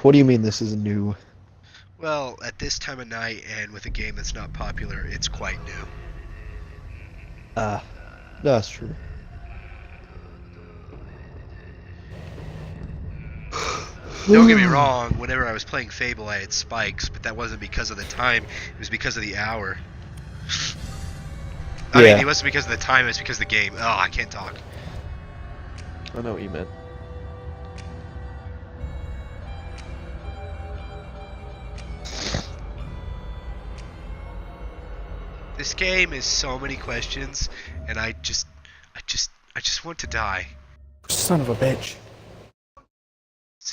What do you mean this is new? Well, at this time of night and with a game that's not popular, it's quite new. That's true. Don't get me wrong, whenever I was playing Fable I had spikes, but that wasn't because of the time, it was because of the hour. I mean, it wasn't because of the time, it was because of the game. Oh, I can't talk. I know what you meant. This game is so many questions, and I just want to die. Son of a bitch.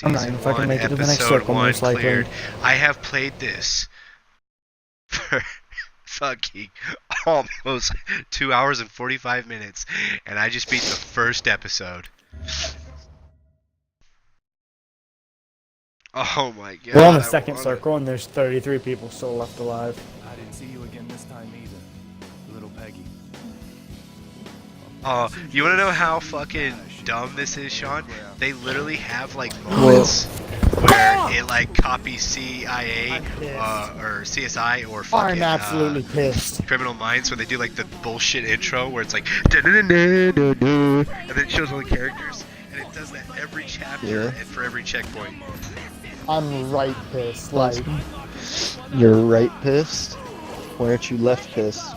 I'm not even Season fucking 1, make it to the next episode circle, 1 most likely. cleared. I have played this for fucking almost 2 hours and 45 minutes, and I just beat the first episode. Oh my god. We're on the second circle, and there's 33 people still left alive. I didn't see you again this time either, little Peggy. Oh, you wanna know how fucking dumb this is, Sean? They literally have like moments where it like copies CIA or CSI or fucking I'm absolutely pissed. Criminal Minds, where they do like the bullshit intro where it's like and then it shows all the characters, and it does that every chapter and for every checkpoint. I'm right pissed. Like, You're right pissed? Why aren't you left pissed?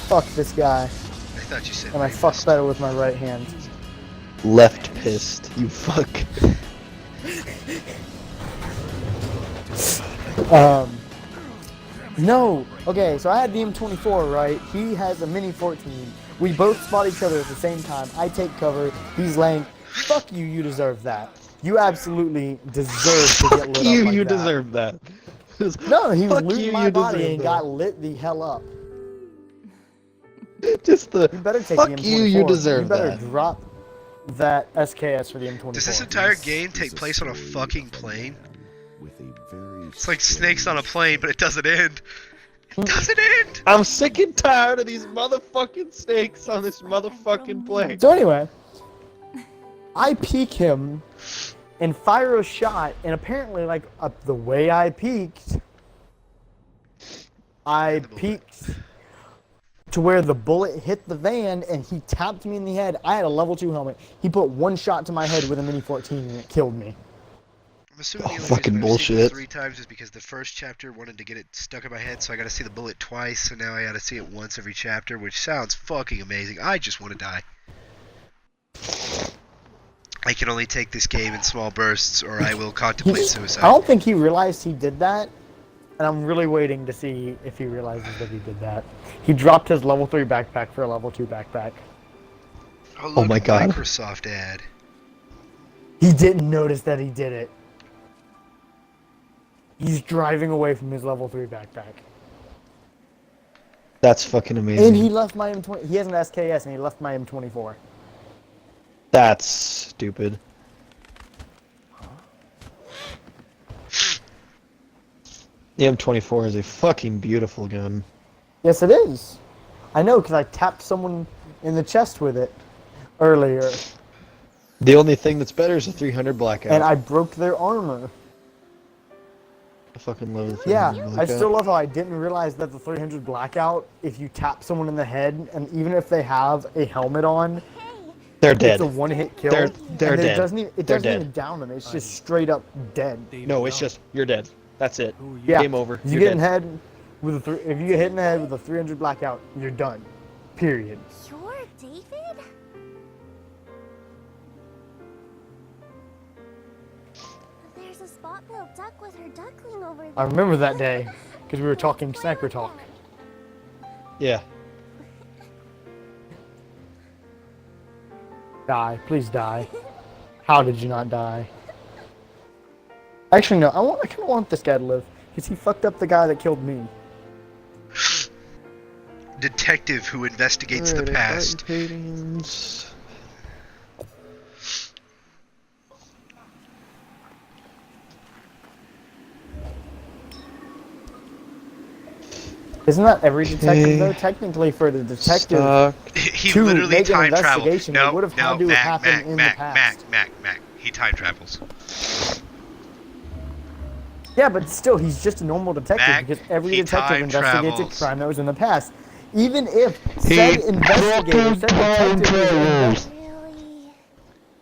fuck this guy. I thought you said. And I fuck better with my right hand. Left pissed. You fuck. No. Okay, so I had the M24, right? He has a Mini 14. We both spot each other at the same time. I take cover. He's laying. Fuck you. You deserve that. You absolutely deserve to get lit up like You that. deserve that. No, he was Fuck looting you, my you body deserve and that. got lit the hell up. Just the. You better take Fuck the M24. you deserve You better that. drop that SKS for the M24. Does this entire game take place on a fucking plane? It's like Snakes on a plane, but it doesn't end. It doesn't end! I'm sick and tired of these motherfucking snakes on this motherfucking plane. So anyway, I peek him and fire a shot, and apparently, like, the way I peeked to where the bullet hit the van, and he tapped me in the head. I had a level 2 helmet. He put one shot to my head with a Mini 14, and it killed me. I'm assuming the only fucking reason I've seen it bullshit. 3 times is because the first chapter wanted to get it stuck in my head, so I gotta see the bullet twice, so now I gotta see it once every chapter, which sounds fucking amazing. I just want to die. I can only take this game in small bursts, or I will contemplate suicide. I don't think he realized he did that, and I'm really waiting to see if he realizes that he did that. He dropped his level 3 backpack for a level 2 backpack. Oh my God. Microsoft ad. He didn't notice that he did it. He's driving away from his level 3 backpack. That's fucking amazing. And he left my M20. He has an SKS and he left my M24. That's stupid. The M24 is a fucking beautiful gun. Yes, it is. I know, because I tapped someone in the chest with it earlier. The only thing that's better is a 300 blackout. And I broke their armor. I fucking love the 300 Yeah, blackout. I still love how I didn't realize that the 300 blackout, if you tap someone in the head, and even if they have a helmet on, They're dead. it's a one-hit kill. They're and dead. It doesn't even, They're dead. even down them. It's just straight up dead. No, it's just you're dead. That's it. Yeah. Game over. You You're get in dead. head with if you get hit in the head with a 300 blackout, you're done. Period. You're David? There's a spot-billed duck with her duckling over there. I remember that day because we were talking sniper talk. Yeah. Die, please die. How did you not die? Actually, no. I kind of want this guy to live because he fucked up the guy that killed me. Detective who investigates the past. Isn't that every detective though? Technically, for the detective He to literally make an time traveled. investigation, it would have had to have happened in the past. Mac. He time travels. Yeah, but still, he's just a normal detective Mac, because every he detective time investigates travels. a crime that was in the past. Even if said investigator, said detective was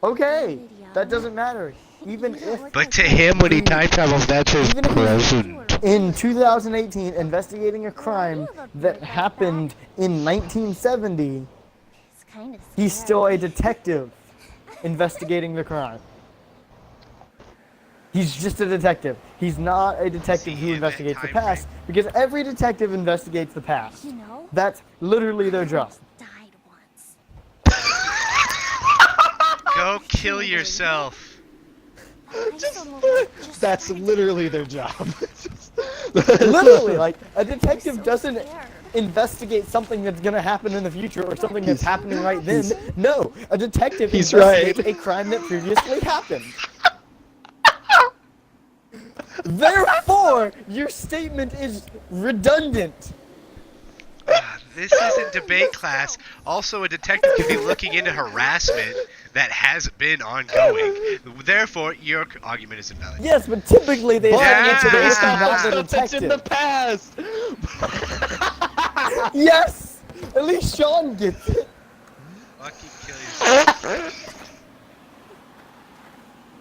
okay, that doesn't matter. Even if But to him, when he time travels, that's his present. in 2018 investigating a crime that happened in 1970, he's still a detective investigating the crime. He's just a detective. He's not a detective who investigates the past, because every detective investigates the past. That's literally their job. Go kill yourself. That's literally their job. Literally, like, a detective doesn't investigate something that's gonna happen in the future or something that's happening right then. No, a detective investigates a crime that previously happened. Therefore, your statement is redundant. This isn't debate class. Also, a detective could be looking into harassment that has been ongoing. Therefore, your argument is invalid. Yes, but typically they have to based on not the stuff that's in the detective. past. Yes! At least Sean gets it. Fucking kill yourself.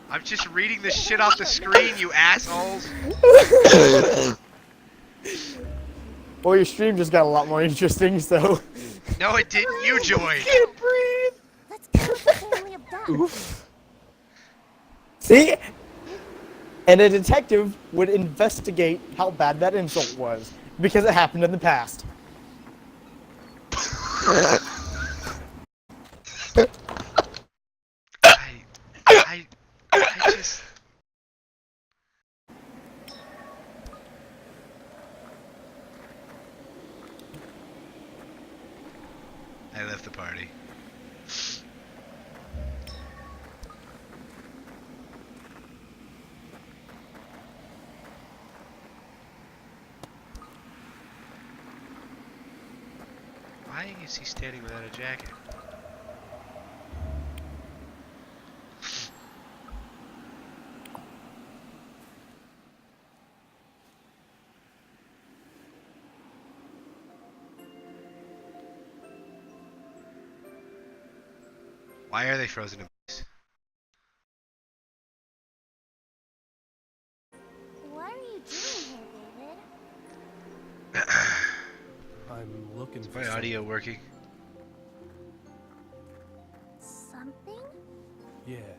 I'm just reading this shit off the screen, you assholes. Well, your stream just got a lot more interesting, so No, it didn't. You joined. Can't breathe. Let's go with the family of ducks. Oof. See? And a detective would investigate how bad that insult was, because it happened in the past. I just. I left the party. Why is he standing without a jacket? Why are they frozen in place? What are you doing here, David? I'm looking Is for my audio working? Something? Yeah,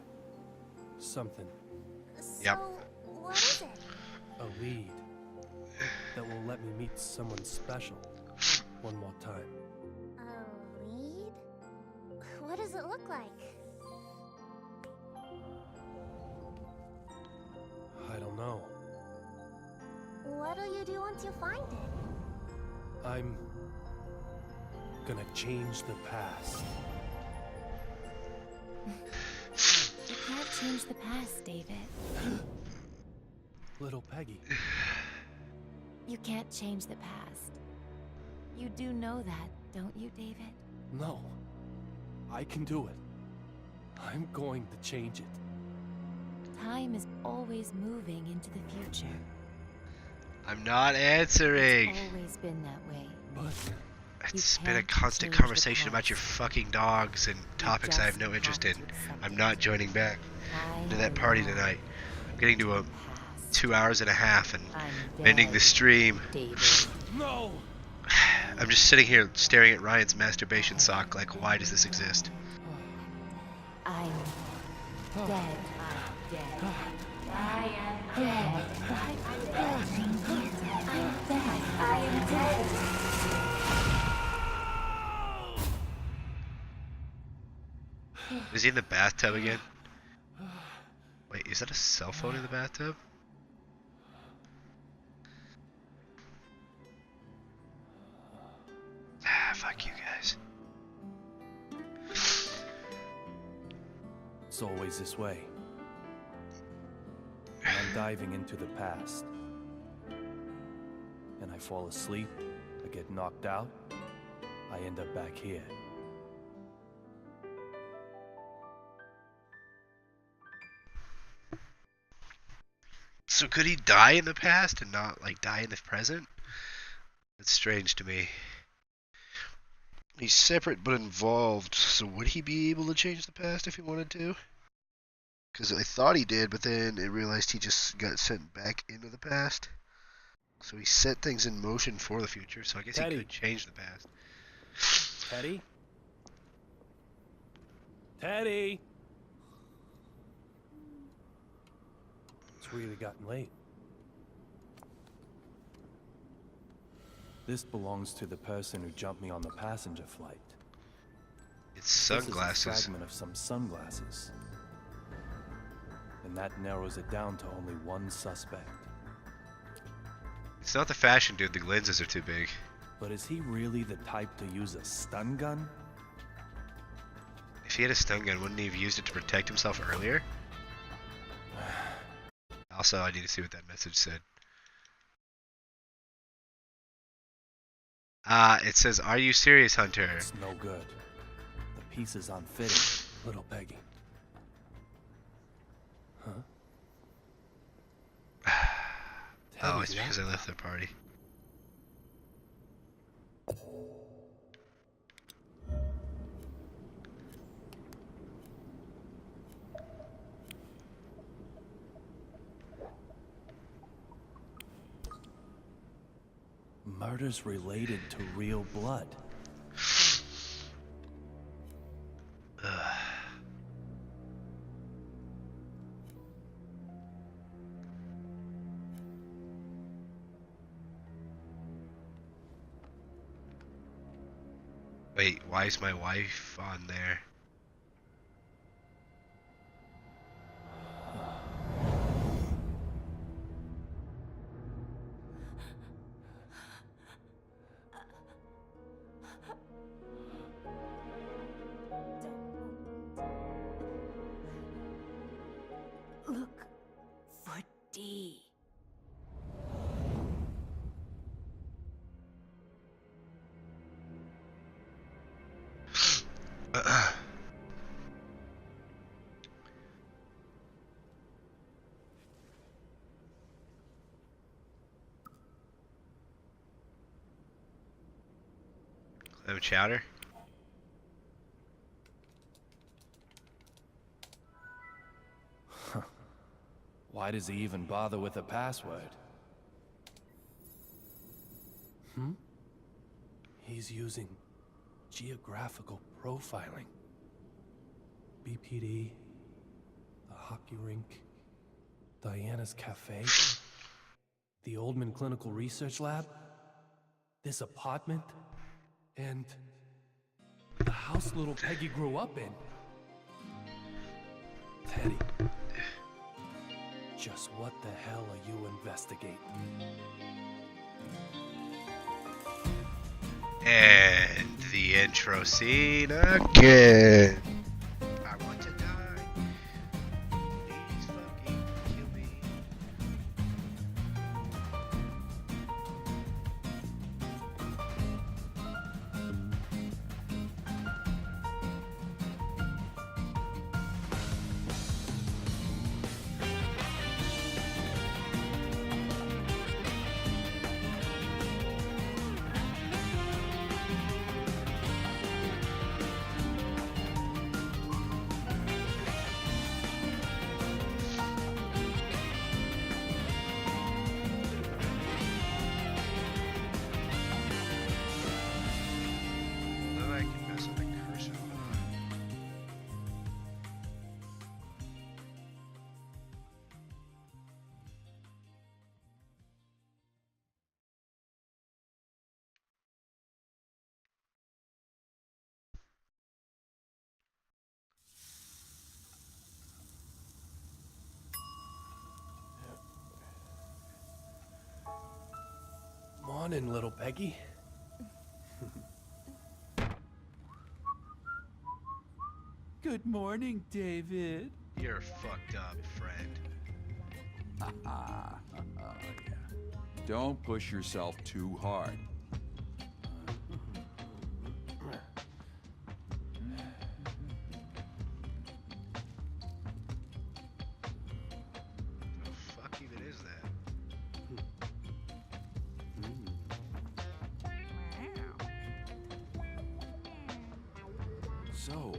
something. Yep. So, what is it? A lead that will let me meet someone special one more time. A lead? What does it look like? I don't know. What'll you do once you find it? I'm gonna change the past. You can't change the past, David. Little Peggy. You can't change the past. You do know that, don't you, David? No. I can do it. I'm going to change it. Time is always moving into the future. I'm not answering. It's always been that way. But It's been a can't constant change the conversation about your fucking dogs and topics I have no interest in. I'm not joining back to that party tonight. I'm getting to a 2 hours and a half and ending the stream. no. I'm just sitting here staring at Ryan's masturbation sock like, why does this exist? I'm dead. I am dead. I'm dead. I am dead. Is he in the bathtub again? Wait, is that a cell phone in the bathtub? Ah, fuck you guys. It's always this way. When I'm diving into the past, and I fall asleep, I get knocked out, I end up back here. So could he die in the past and not, like, die in the present? That's strange to me. He's separate but involved, so would he be able to change the past if he wanted to? Because I thought he did, but then I realized he just got sent back into the past. So he set things in motion for the future, so I guess Teddy. he could change the past. Teddy? Teddy! It's really gotten late. This belongs to the person who jumped me on the passenger flight. It's sunglasses. This is a fragment of some sunglasses. And that narrows it down to only one suspect. It's not the fashion dude, the lenses are too big. But is he really the type to use a stun gun? If he had a stun gun, wouldn't he have used it to protect himself earlier? Also, I need to see what that message said. It says, "Are you serious, Hunter?" It's no good. The piece is unfitting, little Peggy. Huh? Oh, it's because I left the party. Murders related to real blood. Wait, why is my wife on there? Look for D. Clam chowder? Why does he even bother with a password? He's using geographical profiling. BPD, the hockey rink, Diana's cafe, the Oldman Clinical Research Lab, this apartment, and the house little Peggy grew up in. Teddy, just what the hell are you investigating? And the intro scene again. I want to die. Please fucking kill me. Morning, little Peggy. Good morning, David. You're fucked up, friend. Yeah. Don't push yourself too hard. The fuck even is that? So,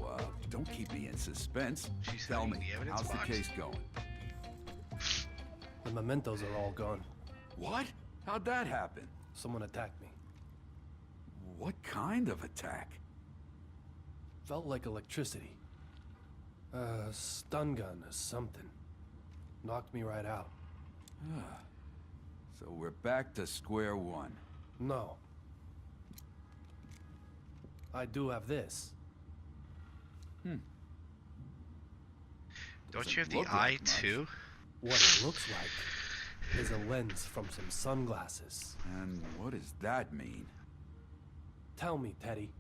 don't keep me in suspense. She's Tell hiding me, the evidence how's box. the case going? The mementos are all gone. What? How'd that happen? Someone attacked me. What kind of attack? Felt like electricity. Stun gun or something. Knocked me right out. So we're back to square one. No. I do have this. Don't you have the look eye like much. too? What it looks like is a lens from some sunglasses. And what does that mean? Tell me, Teddy.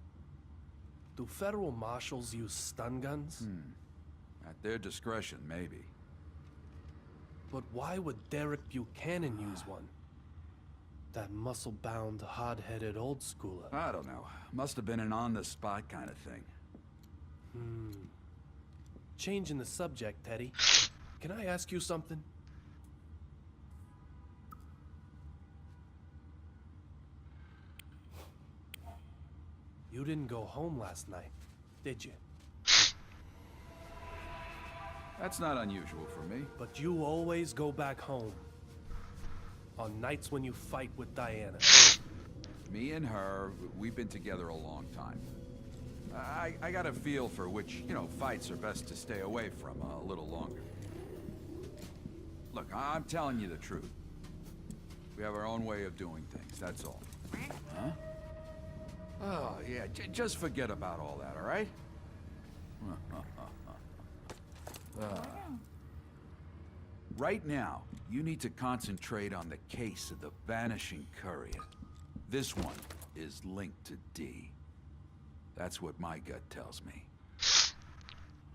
Do federal marshals use stun guns? At their discretion, maybe. But why would Derek Buchanan use one? That muscle-bound, hard-headed old schooler. I don't know. Must have been an on-the-spot kind of thing. Changing the subject, Teddy. Can I ask you something? You didn't go home last night, did you? That's not unusual for me. But you always go back home. On nights when you fight with Diana. Me and her, we've been together a long time. I got a feel for which, fights are best to stay away from a little longer. Look, I'm telling you the truth. We have our own way of doing things, that's all. Huh? Oh, yeah, just forget about all that, all right? Right now, you need to concentrate on the case of the vanishing courier. This one is linked to D. That's what my gut tells me.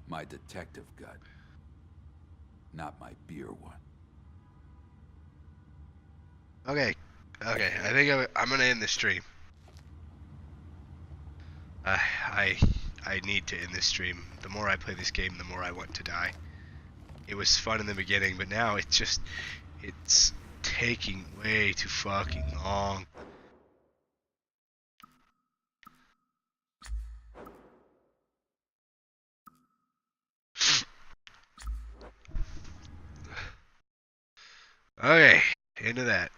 My detective gut. Not my beer one. Okay. Okay, I think I'm gonna end the stream. I need to end this stream. The more I play this game, the more I want to die. It was fun in the beginning, but now it's taking way too fucking long. Okay, into that.